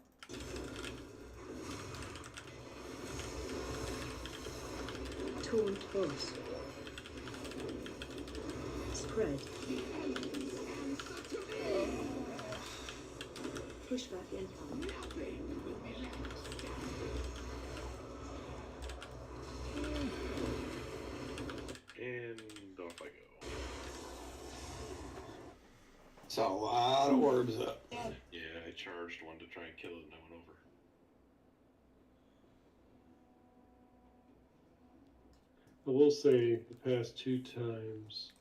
Taunt boss. Spread. Push back in. And off I go. It's a lot of orbs up. Yeah, I charged one to try and kill it and I went over. I will say the past 2 times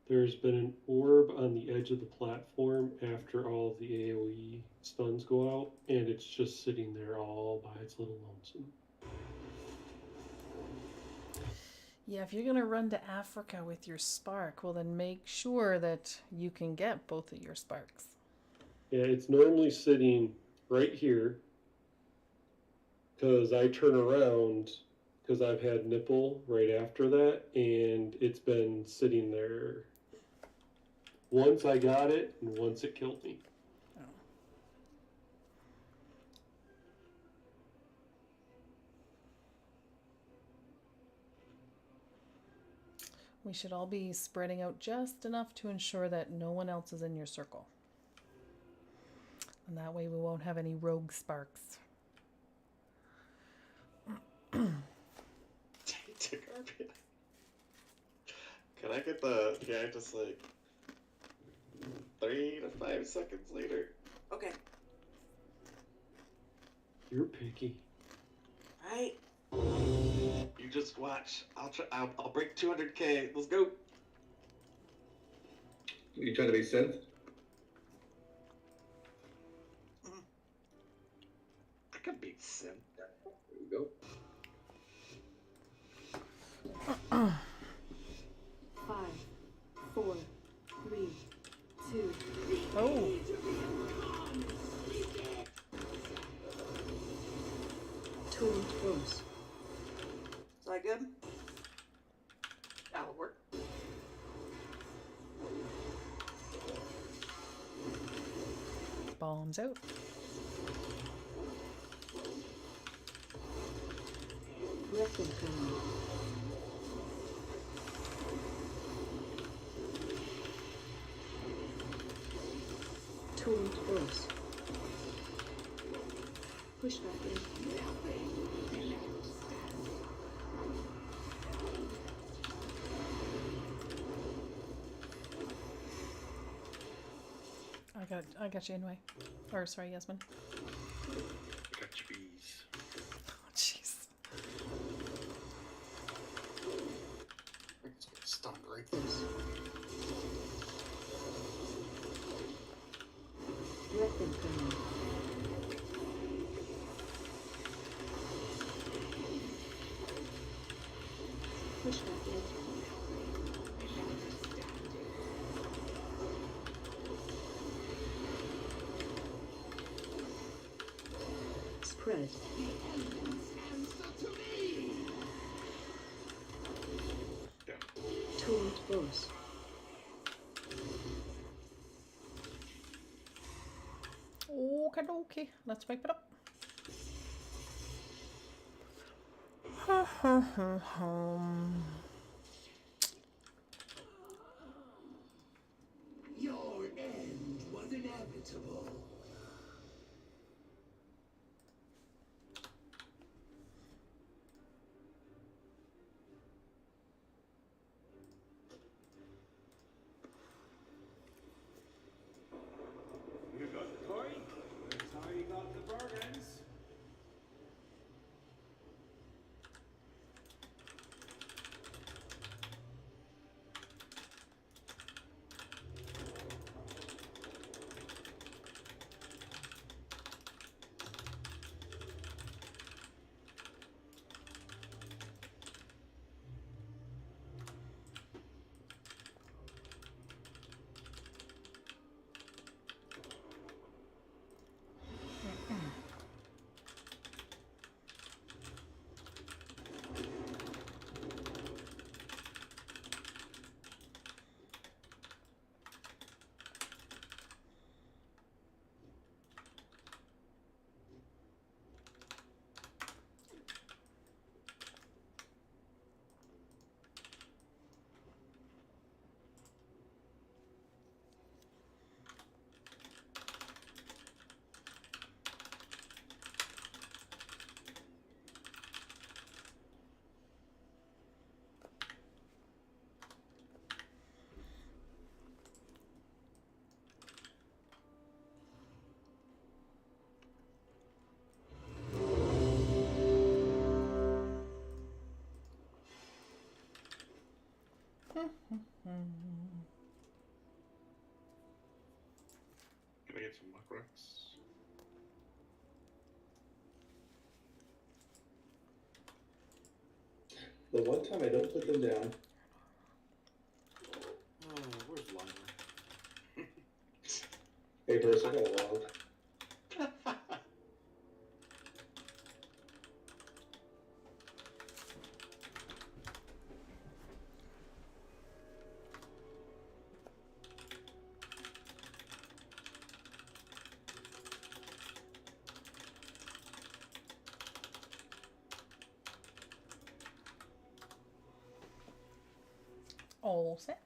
there's been an orb on the edge of the platform after all of the AoE stuns go out, and it's just sitting there all by its little lonesome. Yeah, if you're gonna run to Africa with your spark, well then make sure that you can get both of your sparks. Yeah, it's normally sitting right here because I turn around because I've had nipple right after that, and it's been sitting there. Once I got it, and once it killed me. We should all be spreading out just enough to ensure that no one else is in your circle. And that way we won't have any rogue sparks. Can I get the guy just like 3 to 5 seconds later? Okay. You're picky. Right. You just watch. I'll break 200K. Let's go. You trying to be synth? I could beat Sim. There we go. 5, 4, 3, 2. Oh. Taunt boss. Is that good? That'll work. Bombs out. Reckon coming. Taunt boss. Push back in. I got you anyway. Or sorry, Yasmin. I got your bees. Oh, jeez. It's getting stunned right This. Reckon coming. Push back in. Spread. Taunt boss. Okay. Let's wipe it up. Ha ha ha ha. Your end was inevitable. You got the coin? That's how you got the bargains. Can I get some luck rocks? The one time I don't put them down. Oh, where's Lionel? Hey, Bruce, I got a log. All set.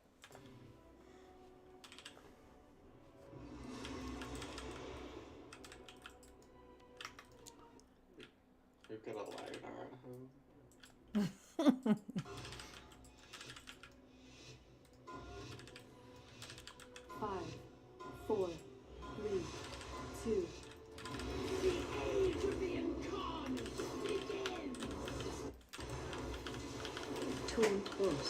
We've got a Lionel at home. 5, 4, 3, 2. The age of the incarnate begins. Taunt boss.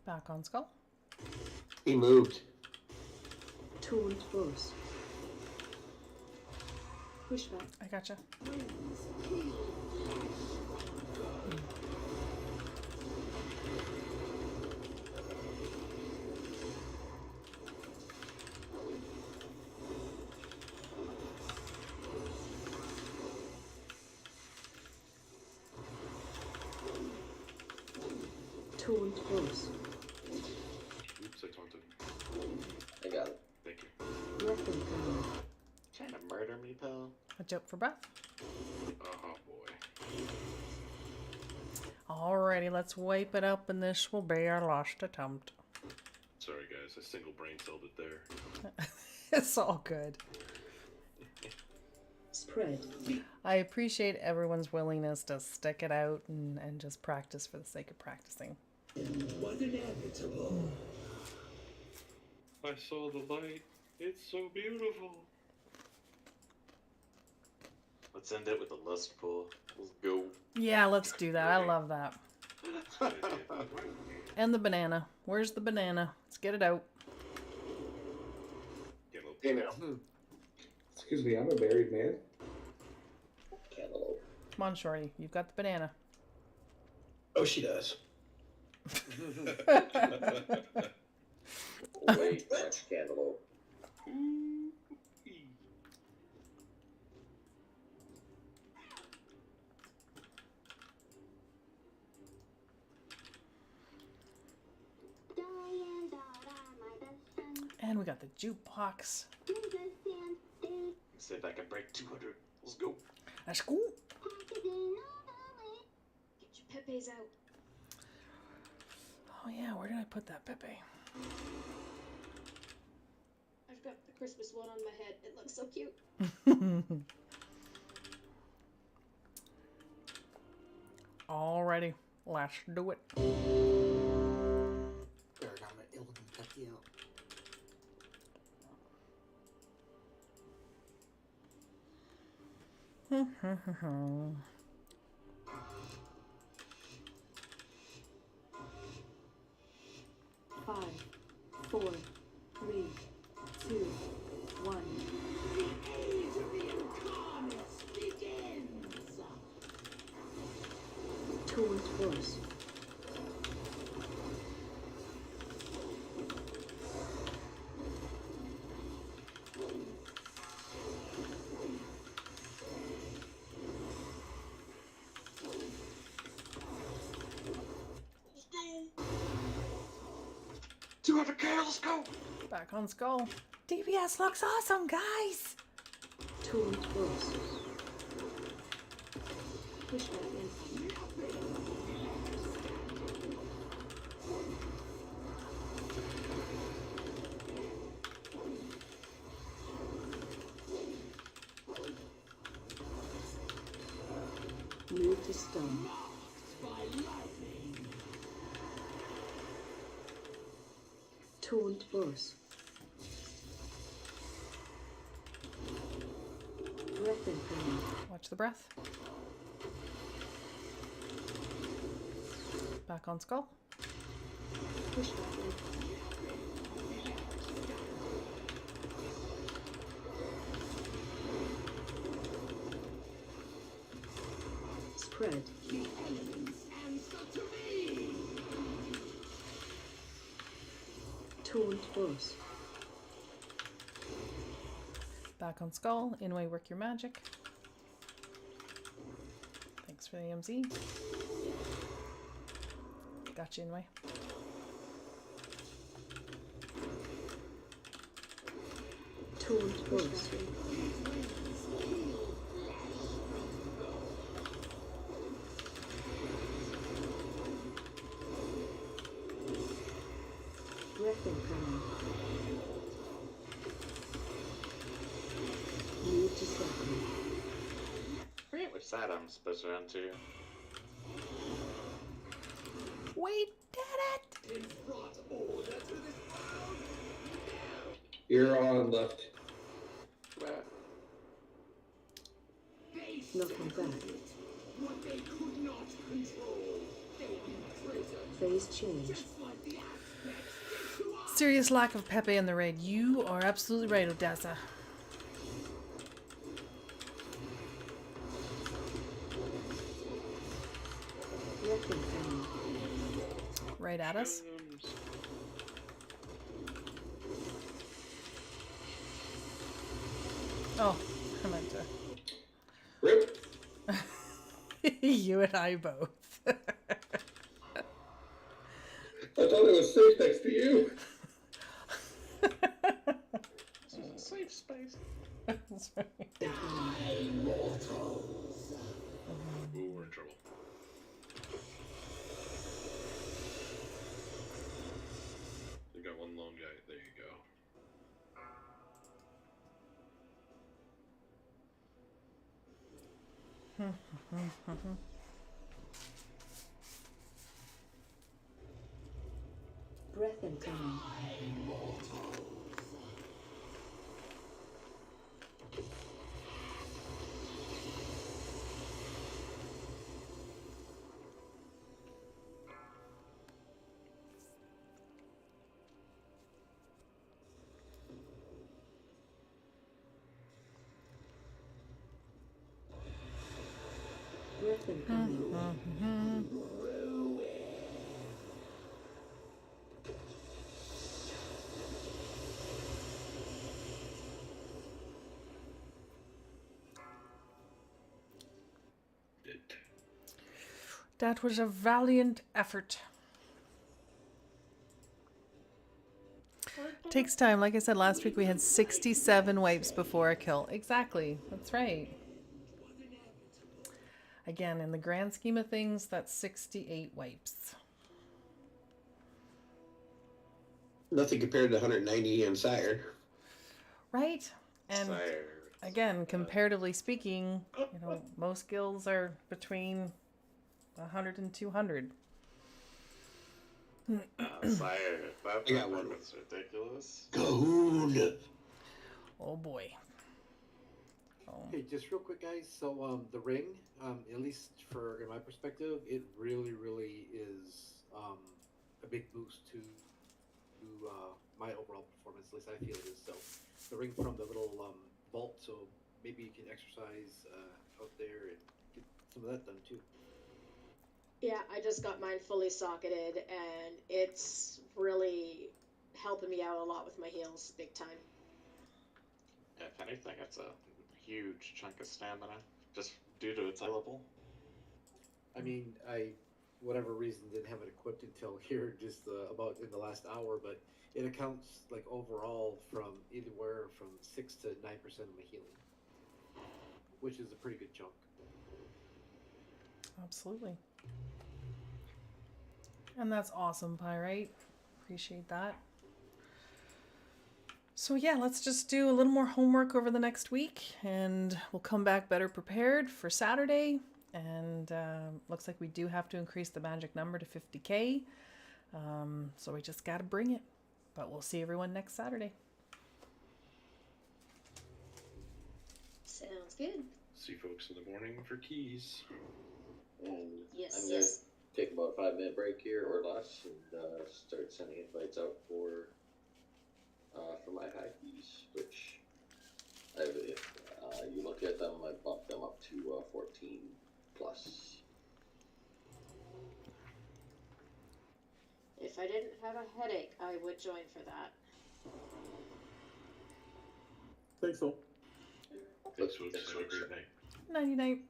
Back on skull. He moved. Taunt boss. Pushback. I gotcha. Taunt boss. Oops, I taunted. I got it. Thank you. Weapon power. Trying to murder me, pal? Watch out for breath. Oh boy. Alrighty, let's wipe it up, and this will be our last attempt. Sorry guys, I single brain celled it there. It's all good. Spread. I appreciate everyone's willingness to stick it out and just practice for the sake of practicing. What inevitable. I saw the light. It's so beautiful. Let's end it with a lust pool. Let's go. Yeah, let's do that. I love that. And the banana. Where's the banana? Let's get it out. Hey now. Excuse me, I'm a married man. Cantaloupe. Come on, Shorty. You've got the banana. Oh, she does. Way too much cantaloupe. And we got the jukebox. See if I can break 200. Let's go. That's cool. Get your Pepe's out. Oh yeah, where did I put that Pepe? I've got the Christmas one on my head. It looks so cute. Alrighty, let's do it. There, I got my elegant Pepe out. Five, four, three, two, one. The age of the incarnates begins. Taunt boss. Let's go. 200K, let's go. Back on skull. DPS looks awesome, guys. Taunt boss. Pushback incoming. Move to stun. Taunt boss. Breath incoming. Watch the breath. Back on skull. Pushback incoming. Spread. The elements answer to me. Taunt boss. Back on skull. In-way work your magic. Thanks for the MZ. Got you in-way. Taunt boss. Breath incoming. Move to second. I forget which side I'm supposed to run to. We did it! It brought order to this world. You're on left. Where? They Nothing back. what they could not control. They imprisoned. Phase change. Just like the Serious lack of Pepe in the raid. You are absolutely right, Odessa. Breath incoming. Right at us. Oh, I meant to. Rip. You and I both. I thought it was safe next to you. This is a safe space. That's right. Ooh, we're in trouble. You got one lone guy. There you go. Breath incoming. Breath incoming. That was a valiant effort. Takes time. Like I said last week, we had 67 wipes before a kill. Exactly. That's right. Again, in the grand scheme of things, that's 68 wipes. Nothing compared to 190 on Sire. Right? And Sire. again, comparatively speaking, you know, most guilds are between 100 and 200. Sire, that I got one. was ridiculous. Goon. Oh boy. Oh. Hey, just real quick, guys. So, the ring, at least in my perspective, it really, really is a big boost to my overall performance. At least I feel it is. So, the ring from the little vault, so maybe you can exercise out there and get some of that done too. Yeah, I just got mine fully socketed, and it's really helping me out a lot with my heals, big time. If anything, it's a huge chunk of stamina, just due to its high level. I mean, whatever reason, didn't have it equipped until here, just about in the last hour, but it accounts, like, overall from anywhere from 6 to 9% of my healing, which is a pretty good chunk. Absolutely. And that's awesome, Pyrite. Appreciate that. So yeah, let's just do a little more homework over the next week, and we'll come back better prepared for Saturday. And looks like we do have to increase the magic number to 50k. So we just got to bring it. But we'll see everyone next Saturday. Sounds good. See folks in the morning for keys. And Yes, I'm gonna yes. take about a 5-minute break here or less and start sending invites out for my high keys, which if you look at them, I bumped them up to 14 plus. If I didn't have a headache, I would join for that. Thanks, all. Thanks, folks. Have a great night. Nighty night.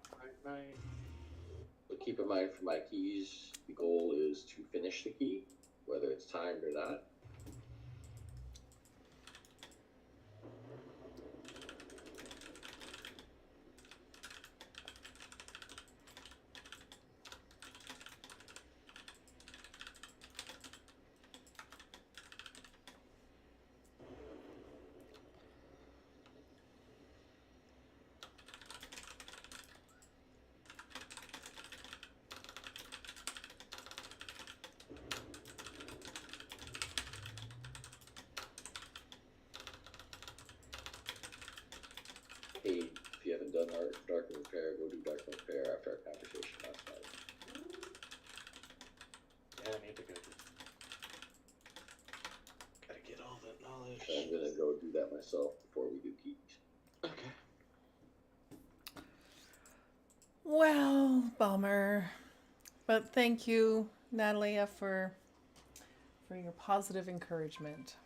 Night. But keep in mind for my keys, the goal is to finish the key, whether it's timed or not. Hey, if you haven't done Dark Repair, go do Dark Repair after our conversation last night. Yeah, I need to go. Gotta I'm gonna go do that myself before we do keys. Okay. Well, bummer. But thank you, Natalia, for your positive encouragement.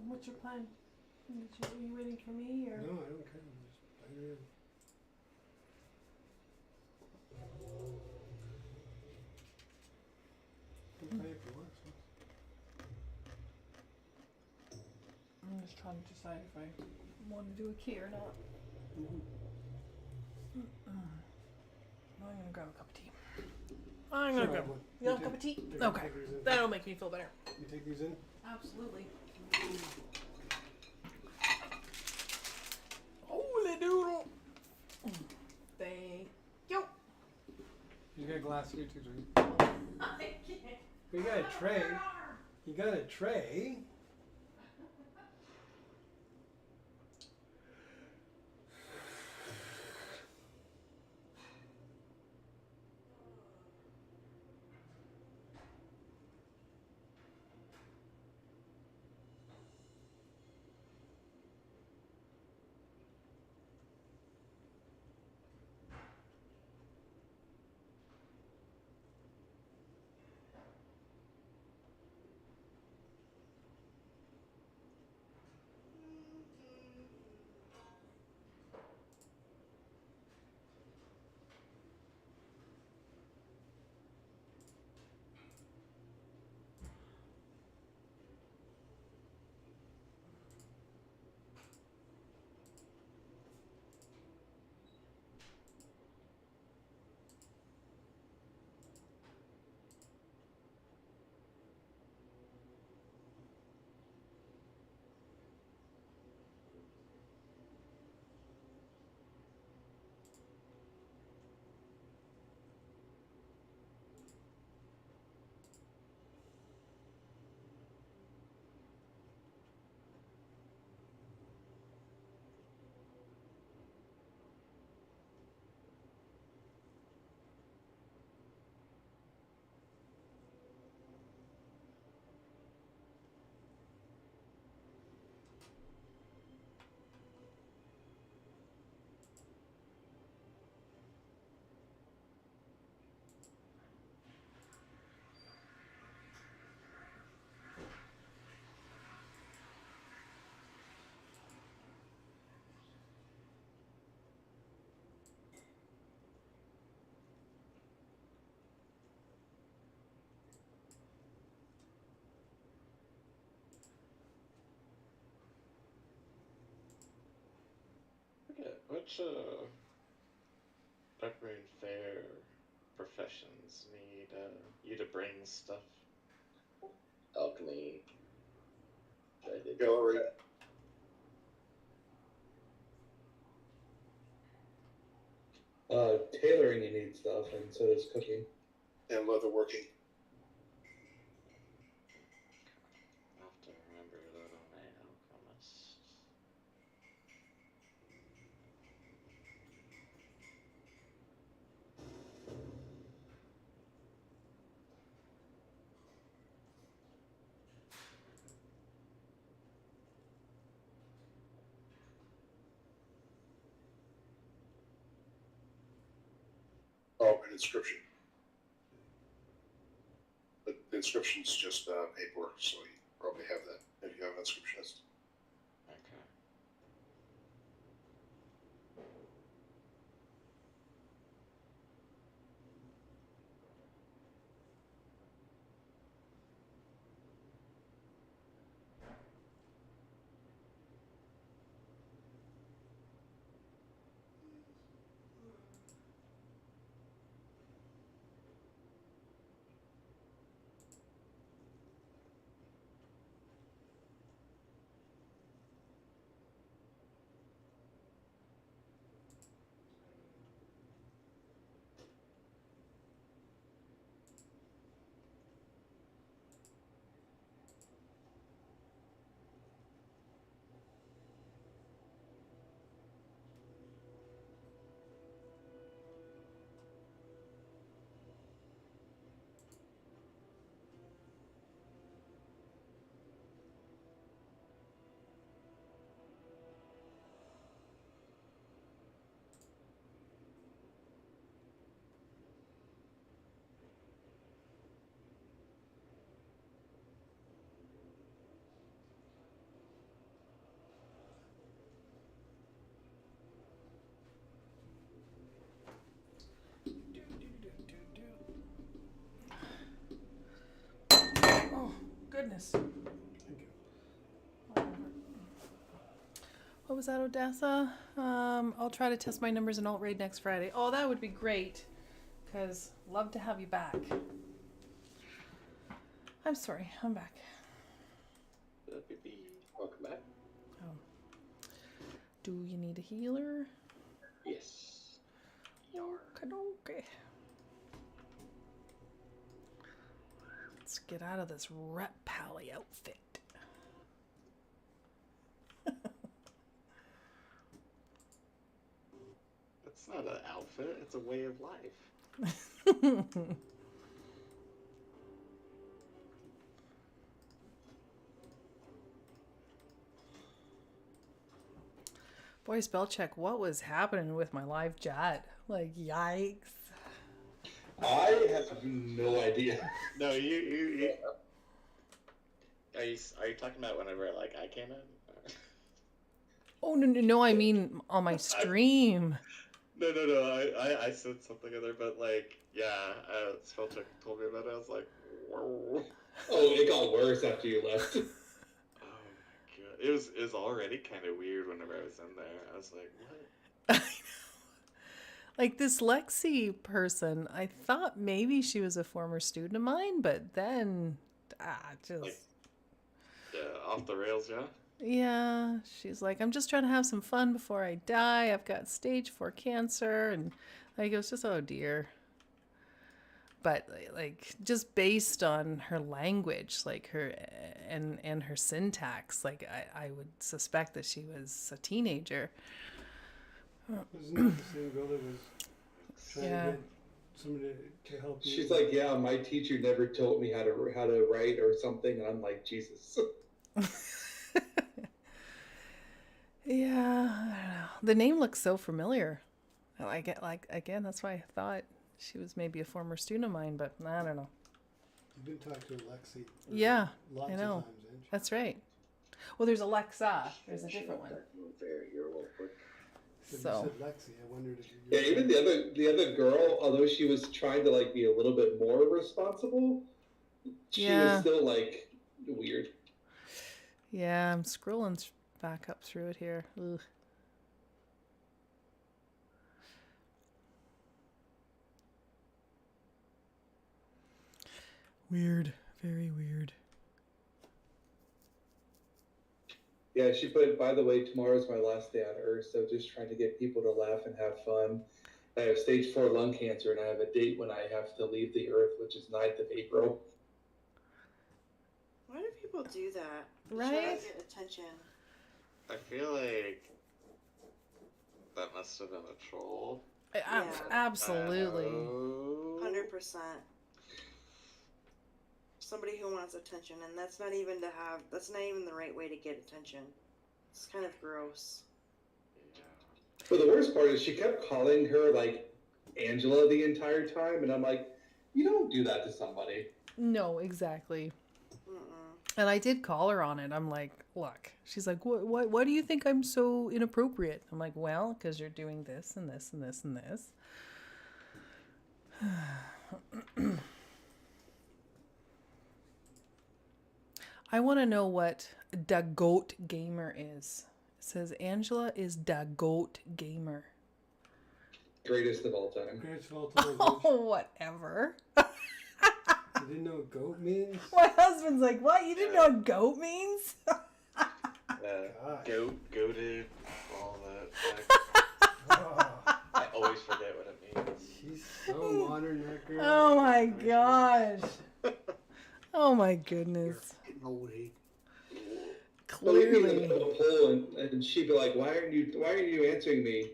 What's your plan? Are you waiting for me or? No, I don't care. Just bite her in. You can play if you want. So. I'm just trying to decide if I want to do a key or not. I'm gonna grab a cup of tea. I'm gonna grab one. You want a cup of tea? Okay, that'll make me feel better. You take these in? Absolutely. Holy doodle! Thank you. You got a glass here too, Joey. I can't. You got a tray. You got a tray. Okay, which Barbarian Fair professions need you to bring stuff? Alchemy. I did. Gallery. Tailoring, you need stuff, and so does cooking. And leatherworking. I'll have to remember that on my alchemist. Oh, an inscription. But the inscription's just paperwork, so you probably have that if you have an inscriptionist. Okay. goodness. What was that, Odessa? I'll try to test my numbers in alt raid next Friday. Oh, that would be great. Because love to have you back. I'm sorry, I'm back. Welcome back. Oh. Do you need a healer? Yes. Okay. Let's get out of this Rep Pally outfit. It's not an outfit, it's a way of life. Boy, spell check, what was happening with my live chat? Like, yikes. I have no idea. No, you are you talking about whenever like I came in? Oh, no, I mean on my stream. No, I said something other, but like, yeah, Spellcheck told me about it. I was like, whoa. Oh, it got worse after you left. Oh my god, it was already kind of weird whenever I was in there. I was like, what? Like this Lexi person, I thought maybe she was a former student of mine, but then, just... Like, yeah, off the rails, yeah? Yeah, she's like, I'm just trying to have some fun before I die. I've got stage 4 cancer. And like, it was just, oh dear. But like, just based on her language, like her, and her syntax, like I would suspect that she was a teenager. Wasn't that the same girl that was trying to get somebody to help you? She's like, yeah, my teacher never taught me how to write or something, and I'm like, Jesus. Yeah, I don't know. The name looks so familiar. I get again. That's why I thought she was maybe a former student of mine, but I don't know. You've been talking to Lexi. Yeah, lots I know. Of times, ain't you? That's right. Well, there's Alexa. There's a different one. Here real quick. But So. you said Lexi. I wondered if you. Yeah, even the other girl, although she was trying to like be a little bit more responsible, she was still like weird. Yeah, I'm scrolling back up through it here. Ugh. Weird. Very weird. Yeah, she put, by the way, tomorrow's my last day on Earth, so just trying to get people to laugh and have fun. I have stage 4 lung cancer, and I have a date when I have to leave the Earth, which is 9th of April. Why do people do that? Right? Try to get attention. I feel like that must have been a troll. Absolutely. 100%. Somebody who wants attention, and that's not even the right way to get attention. It's kind of gross. But the worst part is she kept calling her like Angela the entire time, and I'm like, you don't do that to somebody. No, exactly. And I did call her on it. I'm like, look. She's like, why do you think I'm so inappropriate? I'm like, well, because you're doing this and this and this and this. I want to know what Da Goat Gamer is. It says Angela is Da Goat Gamer. Greatest of all time. Greatest of all time. Oh, whatever. You didn't know what goat means? My husband's like, what? You didn't know what goat means? Goated, all that. I always forget what it means. She's so modern, that girl. Oh my gosh. Oh my goodness. Clearly. Well, a poll and she'd be like, why aren't you answering me?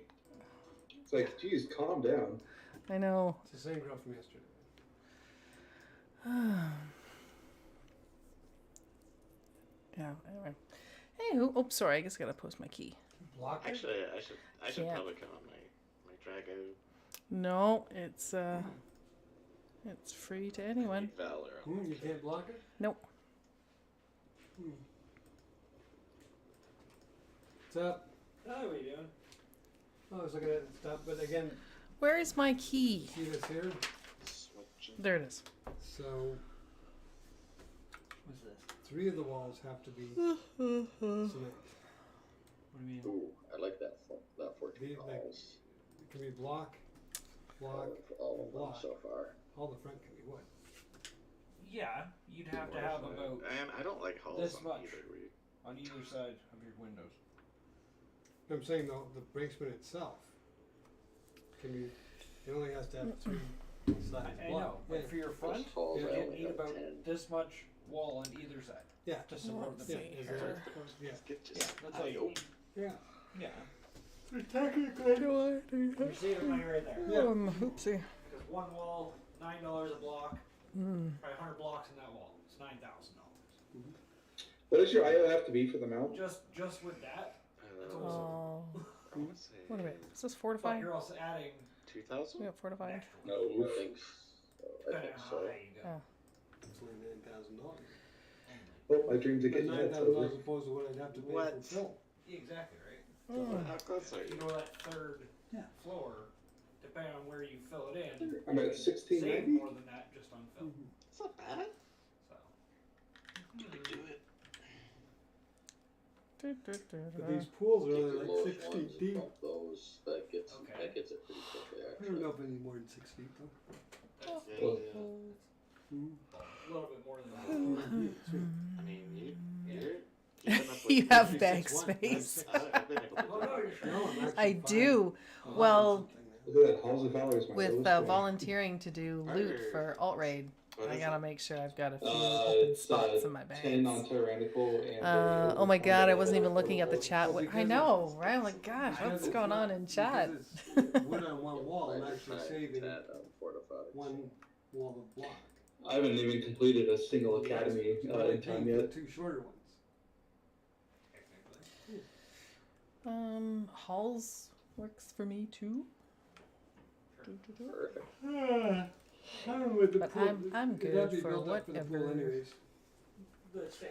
It's like, geez, calm down. I know. It's the same girl from yesterday. Yeah, anyway. Hey, oh, sorry, I guess I gotta post my key. Blocker? Actually, I should Yeah. probably come on my Drago. No, it's free to anyone. Valor. You can't block it? Nope. What's up? How are you doing? Oh, I was looking at stuff, but again. Where is my key? See this here? There it is. So, what's this? 3 of the walls have to be cement. What do you mean? Ooh, I like that 14 Like, walls. it can be block, block, All and of them block. so far. All the front can be wood. Yeah, you'd have to have about And I don't like hulls this on much either. on either side of your windows. I'm saying though, the basement itself can be. It only has to have 3 sides. I know, but for your front, walls you I only need have about 10. this much wall on either side. Yeah. To support the Yeah, base. is there- yeah. That's all you need. Yeah. Yeah. Technically, You're saving money right there. Oopsie. Because one wall, $9 a block. Mm. Probably 100 blocks in that wall. It's $9,000. What does your IO have to be for the mount? Just with that. That's Oh. almost Wait a minute. Is this But fortified? you're also adding 2,000. Yeah, fortified. No, I think so. I think so. Oh. It's only $9,000. Oh, my dreams are But getting nuts $9,000 over. opposed to what I'd have to pay What? for film. Exactly right. Mm. How close are You you? know that third floor, depending on where you fill it in. I'm at save 1690. more than that just on fill. It's not bad. So. You can do it. But these pools are Take only your like lowest 6 ones feet and deep. bump those. That gets it pretty quickly. I Actually. don't know if any more than 6 feet though. That's Well, a little bit more than that. I mean, you're keeping up with You have 56 bag one. space. I've been able to do Oh, no, it. you're sure. No, I'm actually I fine. do. Oh, Well, Look at that, Halls of Valor is my with lowest one. volunteering to do loot for alt raid, What I is gotta it? make sure I've got a few open It's spots in my 10 on bags. tyrannical and. Oh my god, I wasn't even looking at the chat. I know, right? I'm like, gosh, Because what's it's going not- on in chat? because it's wood on one wall, I'm actually Nine, saving 10 fortified. one wall of block. I haven't even completed a single academy in time yet. 2 shorter ones. Halls works for me too. Perfect. I'm with the But pool. I'm It'd have good to be for built up the pool whatever. anyways.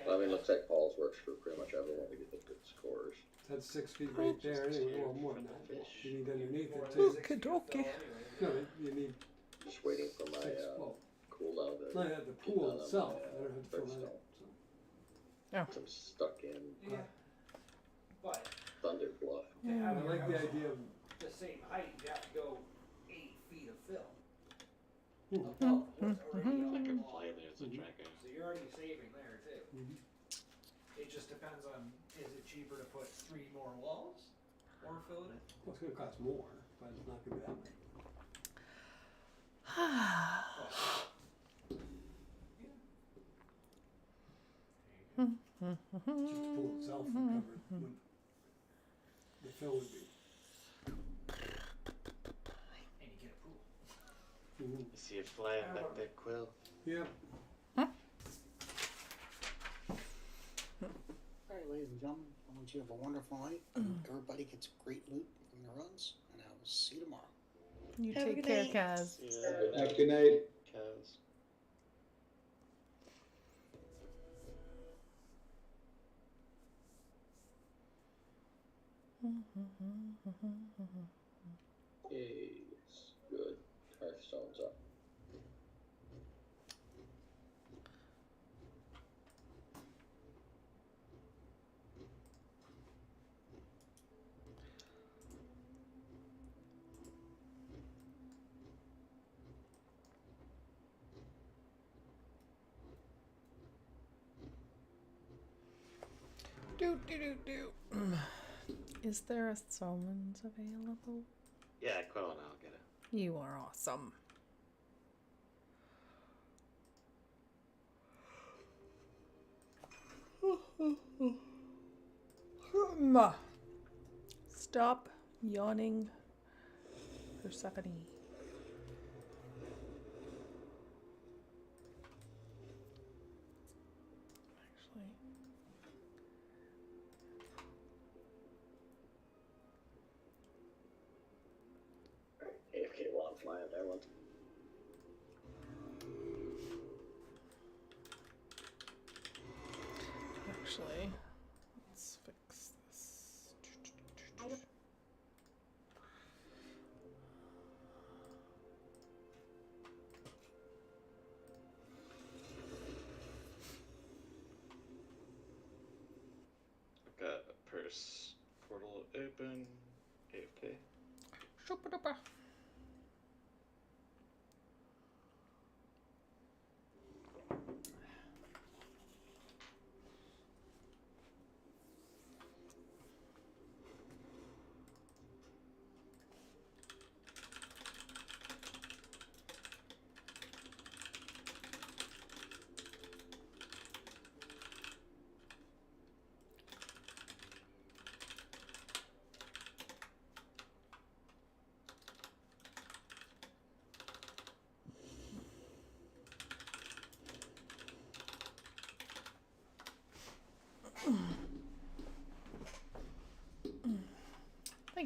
Well, I mean, looks like Paul's works for pretty much everyone to get the good scores. That's 6 feet right there anyway, or more than that. You need underneath it Okay, too. okay. No, you need Just waiting for my 6, well, cooldown to. not at the get pool done on itself, my, I don't have to fill Redstone. that. I'm stuck in Yeah. But Thunder Bluff. to have I your like the house idea of the same height, you have to go 8 feet of fill. Mhm. Above what's already on I the can wall. fly there as a tracker. So you're already saving there too. Mhm. It just depends on, is it cheaper to put 3 more walls or fill it in? Well, it's gonna cost more, but it's not gonna be that much. Just the pool itself would cover would the fill would be. And you get a pool. Mhm. You see it flying back there, Quill. Yep. Alright, ladies and gentlemen, I want you to have a wonderful night. Everybody gets great loot from their runs, and I will see you tomorrow. You Have a take good care, night. Kaz. Yeah. Have a good night. Cows. Yay, good. Hearthstone's up. Is there a summons available? Yeah, Quill and I'll get it. You are awesome. Stop yawning, Persephone. Actually, AFK while I'm flying there once. actually, let's fix this.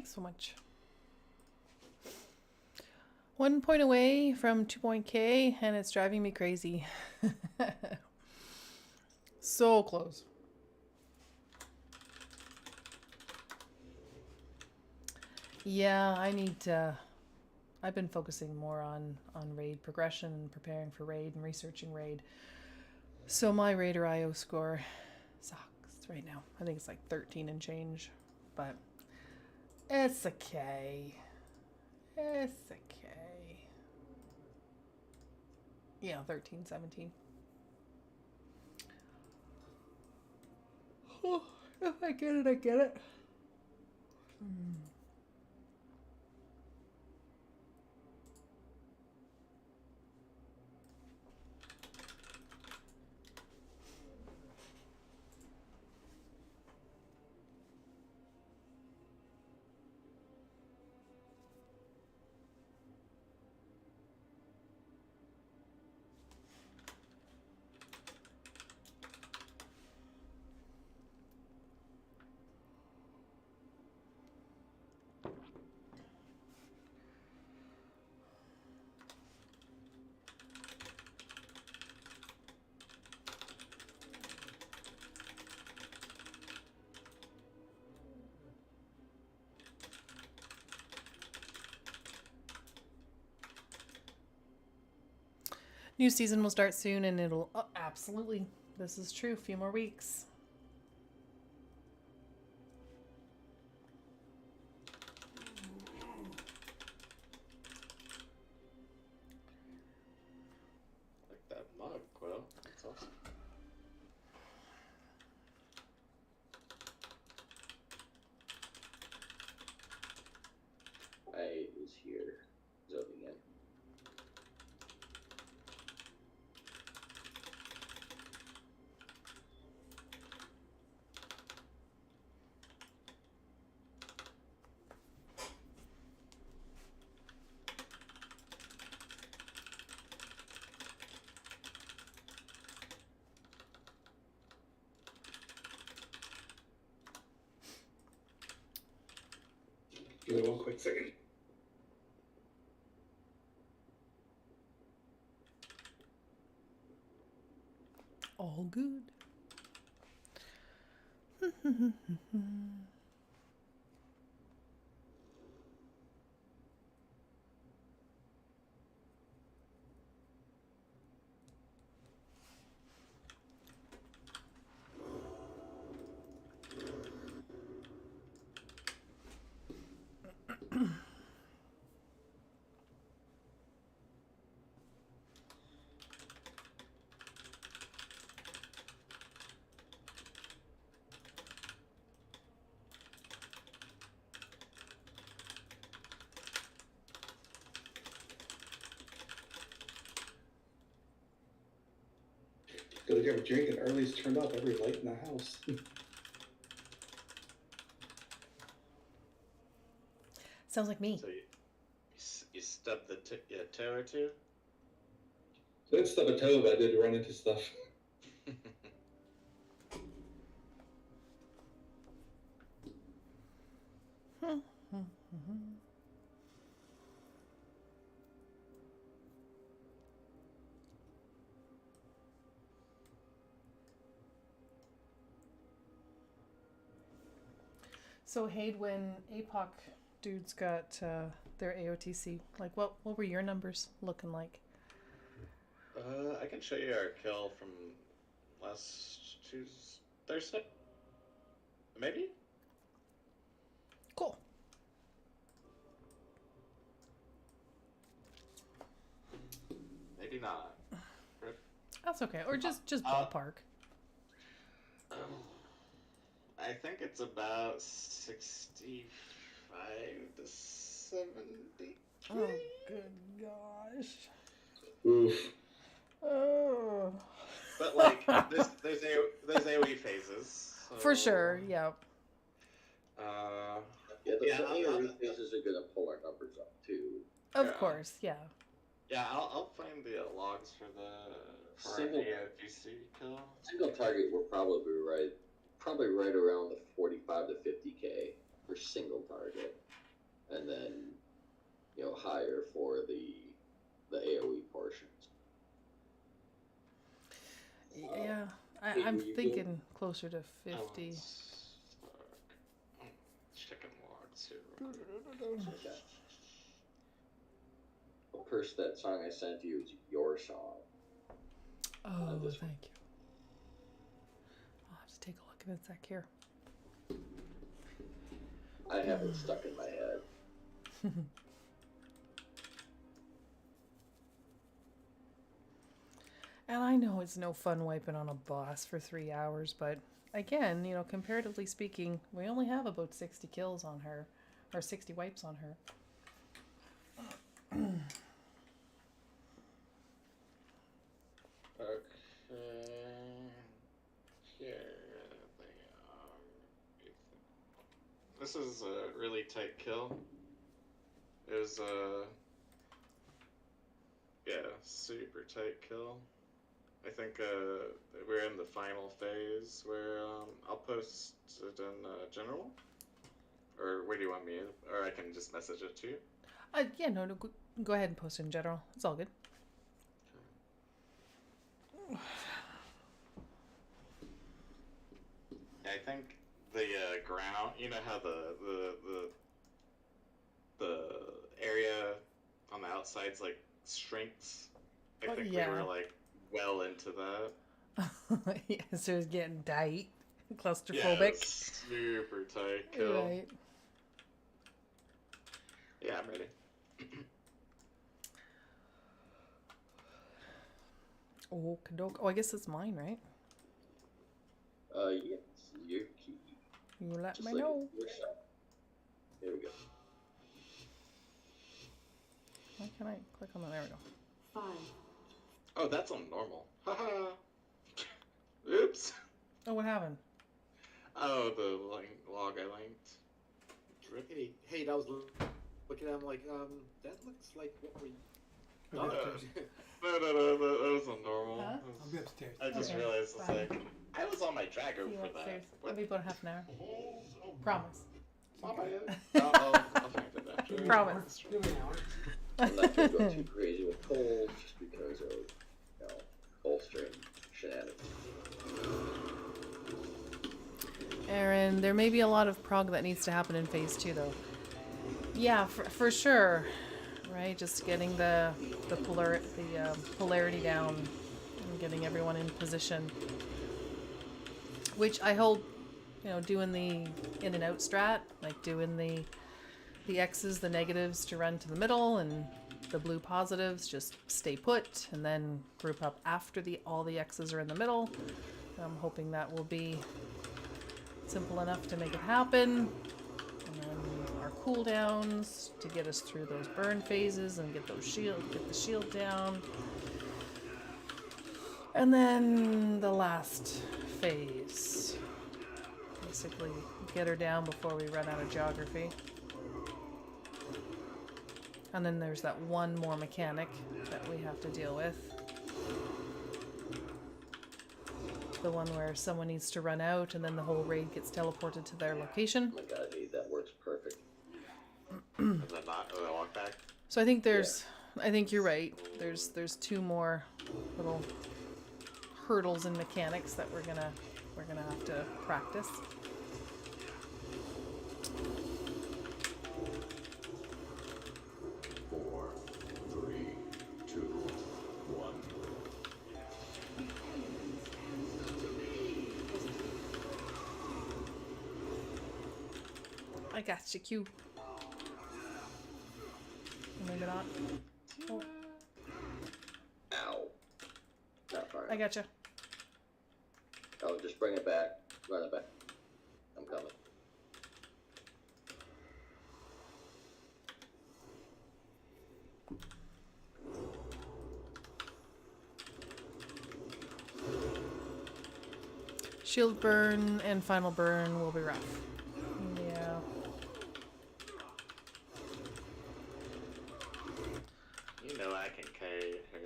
Thanks so much. 1 point away from 2 point K, and it's driving me crazy. So close. Yeah, I need to. I've been focusing more on raid progression and preparing for raid and researching raid. So my Raider IO score sucks right now. I think it's like 13 and change, but it's okay. It's okay. Yeah, 13, 17. Oh, if I get it, I get it. New season will start soon, and it'll absolutely. This is true. A few more weeks. Like that mug, Quill. That's awesome. I was here zooming in. Give me 1 quick second. All good. Gotta get a drink, and early's turned off every light in the house. Sounds like me. So you stubbed the toe or two? I didn't stub a toe, but I did run into stuff. So Haid, when APOC dudes got their AOTC, like what were your numbers looking like? I can show you our kill from last Thursday. Maybe? Cool. Maybe not. That's okay. Or just ballpark. I think it's about 65 to 70. Oh, good gosh. Oof. Oh. But like, there's AoE phases. So, For sure, yeah. Yeah, the AoE phases are gonna pull our numbers up too. Of course, yeah. Yeah, I'll find the logs for Single- our AOTC kill. Single target, we're probably right around the 45 to 50K. for single target, and then higher for the AOE portions. Yeah, Hey, I'm were you thinking closer to 50. Chicken logs here. Okay. Well, Perse, that song I sent you is your song. Oh, this thank you. I'll have to take a look at it sec here. I have it stuck in my head. And I know it's no fun wiping on a boss for 3 hours, but again, comparatively speaking, we only have about 60 kills on her, or 60 wipes on her. Okay. Here they are. This is a really tight kill. It was super tight kill. I think we're in the final phase where I'll post it in general. Or where do you want me? Or I can just message it to you. Yeah, no, go ahead and post it in general. It's all good. I think the ground. You know how the area on the outside's like shrinks. I think we were like well into that. Yeah, so it's getting tight, claustrophobic. Yeah, super tight kill. Right. Yeah, I'm ready. Oh, I guess it's mine, right? Yes, your key. You let Just me like know. your shot. Here we go. Why can't I click on that? There we go. 5. Oh, that's on normal. Haha. Oops. Oh, what happened? Oh, the log I linked. Hey, that was looking at him like, that looks like what we. No, that was on normal. Huh? I'll be upstairs. I just realized it's like I was on my Drago See you for upstairs. that. It'll be about half an hour. Promise. I'll find it after. Promise. I'm not going to go too crazy with cold just because of, bolstering shenanigans. Aaron, there may be a lot of prog that needs to happen in phase 2, though. Yeah, for sure. Right, just getting the polarity down and getting everyone in position. Which I hope, doing the in and out strat, like doing the X's, the negatives to run to the middle, and the blue positives just stay put, and then group up after all the X's are in the middle. I'm hoping that will be simple enough to make it happen. And then our cooldowns to get us through those burn phases and get the shield down. And then the last phase. Basically get her down before we run out of geography. And then there's that one more mechanic that we have to deal with. The one where someone needs to run out and then the whole raid gets teleported to their location. Oh my god, that works perfect. And then not walk back. So I think I think you're right. There's 2 more little hurdles and mechanics that we're gonna have to practice. I got you, Q. Maybe not. Oh. Ow. Not far enough. I got you. Oh, just bring it back. Run it back. I'm coming. Shield burn and final burn will be rough. Yeah. You know I can carry her,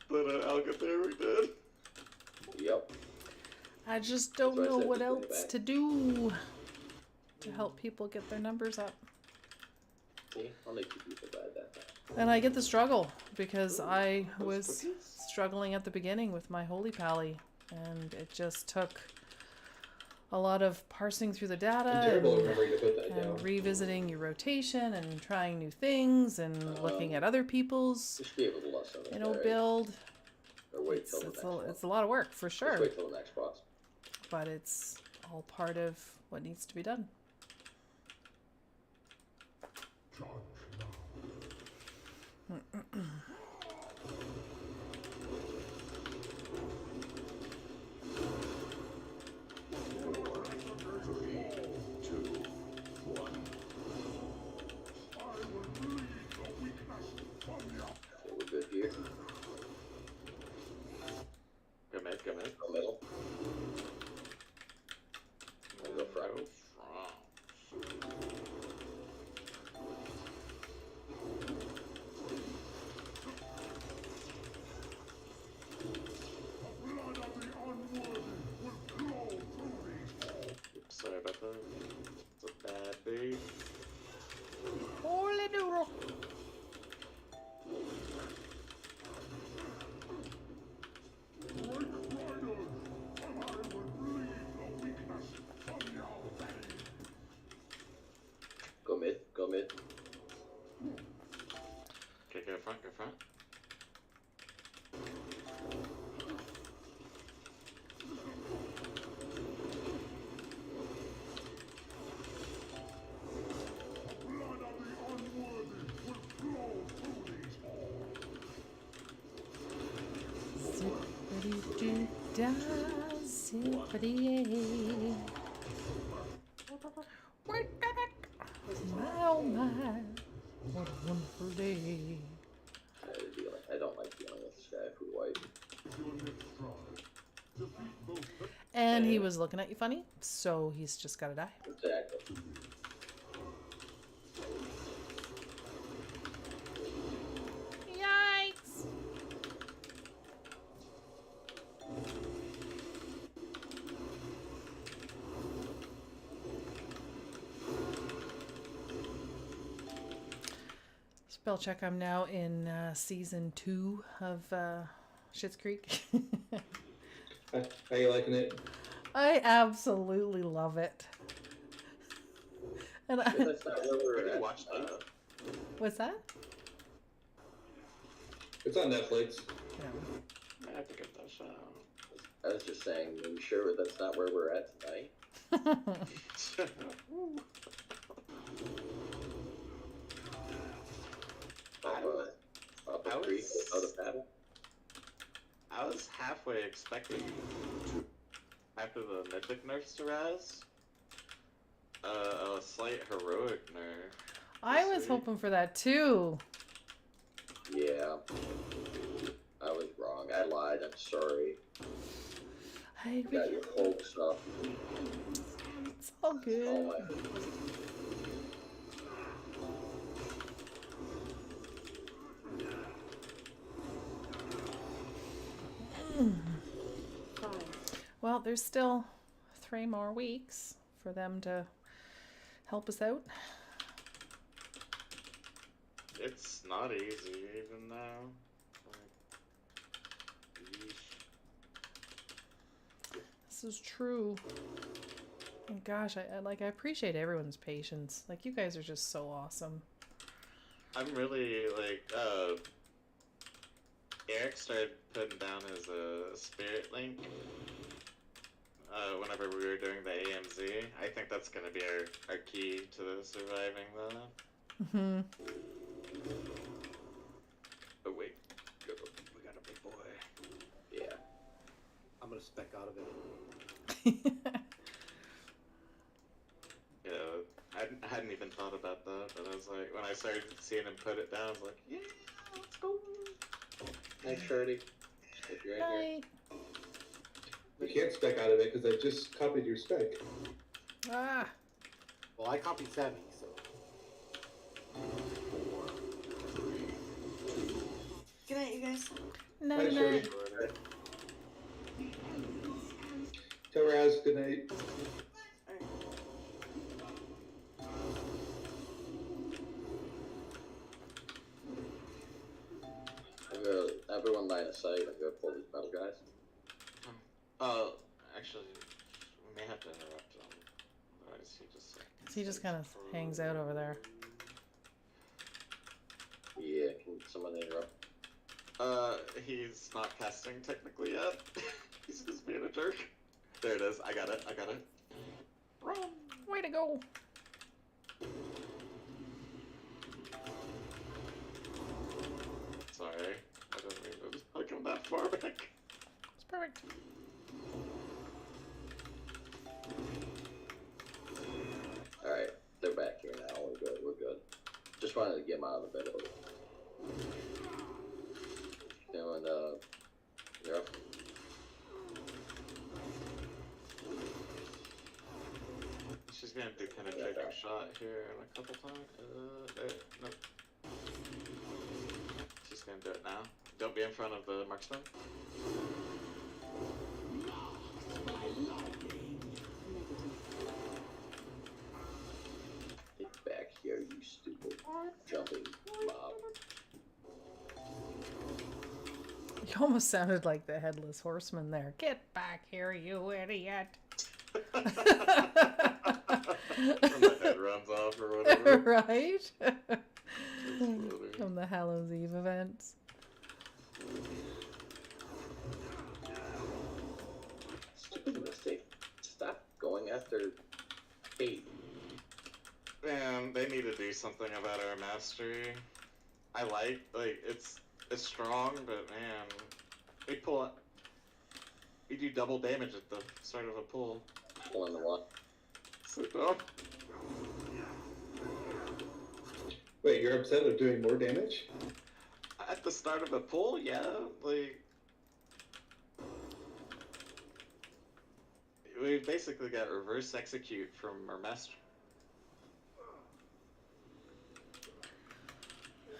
but Alcatraz did. Yep. I just don't know what else to do. to help people get their numbers up. See, I'll make you people buy that. And I get the struggle because I was struggling at the beginning with my Holy Pally, and it just took a lot of parsing through the data I'm terrible at remembering to put that and down. revisiting your rotation and trying new things and looking at other people's, Just be able to lesson it, you know, right? build. Or wait It's, till the it's, next a, one. it's a lot of work for sure, Just wait till the next boss. but it's all part of what needs to be done. Okay, we're good here. Go mid, go mid. Go middle. I'll go front. Oops, sorry about that. It's a bad bait. Holy doodle. Go mid. Go mid. Okay, go front, go front. Zippity-doo-dah, zippity-yay. My oh my, what a wonderful day. I don't like dealing with this guy who white. And he was looking at you funny, so he's just gotta die. Exactly. Yikes! Spell check. I'm now in season 2 of Schitt's Creek. How you liking it? I absolutely love it. And That's not where we're Where do at. you watch that? what's that? It's on Netflix. I have to get that shot. I was just saying, are you sure that's not where we're at tonight? Up a creek without a paddle? I was halfway expecting after the mythic nerfs to Rasz, a slight heroic nerf. I was hoping for that too. Yeah. I was wrong. I lied. I'm sorry. I Got your hopes up. It's all good. Oh my. Well, there's still 3 more weeks for them to help us out. It's not easy even now. Like, This is true. And gosh, I appreciate everyone's patience. Like, you guys are just so awesome. I'm really like Eric started putting down his spirit link whenever we were doing the AMZ. I think that's gonna be our key to surviving though. Mm-hmm. Oh wait, we got a big boy. Yeah. I'm gonna spec out of it. Yeah, I hadn't even thought about that, but I was like, when I started seeing him put it down, I was like, yeah, let's go. Nice, Shirley. If you're in here. I can't spec out of it because I just copied your spec. Ah. Well, I copied Sammy, so. Good night, you guys. No, Hi, no. Shirley. Tell Raz good night. Everyone line of sight. I'm gonna pull these metal guys. Actually, we may have to interrupt him. Otherwise, He just kind of hangs out over there. Yeah, can someone interrupt? He's not casting technically yet. He's just being a jerk. There it is. I got it. Run! Way to go! Sorry, I didn't mean to hook him that far back. It's perfect. Alright, they're back here now. We're good. Just wanted to get them out of the bed. Doing, you're up. She's gonna do penetrating shot here in a couple times. There, nope. She's gonna do it now. Don't be in front of the marksman. Get back here, you stupid jumping mob. You almost sounded like the Headless Horseman there. Get back here, you idiot! When the head runs off or whatever. Right? From the Hallows Eve events. Stupid mistake. Stop going after Kate. Man, they need to do something about our mastery. I like it's strong, but man, we do double damage at the start of a pull. Pull in the one. So dumb. Wait, you're upset of doing more damage? At the start of a pull, yeah, like we basically got reverse execute from our master.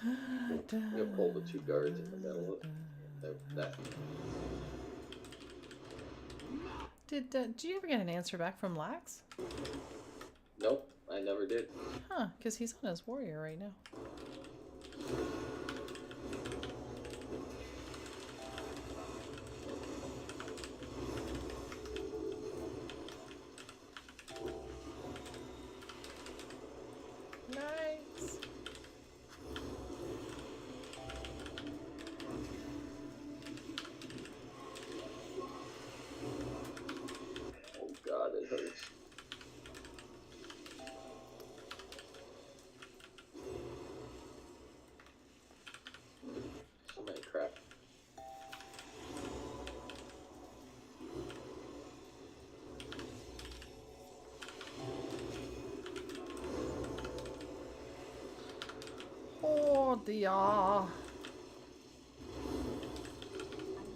I'm gonna pull the two guards in the middle of that. Did you ever get an answer back from Lax? Nope, I never did. Huh, because he's on his warrior right now. Nice. Oh god, it hurts. So many crap. Oh dear. I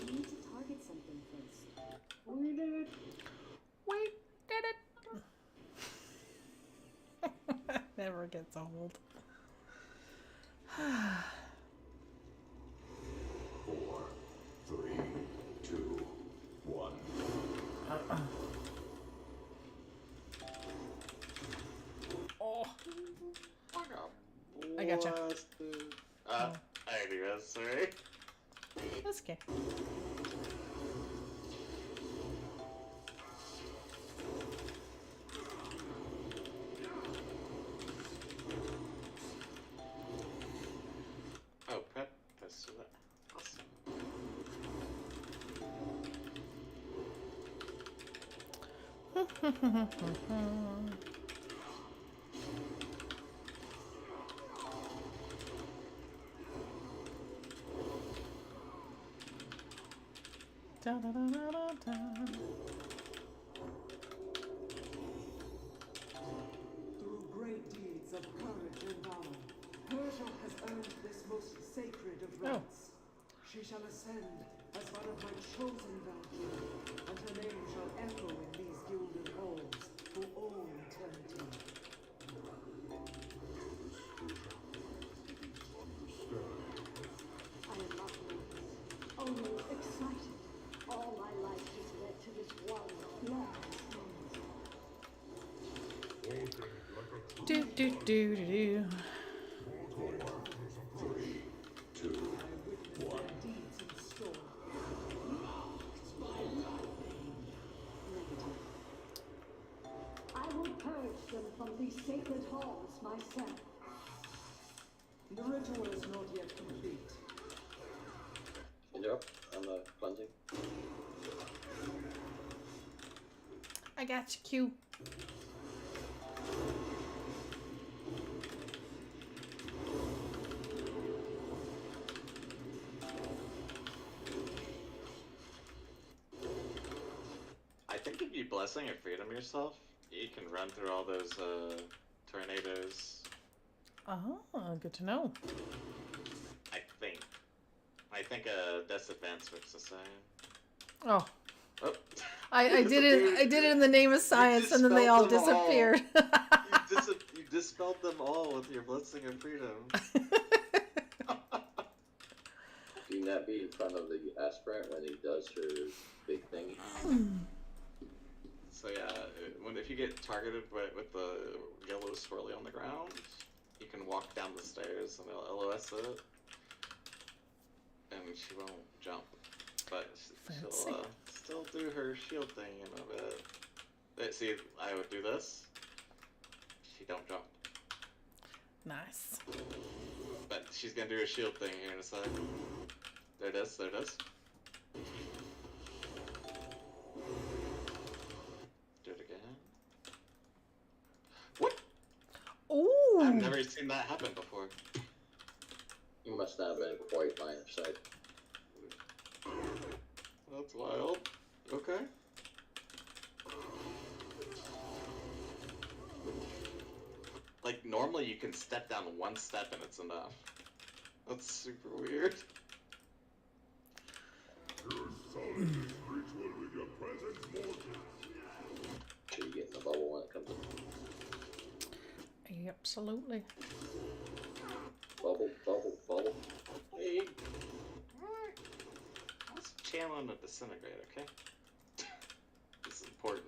need to target something first. We did it. We did it. Never gets old. 4, 3, 2, 1. Oh. I gotcha. I already was, sorry. That's okay. Oh, prep. Let's do that. Awesome. Da, da, da, da, da, da. Through great deeds of courage and valor, Persia has earned this most sacred of rights. She shall ascend as one of my chosen Valkyrie, and her name shall echo in these gilded halls for all eternity. I am not nervous, only excited. All my life has led to this one glorious moment. Do do do do do. 3, 2, 1. myself. The ritual is not yet complete. Interrupt on the cleansing. I got you, Q. I think if you blessing or freedom yourself, you can run through all those tornadoes. Oh, good to know. I think. That's advanced works the same. Oh. Oh. I did it. I did it in the name of science, and then they all disappeared. You dispelled them all with your blessing and freedom. Do not be in front of the aspirant when he does her big thing. So yeah, if you get targeted with the yellow swirly on the ground, you can walk down the stairs and it'll LOS it, and she won't jump, but she'll still do her shield thing in a bit. See, I would do this. She don't jump. Nice. But she's gonna do her shield thing here in a sec. There it is. There it is. Do it again. What? Ooh. I've never seen that happen before. You must not have been quite line of sight. That's wild. Okay. Like, normally you can step down one step and it's enough. That's super weird. So you get in the bubble when it comes in. Absolutely. Bubble, bubble, bubble. Hey. Let's channel on the disintegrate, okay? This is important.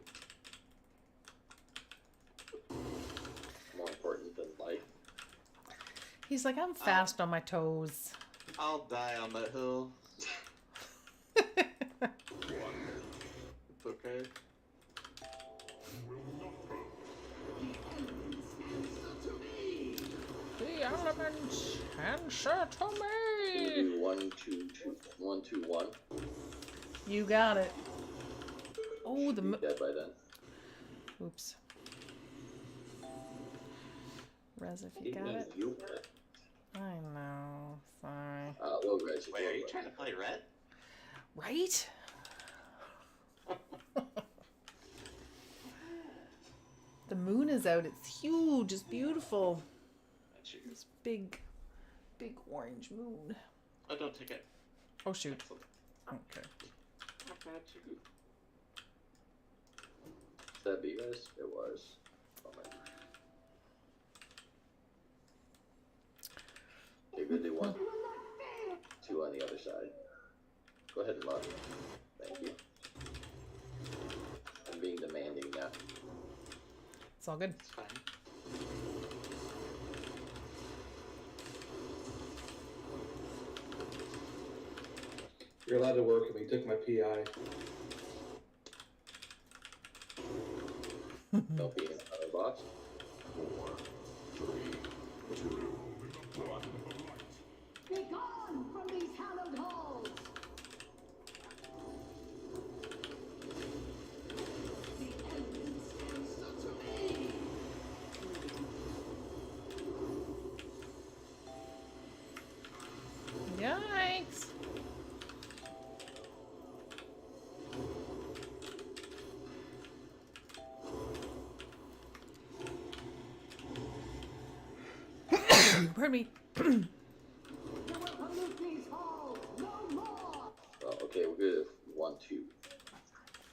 More important than life. He's like, I'm fast on my toes. I'll die on that hill. It's okay. The elements answer to Can me. you do 1, 2, 1, 2, 1? You got it. Oh, the dead by then. Oops. Rez, if you got it. I know. Sorry. Well, Rez, wait, are you trying to play red? Right? The moon is out. It's huge. It's beautiful. This big orange moon. Oh, don't take it. Oh, shoot. Okay. I got you. Is that B, Rez? It was. Oh, man. Okay, good. Do 1, 2 on the other side. Go ahead and run. Thank you. I'm being demanding now. It's all good. It's fine. You're allowed to work with me. Took my PI. Don't be in front of the box. 4, 3, 2, 1. Be gone from these hallowed halls! The elements answer to me! Yikes. Pardon me. You will pollute these halls no more! Oh, okay, we're good. 1, 2.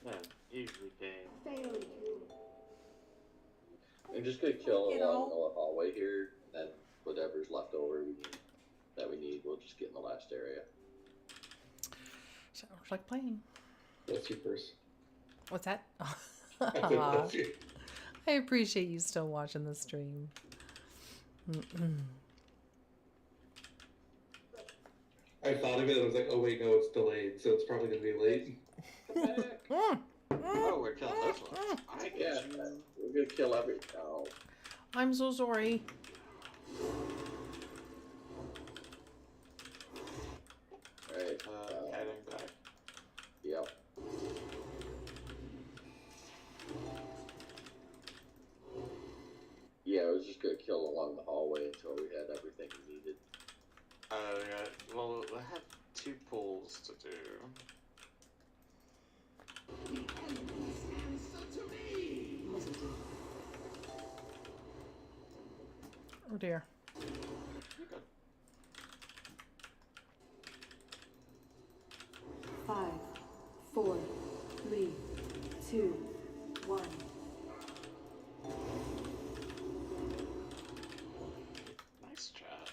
Yeah, easy game. Fail you. I'm just gonna kill along the hallway here, and then whatever's left over we need, we'll just get in the last area. Sounds like playing. Bless you, Bruce. What's that? Bless you. I appreciate you still watching the stream. I thought of it. I was like, oh wait, no, it's delayed, so it's probably gonna be late. Oh, we're killing this one. I Yeah, we're gonna kill every. Oh, I'm so sorry. Alright. Heading back. Yep. Yeah, I was just gonna kill along the hallway until we had everything we needed. Yeah. Well, I have 2 pulls to do. The elements answer to me! Oh dear. You're good. 5, 4, 3, 2, 1. Nice job.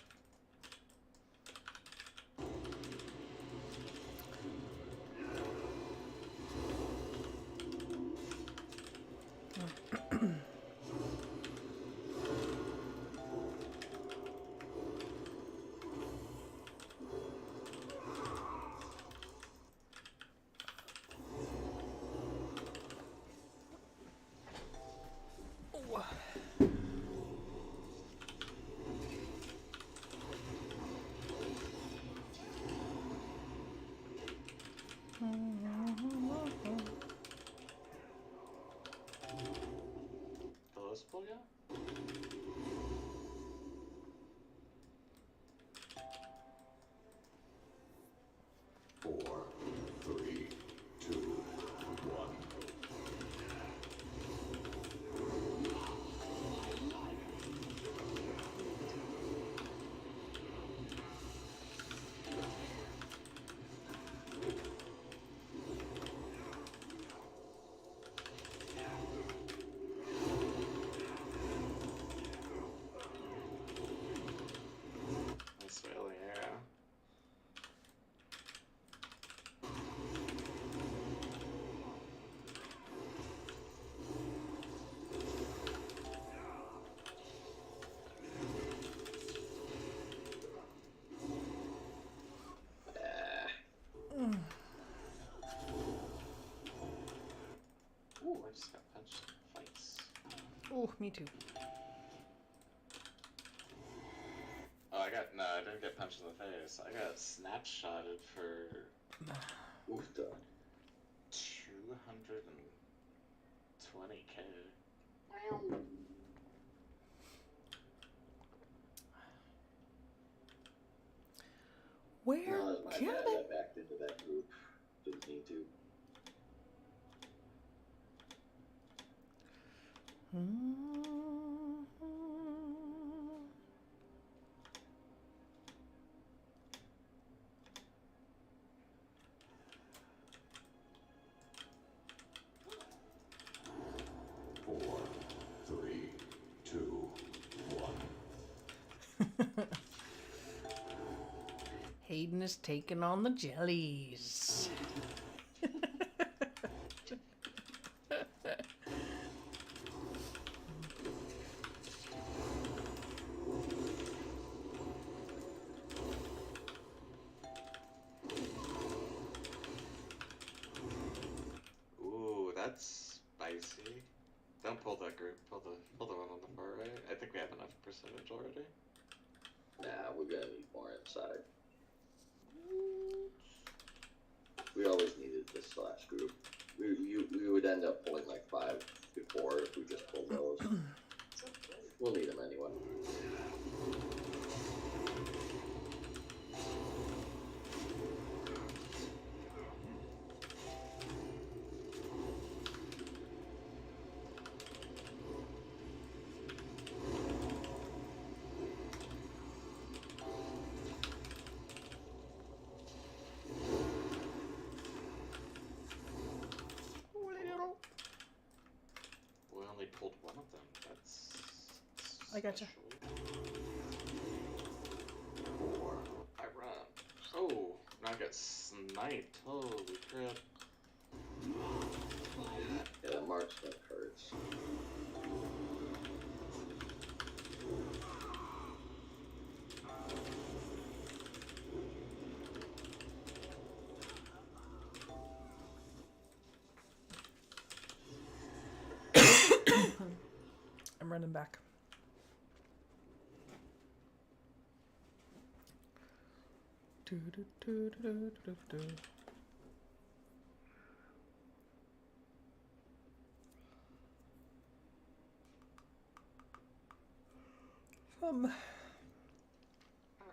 Those pull yet? 4, 3, 2, 1. Nice wailing arrow. Ooh, I just got punched in the face. Oh, me too. Oh, I didn't get punched in the face. I got snapshotted for Oof, done. 220k. Where No, it's my can bad. I? I backed into that group. Didn't need to. Four, 3, 2, 1. Hayden is taking on the jellies. Ooh, that's spicy. Don't pull that group. Pull the one on the far right. I think we have enough percentage already. Nah, we're gonna need more inside. We always needed this last group. We would end up pulling like 5 before if we just pulled those. We'll need them anyway. We only pulled one of them. That's I gotcha. I run. Oh, now I got sniped. Holy crap. Yeah, that marksman hurts. I'm running back. I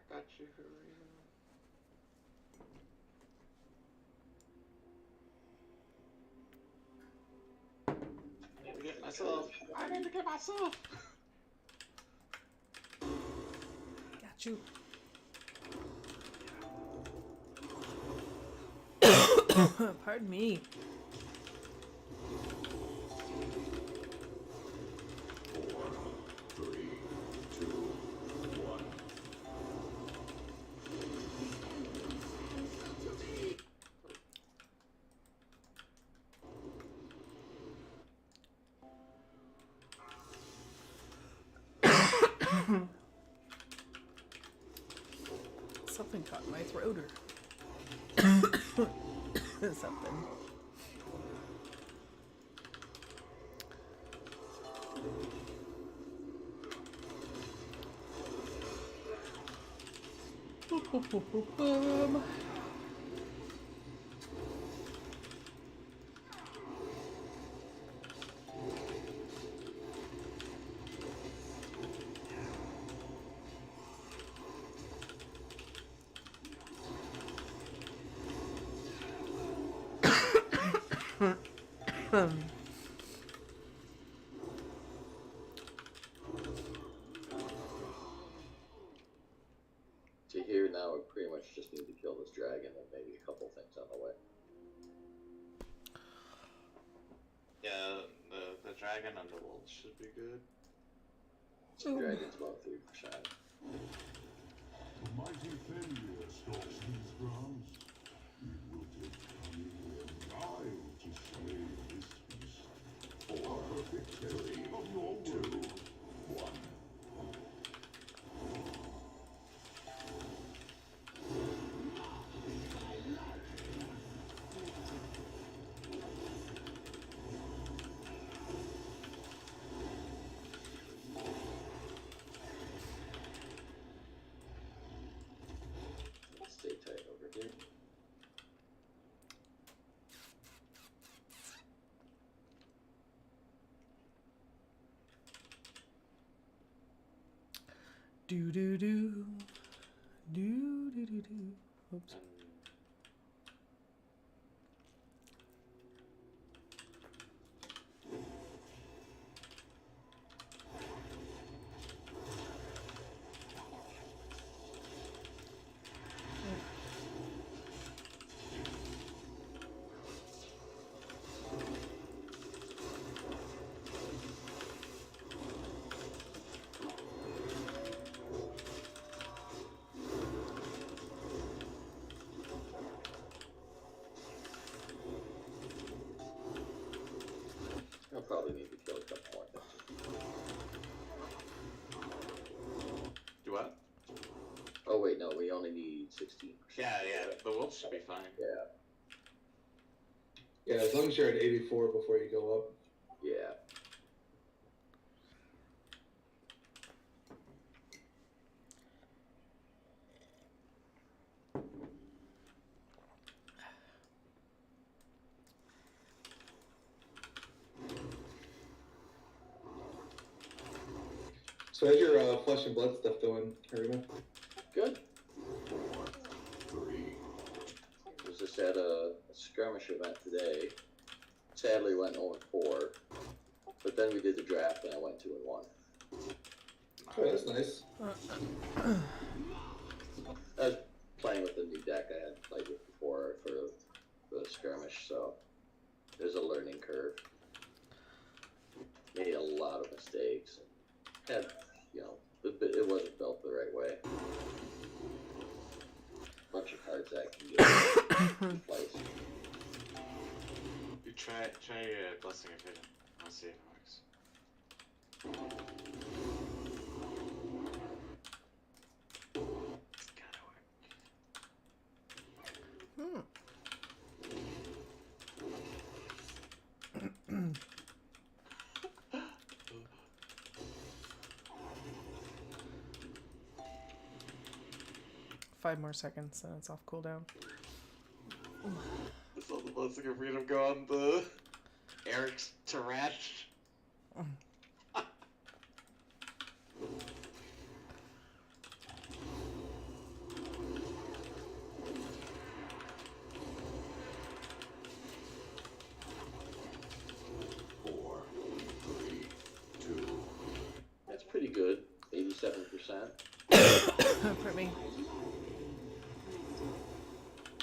got you, Harina. I need to get myself. I need to get myself. Got you. Pardon me. Something caught in my throat or something. So here now we pretty much just need to kill this dragon and maybe a couple things on the way. Yeah, the dragon and the wolf should be good. So dragon's about 3%. The mighty Fenrir stalks these grounds. It will take cunning and guile to slay this beast. For a victory of your will. 1. Let's stay tight over here. Do do do. Do do do do. Oops. I'll probably need to kill a couple more things. Do what? Oh wait, no, we only need 16%. Yeah, the wolf should be fine. Yeah. Yeah, as long as you're at 84 before you go up. Yeah. So how's your flesh and blood stuff going, Harina? Good. 3. Was just at a skirmish event today. Sadly went 0-4. But then we did the draft and I went 2-1. Oh, that's nice. I was playing with the new deck I hadn't played with before for the skirmish, so there's a learning curve. Made a lot of mistakes. Had, it wasn't built the right way. Bunch of cards that can get in place. You try Blessing of Hidden. I'll see if it works. Gotta work. 5 more seconds, and it's off cooldown. I saw the Blessing of Freedom go on the Eric's to Rash. That's pretty good. 87%. For me.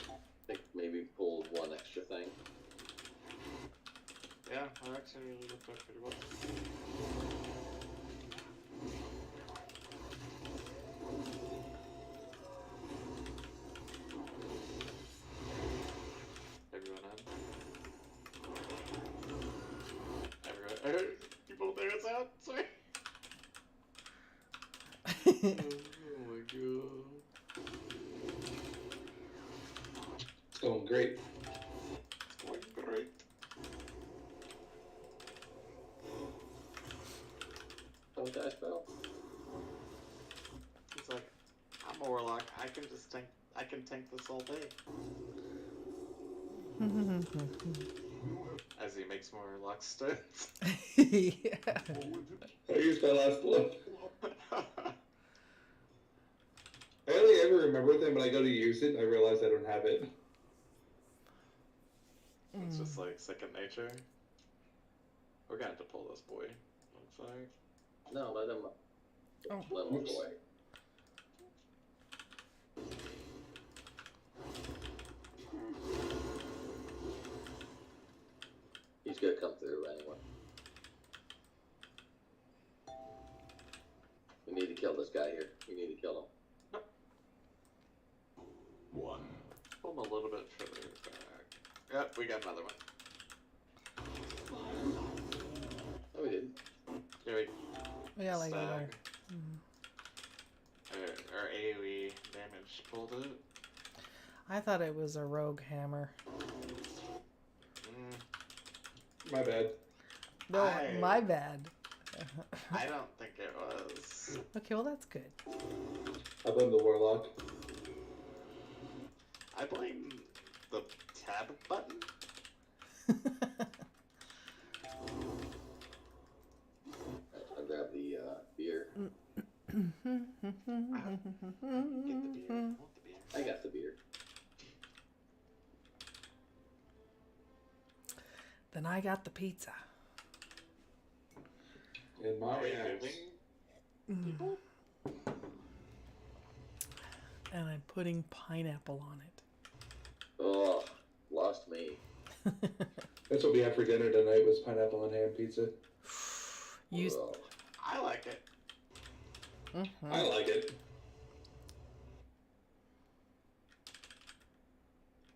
I think maybe pulled one extra thing. Yeah, I actually looked up pretty well. Everyone on? Everyone. People there, it's out. Sorry. Oh my god. It's going great. It's going great. Don't die spell. He's like, I'm a warlock. I can just tank. I can tank this all day. As he makes more lock stones. Yeah. I used my last one. I only ever remember it, then when I go to use it, I realize I don't have it. It's just like second nature. We're gonna have to pull this boy. Looks like. No, let him. Let him away. He's gonna come through anyway. We need to kill this guy here. We need to kill him. One. Pull him a little bit further back. Yep, we got another one. No, we didn't. Here we Yeah, like that. Stag. Our AoE damage pulled it. I thought it was a rogue hammer. My bad. No, my bad. I don't think it was. Okay, well that's good. I blame the warlock. I blame the tab button. I'll grab the beer. Get the beer. I want the beer. I got the beer. Then I got the pizza. In my hands. People? And I'm putting pineapple on it. Oh, lost me. That's what we had for dinner tonight was pineapple and ham pizza. I like it. I like it.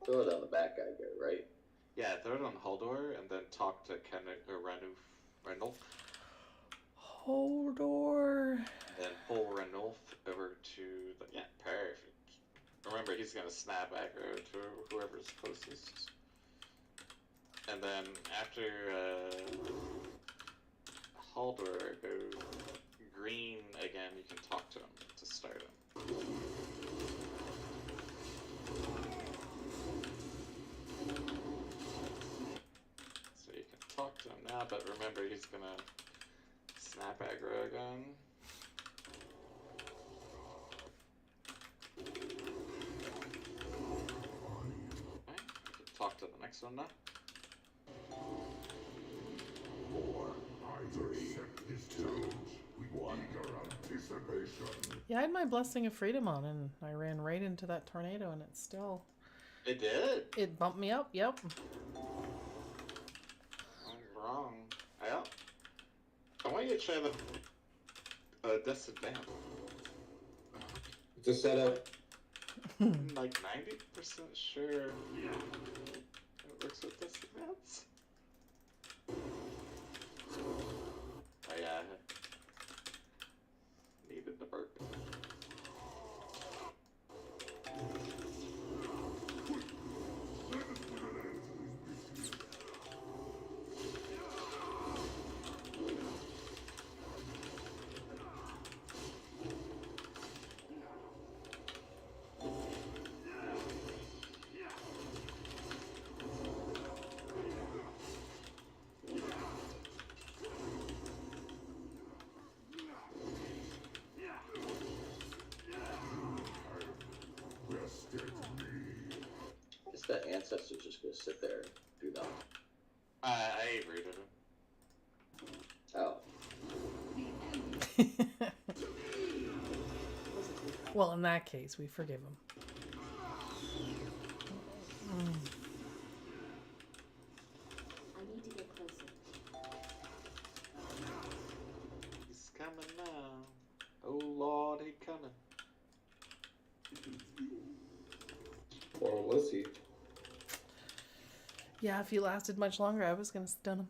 Throw it on the back guy there, right? Yeah, throw it on Haldor and then talk to Ranulf. Holdor. Then pull Ranulf over to the. Yeah, perfect. Remember, he's gonna snap aggro to whoever's closest. And then after Haldor goes green again, you can talk to him to start him. So you can talk to him now, but remember he's gonna snap aggro again. Okay, we can talk to the next one now. 4, 3, 2, 1. Anticipation. Yeah, I had my Blessing of Freedom on, and I ran right into that tornado, and it still... It did? It bumped me up, yep. I'm wrong. Yeah. I want you to try the disadvantage. It's a setup. I'm like 90% sure it works with disadvantage. Oh yeah. Needed the burp. That ancestor's just gonna sit there and do nothing. I rooted him. Oh. Well, in that case, we forgive him. I need to get closer. He's coming now. Oh Lord, he coming. Or was he? Yeah, if he lasted much longer, I was gonna stun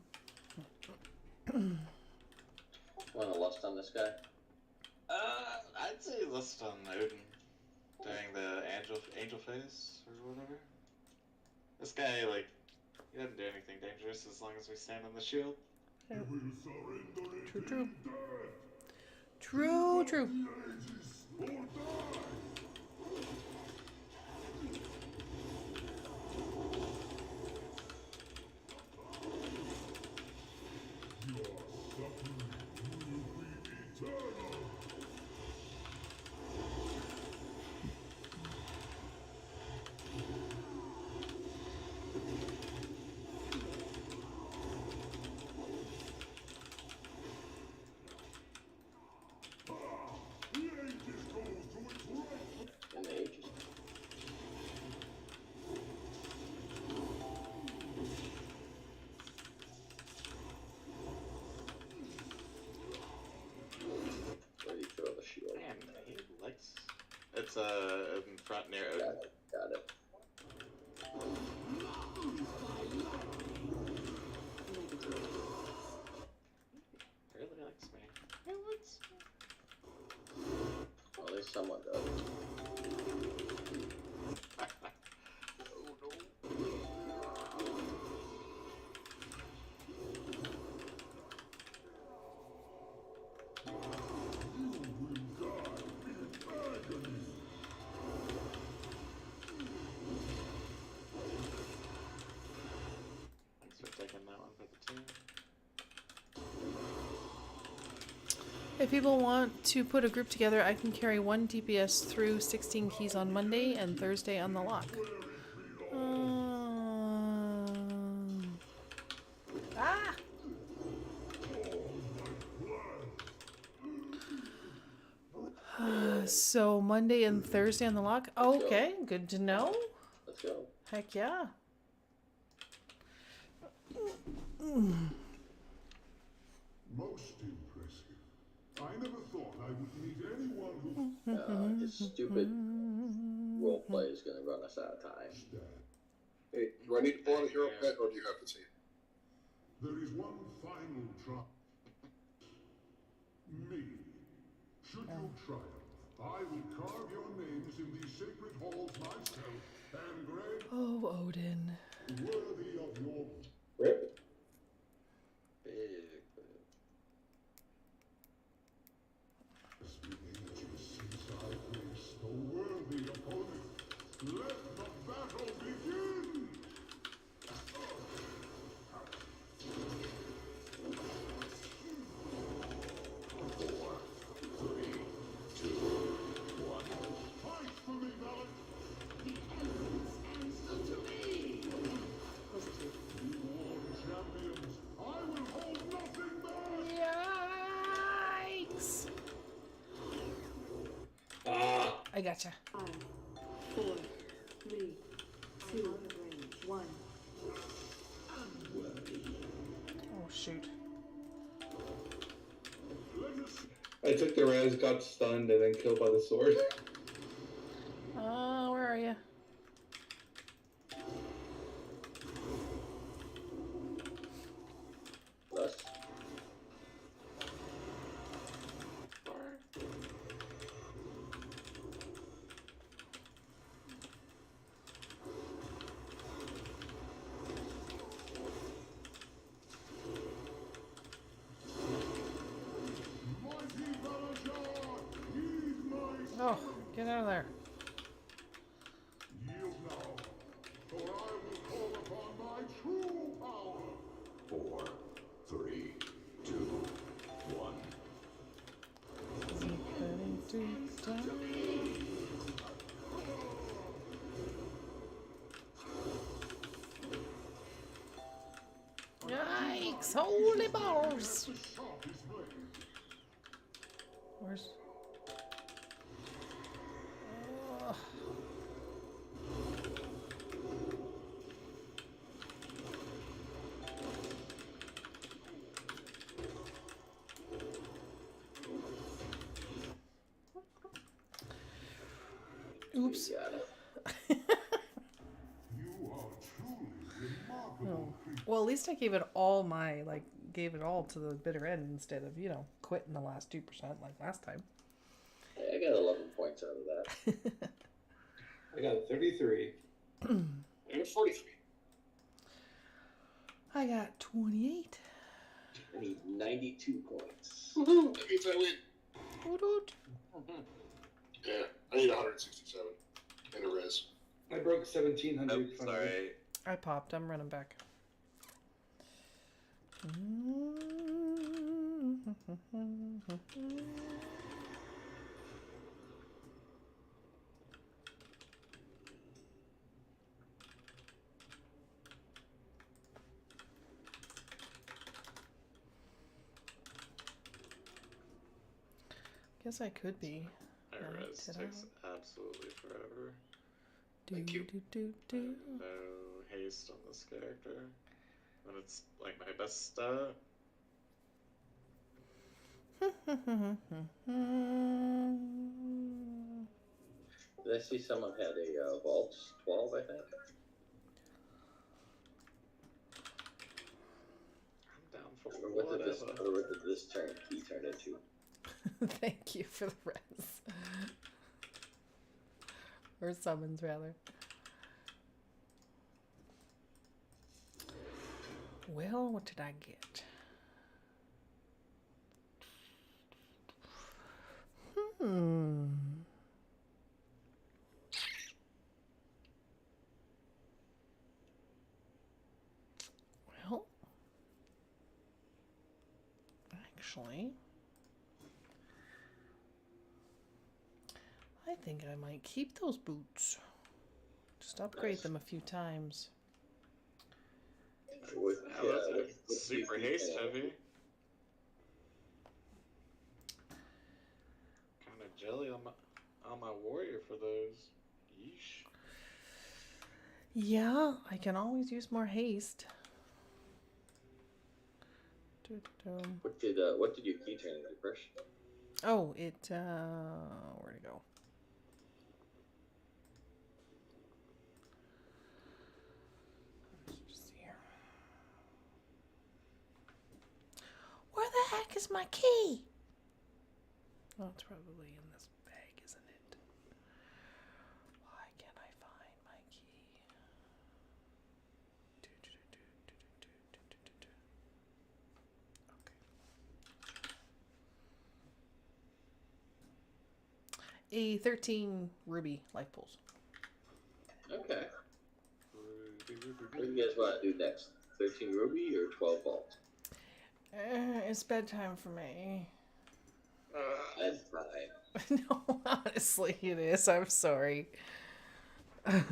him. Want to lust on this guy? I'd say list on Odin during the angel phase or whatever. This guy, like, he doesn't do anything dangerous as long as we stand on the shield. True, true. True, true. In the ages. Where do you throw the shield? Man, he likes. It's in front near Odin. Got it. Really likes me. He likes me. Well, at least someone does. Oh no. Thanks for taking that one for the team. If people want to put a group together, I can carry 1 DPS through 16 keys on Monday and Thursday on the lock. So Monday and Thursday on the lock. Okay, good to know. Let's go. Heck yeah. Most impressive. I never thought I would meet anyone who... His stupid roleplay is gonna run us out of time. Hey, do I need to pull out a hero pet, or do you have to see it? There is one final trial. Me. Should you triumph, I will carve your names in these sacred halls myself and grant Oh, Odin. worthy of your... Rip. Big. ages since I faced a worthy opponent. Let the battle begin! Fight for me, Valak! The elements answer to me. You all champions, I will hold nothing back! Yikes. Ah. I gotcha. 5, 4, 3, 2, 1. Oh, shoot. I took the res, got stunned, and then killed by the sword. Where are you? Rush. Oh, get out of there. Yield now, or I will call upon my true power. 4, 3, 2, 1. Yikes! Holy balls! Where's... Ugh. Oops. Oh. Well, at least I gave it all gave it all to the bitter end instead of, quitting the last 2% like last time. I got 11 points out of that. I got 33. I got 43. I got 28. I need 92 points. Woohoo! That means I win. Woot-woot. Yeah, I need 167 and a res. I broke 1,700. Oh, sorry. I popped. I'm running back. Guess I could be. My res takes absolutely forever. Thank you. No haste on this character. When it's like my best stat. Did I see someone had a vault 12, I think? I'm down for Or what did this key turn into? Thank you for the res. Or summons, rather. Well, what did I get? Well, actually, I think I might keep those boots. Just upgrade them a few times. That's super haste heavy. Kind of jelly on my warrior for those. Yeesh. Yeah, I can always use more haste. What did your key turn into, Krish? Oh, where'd it go? Let's see here. Where the heck is my key? Oh, it's probably in this bag, isn't it? Why can't I find my key? Okay. A 13 ruby life pulls. Okay. What do you guys want to do next? 13 ruby or 12 vault? It's bedtime for me. That's fine. No, honestly, it is. I'm sorry. What's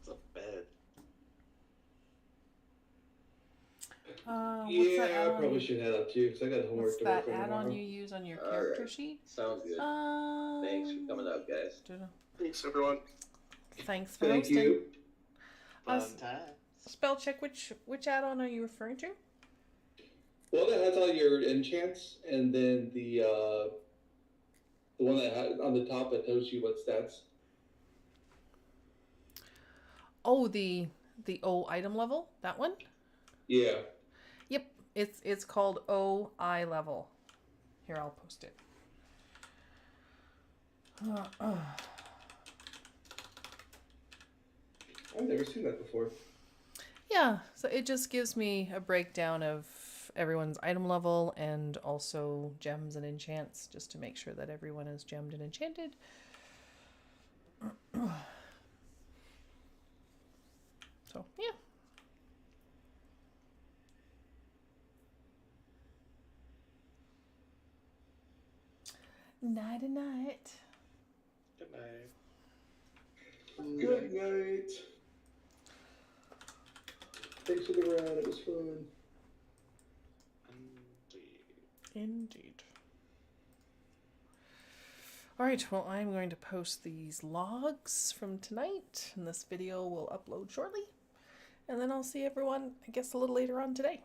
a bed? Yeah, I probably should head up too because I got homework What's to that work on add-on tomorrow. you use on your character sheet? Sounds good. Thanks for coming out, guys. Thanks, everyone. Thanks for Thank hosting. you. Fun time. Spell check. Which add-on are you referring to? Well, that has all your enchants, and then the one that had on the top that tells you what stats. Oh, the O item level. That one. Yeah. Yep. It's called O I level. Here, I'll post it. I've never seen that before. Yeah, so it just gives me a breakdown of everyone's item level and also gems and enchants, just to make sure that everyone is gemmed and enchanted. So, yeah. Night and night. Good night. Good night. Thanks for the ride. It was fun. Indeed. Alright, well, I'm going to post these logs from tonight, and this video will upload shortly. And then I'll see everyone, I guess, a little later on today.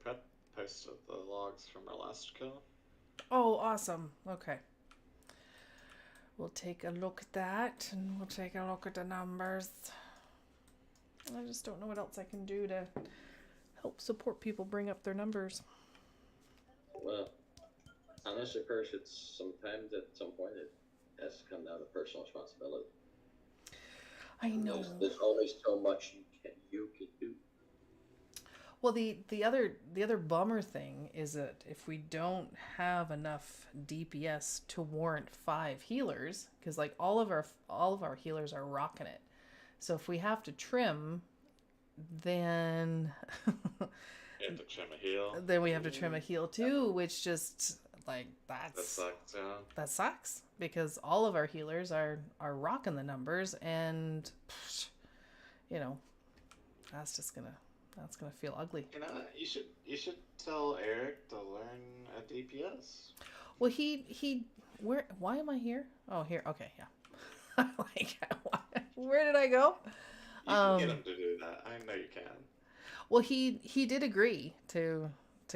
Prep posted the logs from our last kill. Oh, awesome. Okay. We'll take a look at that, and we'll take a look at the numbers. I just don't know what else I can do to help support people bring up their numbers. Well, honestly, first, it's sometimes at some point it has to come down to personal responsibility. I know. There's only so much you can do. Well, the other bummer thing is that if we don't have enough DPS to warrant 5 healers, because like all of our healers are rocking it, so if we have to trim, then You have to trim a heal. then we have to trim a heal too, which just like That sucks, yeah. that sucks because all of our healers are rocking the numbers, and you know that's gonna feel ugly. You know, you should tell Eric to learn a DPS. Well, why am I here? Oh, here. Okay, yeah. Like, where did I go? You can get him to do that. I know you can. Well, he did agree to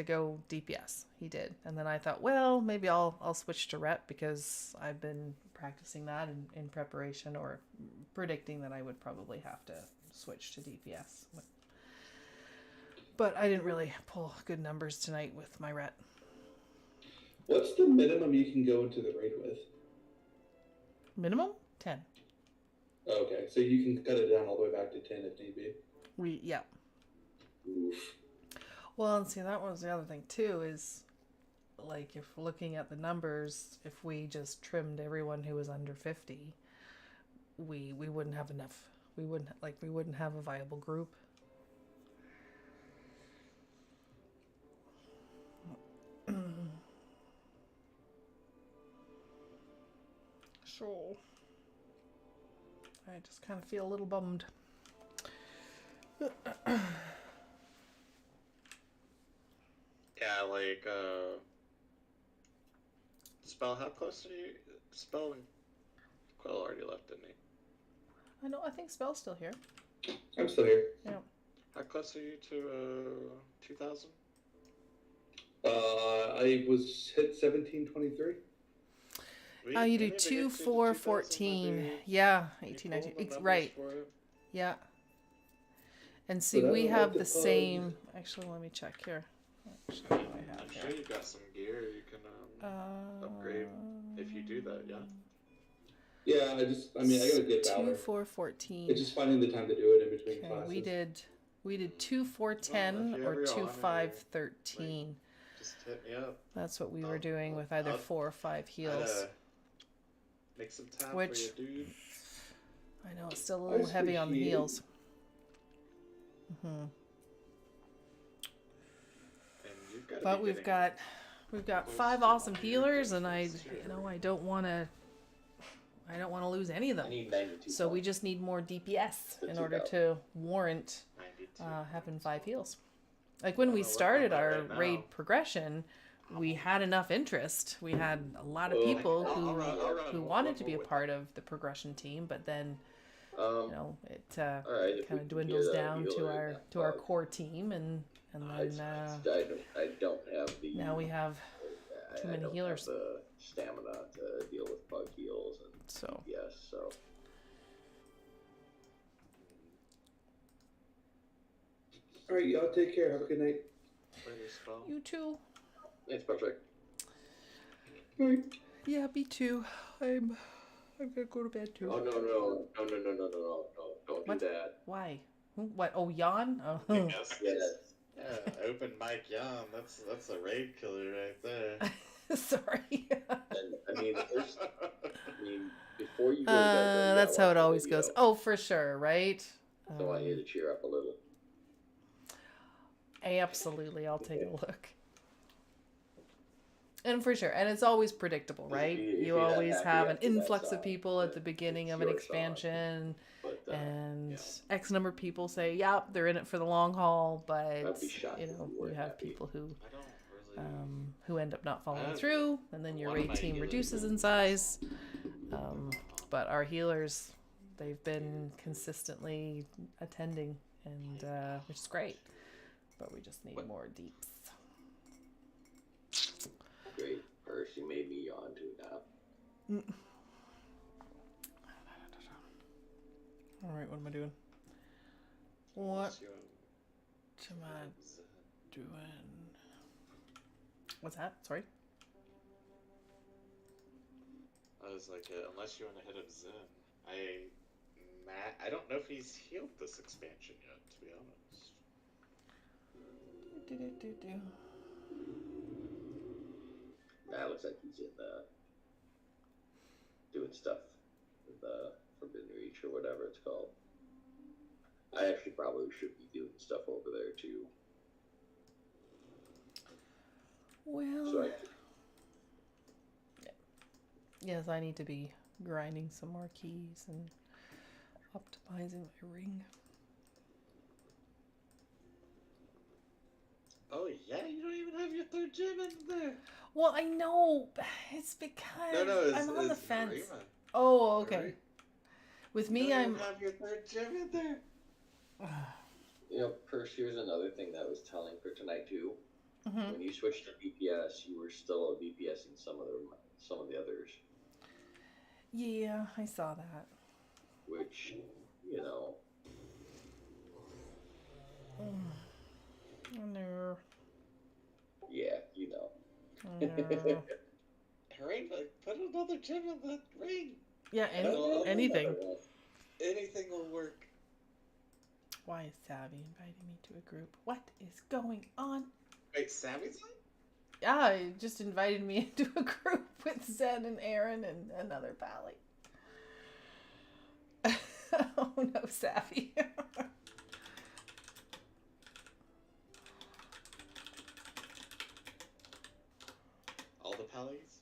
go DPS. He did, and then I thought, well, maybe I'll switch to rep because I've been practicing that in preparation or predicting that I would probably have to switch to DPS. But I didn't really pull good numbers tonight with my ret. What's the minimum you can go into the raid with? Minimum 10. Okay, so you can cut it down all the way back to 10 if need be. Yeah. Oof. Well, and see, that was the other thing too, is like if looking at the numbers, if we just trimmed everyone who was under 50, we wouldn't have enough. We wouldn't have a viable group. So I just kind of feel a little bummed. Yeah, like, Spell, how close are you? Spell and Quill already left, didn't he? I know, I think Spell's still here. I'm still here. Yeah. How close are you to, 2,000? I was hit 1723. You do 2, 4, 14. Yeah, 18, 19. Right. Yeah. And see, we have the same. Actually, let me check here. Actually, what do I have I'm sure you've got some gear you can upgrade if you do that, yeah? Yeah, I gotta get Valor. 2, 4, 14. It's just finding the time to do it in between Okay, classes. we did 2, 4, 10 or 2, 5, 13. Just hit me up. That's what we were doing with either 4 or 5 heals. Make some time Which, for you, dude. I know, it's still a little heavy on the heals. But we've got 5 awesome healers, and I don't want to lose any of them. So we just need more DPS in order to warrant having 5 heals. Like when we started our raid progression, we had enough interest. We had a lot of people who wanted to be a part of the progression team, but then it kind of dwindles down to our core team, and then I don't have the. Now we have too many healers. Have the stamina to deal with bug heals and so. Yes, so. All right, y'all take care. Have a good night. You too. Thanks, Patrick. Yeah, me too. I'm gonna go to bed too. Oh no! Don't do that. Why? What? Oh, yawn? Oh. Yes. Yeah, open mic yawn. That's a raid killer right there. Sorry. And, before you go to bed, that's how it always goes. Oh, for sure, right? So I want you to cheer up a little. Absolutely, I'll take a look. And for sure, and it's always predictable, right? You always have an influx of people at the beginning of an expansion, like that. And X number of people say, "Yep, they're in it for the long haul," but I'd be shocked if you you weren't have happy. people who I don't really. who end up not following have through, and then your one of raid my team healers reduces in size. But our healers, they've been consistently attending, and which is great. But we just need more deeps. Great, first you made me yawn too now. All right, what am I doing? What am I doing? What's that? Sorry. I was like, unless you want to hit up Zen, I don't know if he's healed this expansion yet, to be honest. Nah, looks like he's in doing stuff with Forbidden Reach or whatever it's called. I actually probably should be doing stuff over there too. Well, So yes, I need to be grinding some more keys and optimizing my ring. Oh yeah, you don't even have your third gem in there. Well, I know. It's because I'm on the fence. Harima. Oh, okay. Right? With You me, don't I'm. even have your third gem in there. You know, Persh, here's another thing that was telling for tonight too. Mhm. When you switched to BPS, you were still BPSing some of the others, Yeah, I saw that. which, you know, No. yeah, you know. No. Harima, put another gem in that ring. Yeah, anything. Anything will work. Why is Savvy inviting me to a group? What is going on? Wait, Sammy's on? Yeah, he just invited me into a group with Zen and Aaron and another pally. Oh no, Savvy. All the pallies?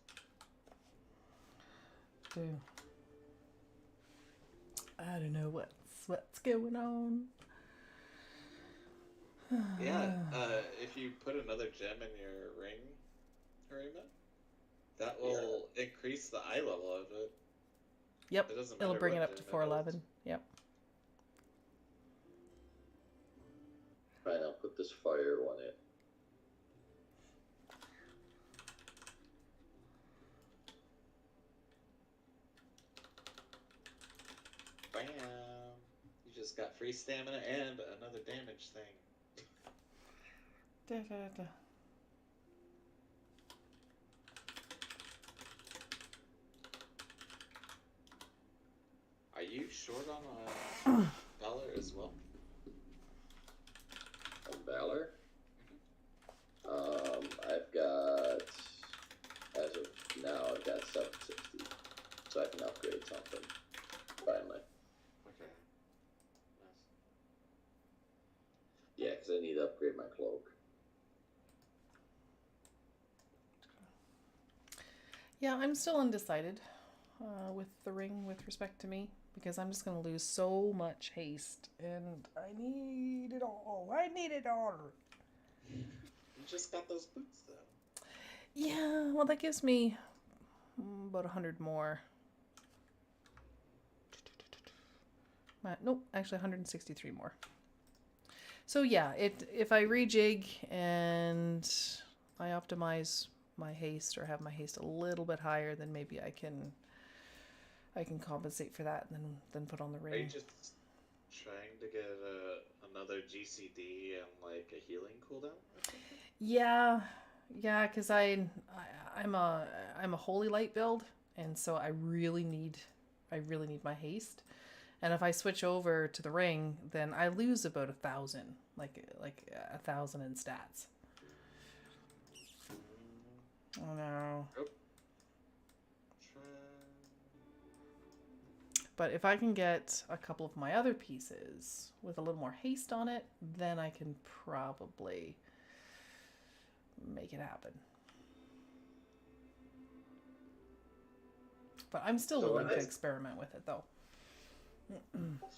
I don't know what's going on. Yeah, if you put another gem in your ring, Harima, that will increase the eye level of it. Yep, It doesn't it'll matter bring it what up to gem it 411. Yep. Fine, I'll put this fire one in. Bam! You just got free stamina and another damage thing. Da, da, da. Are you short on Valor as well? On Valor? I've got, as of now, I've got 760, so I can upgrade something, finally. Okay. Nice. Yeah, because I need to upgrade my cloak. Yeah, I'm still undecided with the ring with respect to me because I'm just going to lose so much haste and I need it all. I need it all. You just got those boots though. Yeah, well, that gives me about 100 more. Nope, actually 163 more. So yeah, if I rejig and I optimize my haste or have my haste a little bit higher, then maybe I can compensate for that and then put on the ring. Are you just trying to get another GCD and like a healing cooldown or something? Yeah, because I'm a holy light build, and so I really need my haste. And if I switch over to the ring, then I lose about 1,000, like 1,000 in stats. Oh no. But if I can get a couple of my other pieces with a little more haste on it, then I can probably make it happen. But I'm still willing to experiment with it, though.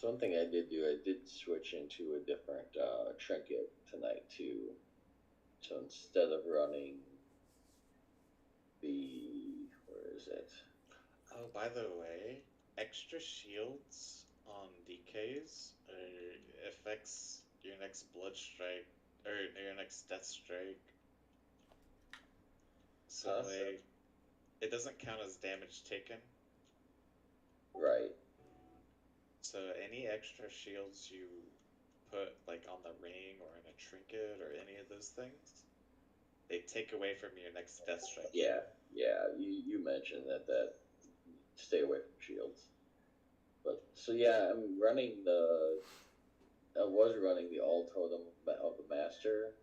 So one thing I did do, I did switch into a different trinket tonight too. So instead of running where is it? Oh, by the way, extra shields on DKs affects your next blood strike or your next death strike. So like, it doesn't count as damage taken. Right. So any extra shields you put like on the ring or in a trinket or any of those things, they take away from your next death strike. Yeah, you mentioned that stay away from shields. But so yeah, I was running the all totem of the master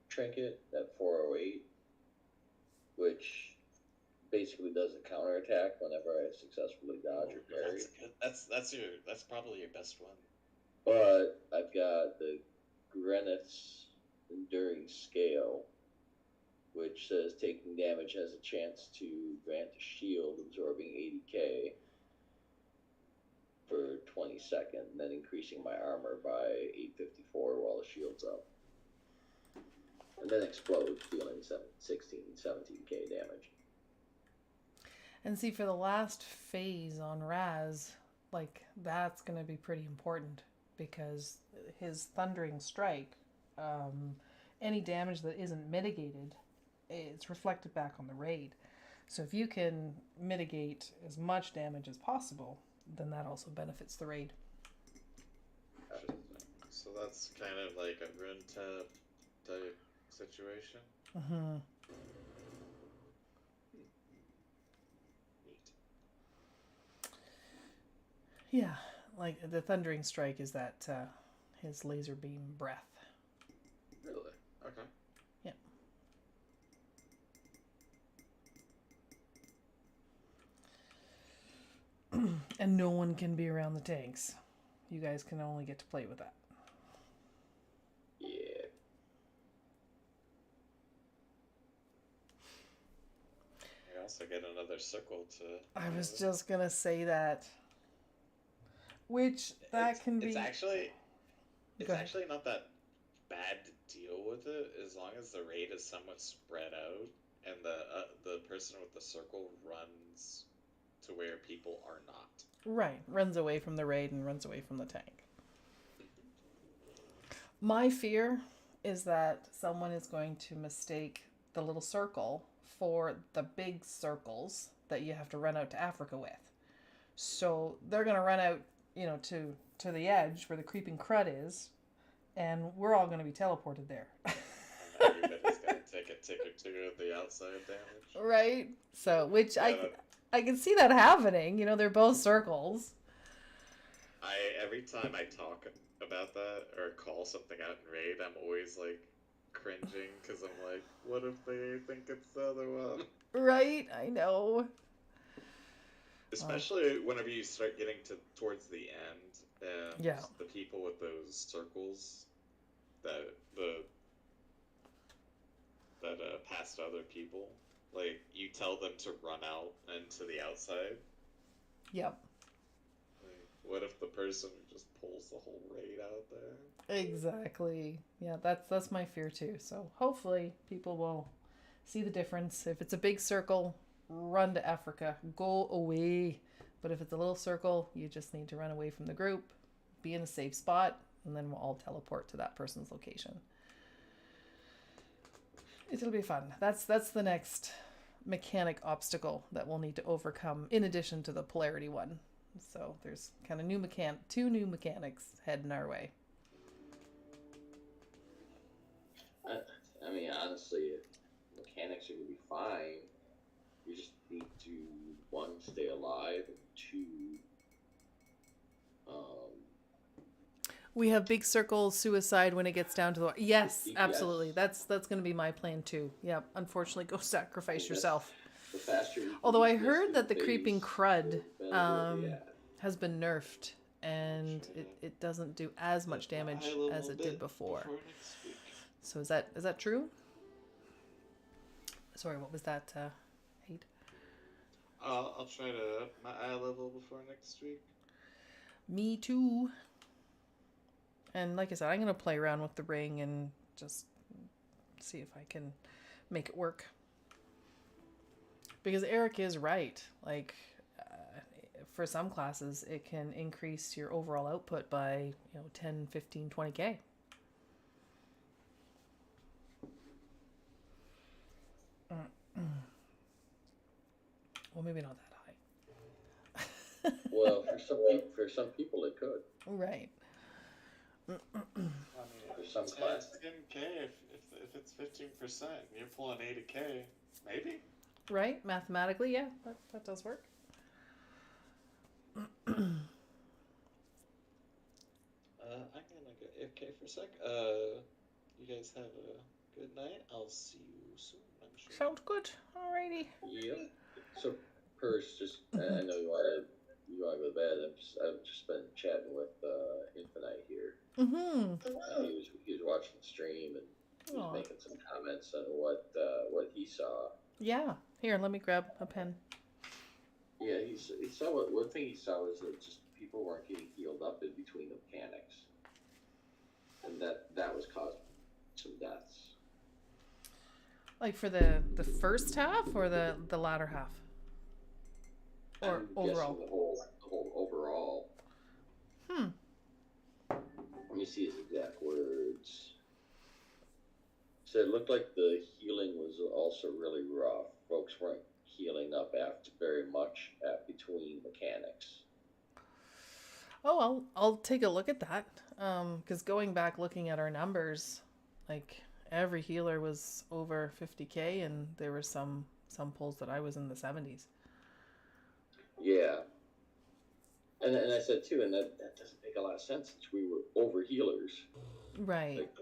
trinket at 408, which basically does a counterattack whenever I successfully dodge or parry. That's probably your best one. But I've got the Greneth's Enduring Scale, which says taking damage has a chance to grant a shield absorbing 80k for 20 seconds, and then increasing my armor by 854 while the shield's up. And then explodes, dealing 17k damage. And see, for the last phase on Rasz, like, that's going to be pretty important, because his Thundering Strike, any damage that isn't mitigated, it's reflected back on the raid. So if you can mitigate as much damage as possible, then that also benefits the raid. So that's kind of like a rune tap type situation. Mm-hmm. Yeah, like the Thundering Strike is that his laser beam breath. Really? Okay. Yeah. And no one can be around the tanks. You guys can only get to play with that. Yeah. You also get another circle to... I was just gonna say that. Which, that can be... It's actually not that bad to deal with it, as long as the raid is somewhat spread out, and the person with the circle runs to where people are not. Right, runs away from the raid and runs away from the tank. My fear is that someone is going to mistake the little circle for the big circles that you have to run out to Africa with. So they're going to run out, to the edge where the creeping crud is, and we're all going to be teleported there. Everybody's going to take a tick or two of the outside damage. Right? So, which I can see that happening. They're both circles. Every time I talk about that or call something out in raid, I'm always like cringing because I'm like, what if they think it's the other one? Right? I know. Especially whenever you start getting towards the end, and the people with those circles that past other people, like you tell them to run out into the outside. Yep. Like, what if the person just pulls the whole raid out there? Exactly. Yeah, that's my fear too. So hopefully people will see the difference. If it's a big circle, run to Africa, go away. But if it's a little circle, you just need to run away from the group, be in a safe spot, and then we'll all teleport to that person's location. It'll be fun. That's the next mechanic obstacle that we'll need to overcome, in addition to the polarity one. So there's kind of two new mechanics heading our way. I mean, honestly, mechanics are going to be fine. You just need to, one, stay alive, and two, we have big circle suicide when it gets down to the... Yes, absolutely. That's going to be my plan too. Yep. Unfortunately, go sacrifice yourself. The faster Although I heard that the creeping crud has been nerfed, and it doesn't do as much damage as it did before. So is that true? Sorry, what was that, Hate? I'll try to up my eye level before next week. Me too. And like I said, I'm going to play around with the ring and just see if I can make it work. Because Eric is right. Like, for some classes, it can increase your overall output by, 10, 15, 20K. Well, maybe not that high. Well, for some people it could. Right. I mean, For some classes. 10K if it's 15%, you're pulling 80K, maybe. Right? Mathematically, yeah, that does work. I'm gonna go AFK for a sec. You guys have a good night. I'll see you soon, I'm sure. Sounds good. Alrighty. Yep. So, Purse, just I know you want to go to bed. I've just been chatting with Infinite here. Mm-hmm. He was watching the stream and he was making some comments on what he saw. Yeah. Here, let me grab a pen. Yeah, he saw one thing he saw was that just people weren't getting healed up in between the mechanics, and that was causing some deaths. Like for the first half or the latter half? Or I'm overall? guessing the whole overall. Let me see his exact words. So it looked like the healing was also really rough. Folks weren't healing up after very much between mechanics. Oh, I'll take a look at that. Because going back looking at our numbers, like every healer was over 50K, and there were some pulls that I was in the 70s. Yeah. And I said too, and that doesn't make a lot of sense since we were over healers. Right. Like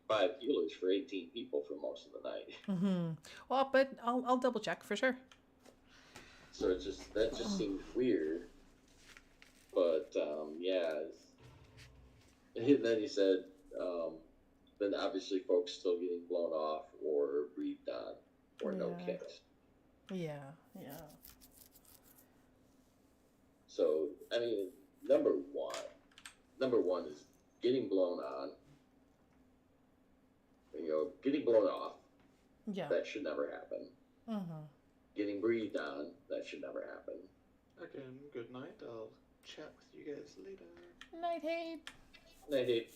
5 healers for 18 people for most of the night. Mm-hmm. Well, but I'll double check for sure. So that just seemed weird. But yeah. And then he said, then obviously folks still getting blown off or breathed on or no kicks. Yeah. So I mean, number one is getting blown on. Getting blown off. Yeah. That should never happen. Mm-hmm. Getting breathed on. That should never happen. Again, good night. I'll chat with you guys later. Night, Hate. Night, Hate.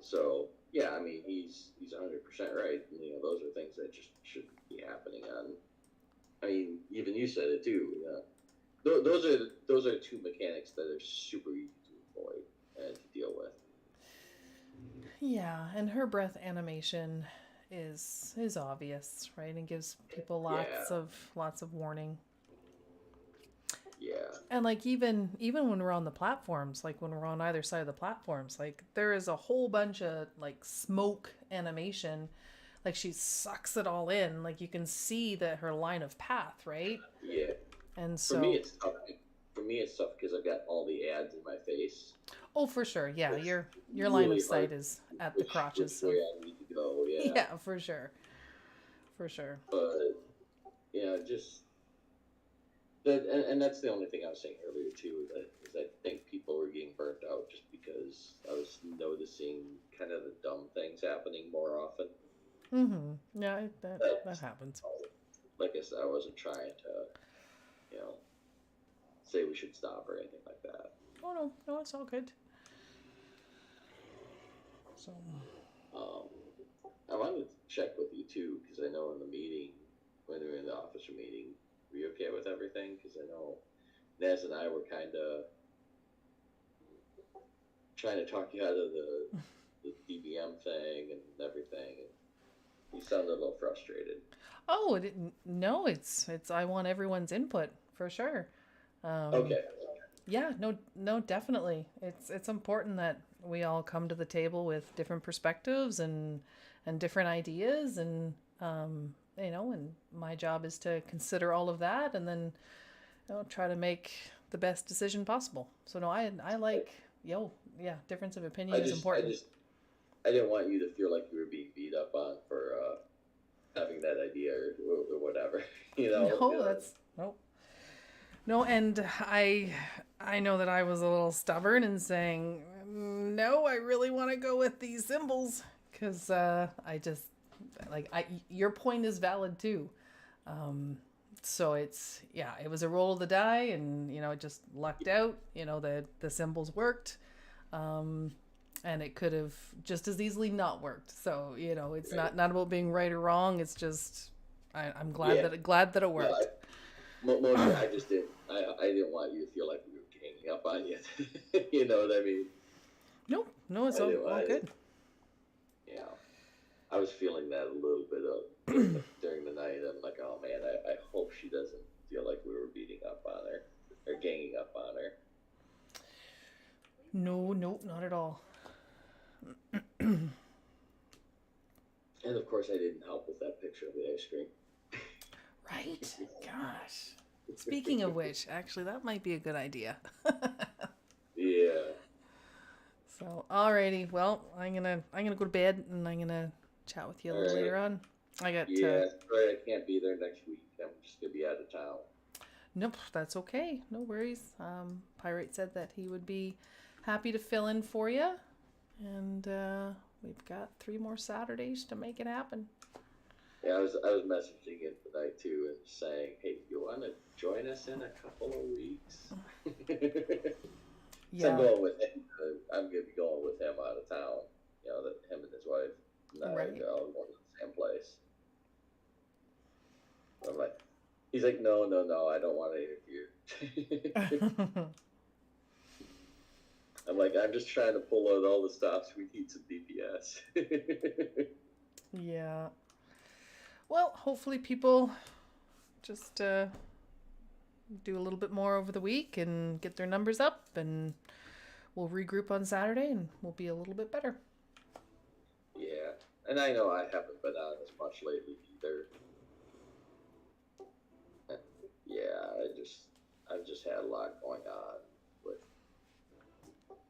So yeah, I mean he's 100% right. Those are things that just shouldn't be happening on. I mean, even you said it too. Those are 2 mechanics that are super easy to avoid and to deal with. Yeah, and her breath animation is obvious, right? And gives people lots of warning. Yeah. And like even when we're on the platforms, like when we're on either side of the platforms, like there is a whole bunch of like smoke animation, like she sucks it all in. Like you can see that her line of path, right? Yeah. And so for me it's tough because I've got all the ads in my face. Oh, for sure. Yeah, your line of sight is at the crotches. Which way I need to go, yeah. Yeah, for sure. For sure. But just that, and that's the only thing I was saying earlier too. Is I think people were getting burnt out just because I was noticing kind of the dumb things happening more often. Mm-hmm. Yeah, that happens. Like I said, I wasn't trying to, say we should stop or anything like that. Oh no, it's all good. So. I wanted to check with you too because I know in the meeting when we were in the officer meeting, were you okay with everything? Because I know Naz and I were kind of trying to talk you out of the DBM thing and everything. And you sounded a little frustrated. Oh, no, it's I want everyone's input for sure. Okay. Yeah, no, definitely. It's important that we all come to the table with different perspectives and different ideas, and and my job is to consider all of that and then try to make the best decision possible. So no, I like difference of opinion is important. I didn't want you to feel like you were being beat up on for having that idea or whatever. No, that's nope. No, and I know that I was a little stubborn in saying no. I really want to go with these symbols because I just your point is valid too. So it's it was a roll of the die, and it just lucked out. The symbols worked, and it could have just as easily not worked. So it's not about being right or wrong. It's just I'm glad that it worked. Mostly, I just didn't. I didn't want you to feel like we were ganging up on you. You know what I mean? No, it's all good. Yeah, I was feeling that a little bit of during the night. I'm like, oh man, I hope she doesn't feel like we were beating up on her or ganging up on her. No, not at all. And of course, I didn't help with that picture of the ice cream. Right? Gosh. Speaking of which, actually, that might be a good idea. Yeah. So, alrighty. Well, I'm gonna go to bed, and I'm gonna chat with you a little later on. I got. Sorry, I can't be there next week. I'm just gonna be out of town. Nope, that's okay. No worries. Pirate said that he would be happy to fill in for you, and we've got 3 more Saturdays to make it happen. Yeah, I was messaging him tonight too and saying, hey, you want to join us in a couple of weeks? Yeah. So I'm going with him. I'm going to be going with him out of town. That him and his wife and I Right. are all going to the same place. I'm like, he's like, no, I don't want to interfere. I'm like, I'm just trying to pull out all the stops. We need some DPS. Yeah. Well, hopefully people just do a little bit more over the week and get their numbers up, and we'll regroup on Saturday and we'll be a little bit better. Yeah, and I know I haven't been on as much lately either. Yeah, I've just had a lot going on.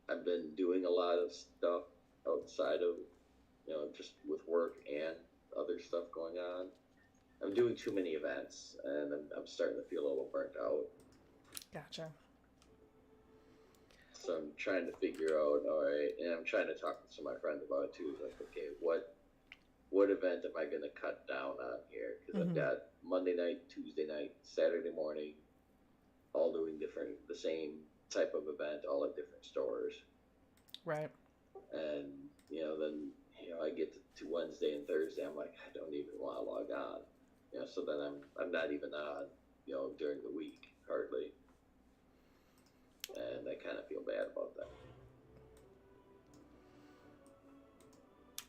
I've been doing a lot of stuff outside of, just with work and other stuff going on. I'm doing too many events, and I'm starting to feel a little burnt out. Gotcha. So I'm trying to figure out, all right, and I'm trying to talk to some of my friends about it too. Like, okay, what event am I going to cut down on here? Because I've got Monday night, Tuesday night, Saturday morning, all doing the same type of event, all at different stores. Right. And then I get to Wednesday and Thursday, I'm like, I don't even want to log on. So then I'm not even on, during the week hardly. And I kind of feel bad about that.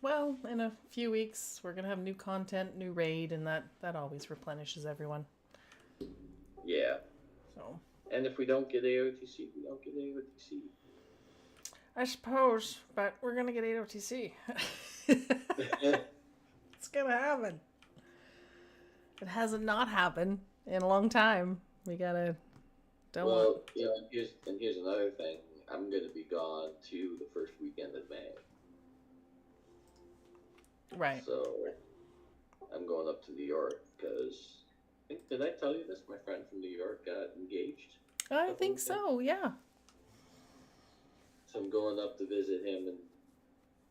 Well, in a few weeks, we're going to have new content, new raid, and that always replenishes everyone. Yeah. So. And if we don't get AOTC, we don't get AOTC. I suppose, but we're going to get AOTC. It's going to happen. It hasn't not happened in a long time. We got to... here's another thing. I'm going to be gone to the first weekend of May. Right. So I'm going up to New York because, did I tell you this? My friend from New York got engaged. I think so, yeah. So I'm going up to visit him and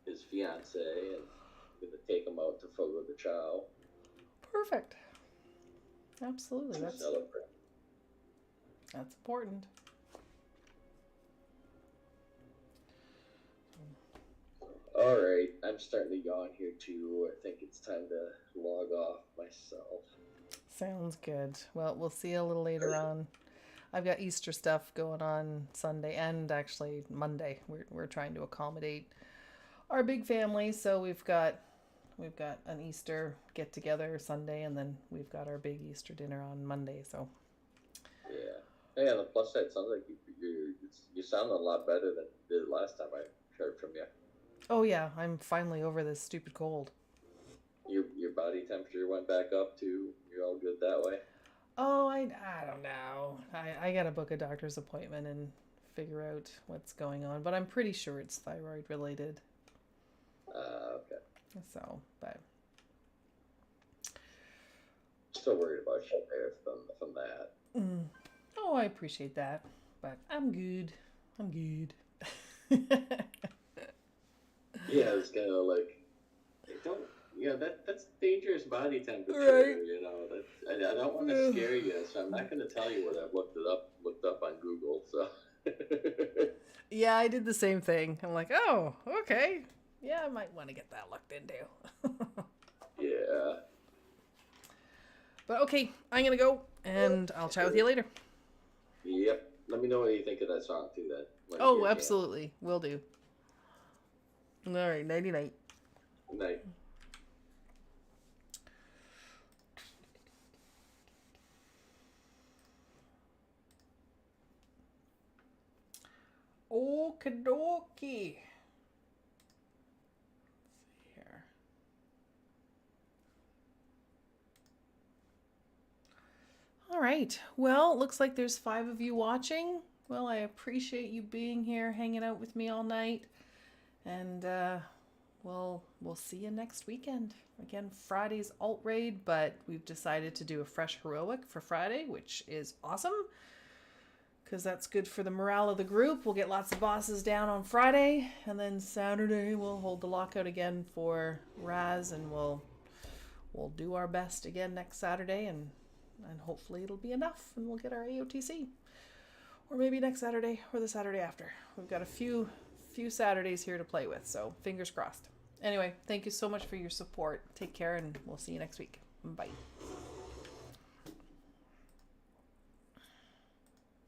his fiance, and I'm going to take him out to Fogo de Chao. Perfect. Absolutely. To celebrate. That's important. All right, I'm starting to yawn here too. I think it's time to log off myself. Sounds good. Well, we'll see you a little later on. I've got Easter stuff going on Sunday and actually Monday. We're trying to accommodate our big family, so we've got an Easter get together Sunday, and then we've got our big Easter dinner on Monday. So. Yeah. Hey, on the plus side, it sounds like you sound a lot better than you did last time I heard from you. Oh yeah, I'm finally over this stupid cold. Your body temperature went back up too. You're all good that way. Oh, I don't know. I gotta book a doctor's appointment and figure out what's going on, but I'm pretty sure it's thyroid related. Okay. So, but still worried about shit there from that. Oh, I appreciate that, but I'm good. I'm good. Yeah, it's kind of like, don't. Yeah, that's dangerous body temperature. Right. You know, I don't want to scare you, so I'm not going to tell you what I've looked up on Google. So. Yeah, I did the same thing. I'm like, oh, okay. Yeah, I might want to get that looked into. Yeah. But okay, I'm going to go, and I'll chat with you later. Yep. Let me know what you think of that song, too, then. when you Oh, get a chance. absolutely. Will do. All right, nighty-night. Night. Okie dokie. Let's see here. All right. Well, looks like there's 5 of you watching. Well, I appreciate you being here, hanging out with me all night. And we'll see you next weekend. Again, Friday's alt raid, but we've decided to do a fresh heroic for Friday, which is awesome. Because that's good for the morale of the group. We'll get lots of bosses down on Friday, and then Saturday we'll hold the lockout again for Rasz, and we'll do our best again next Saturday, and hopefully it'll be enough, and we'll get our AOTC, or maybe next Saturday or the Saturday after. We've got a few Saturdays here to play with, so fingers crossed. Anyway, thank you so much for your support. Take care, and we'll see you next week. Bye.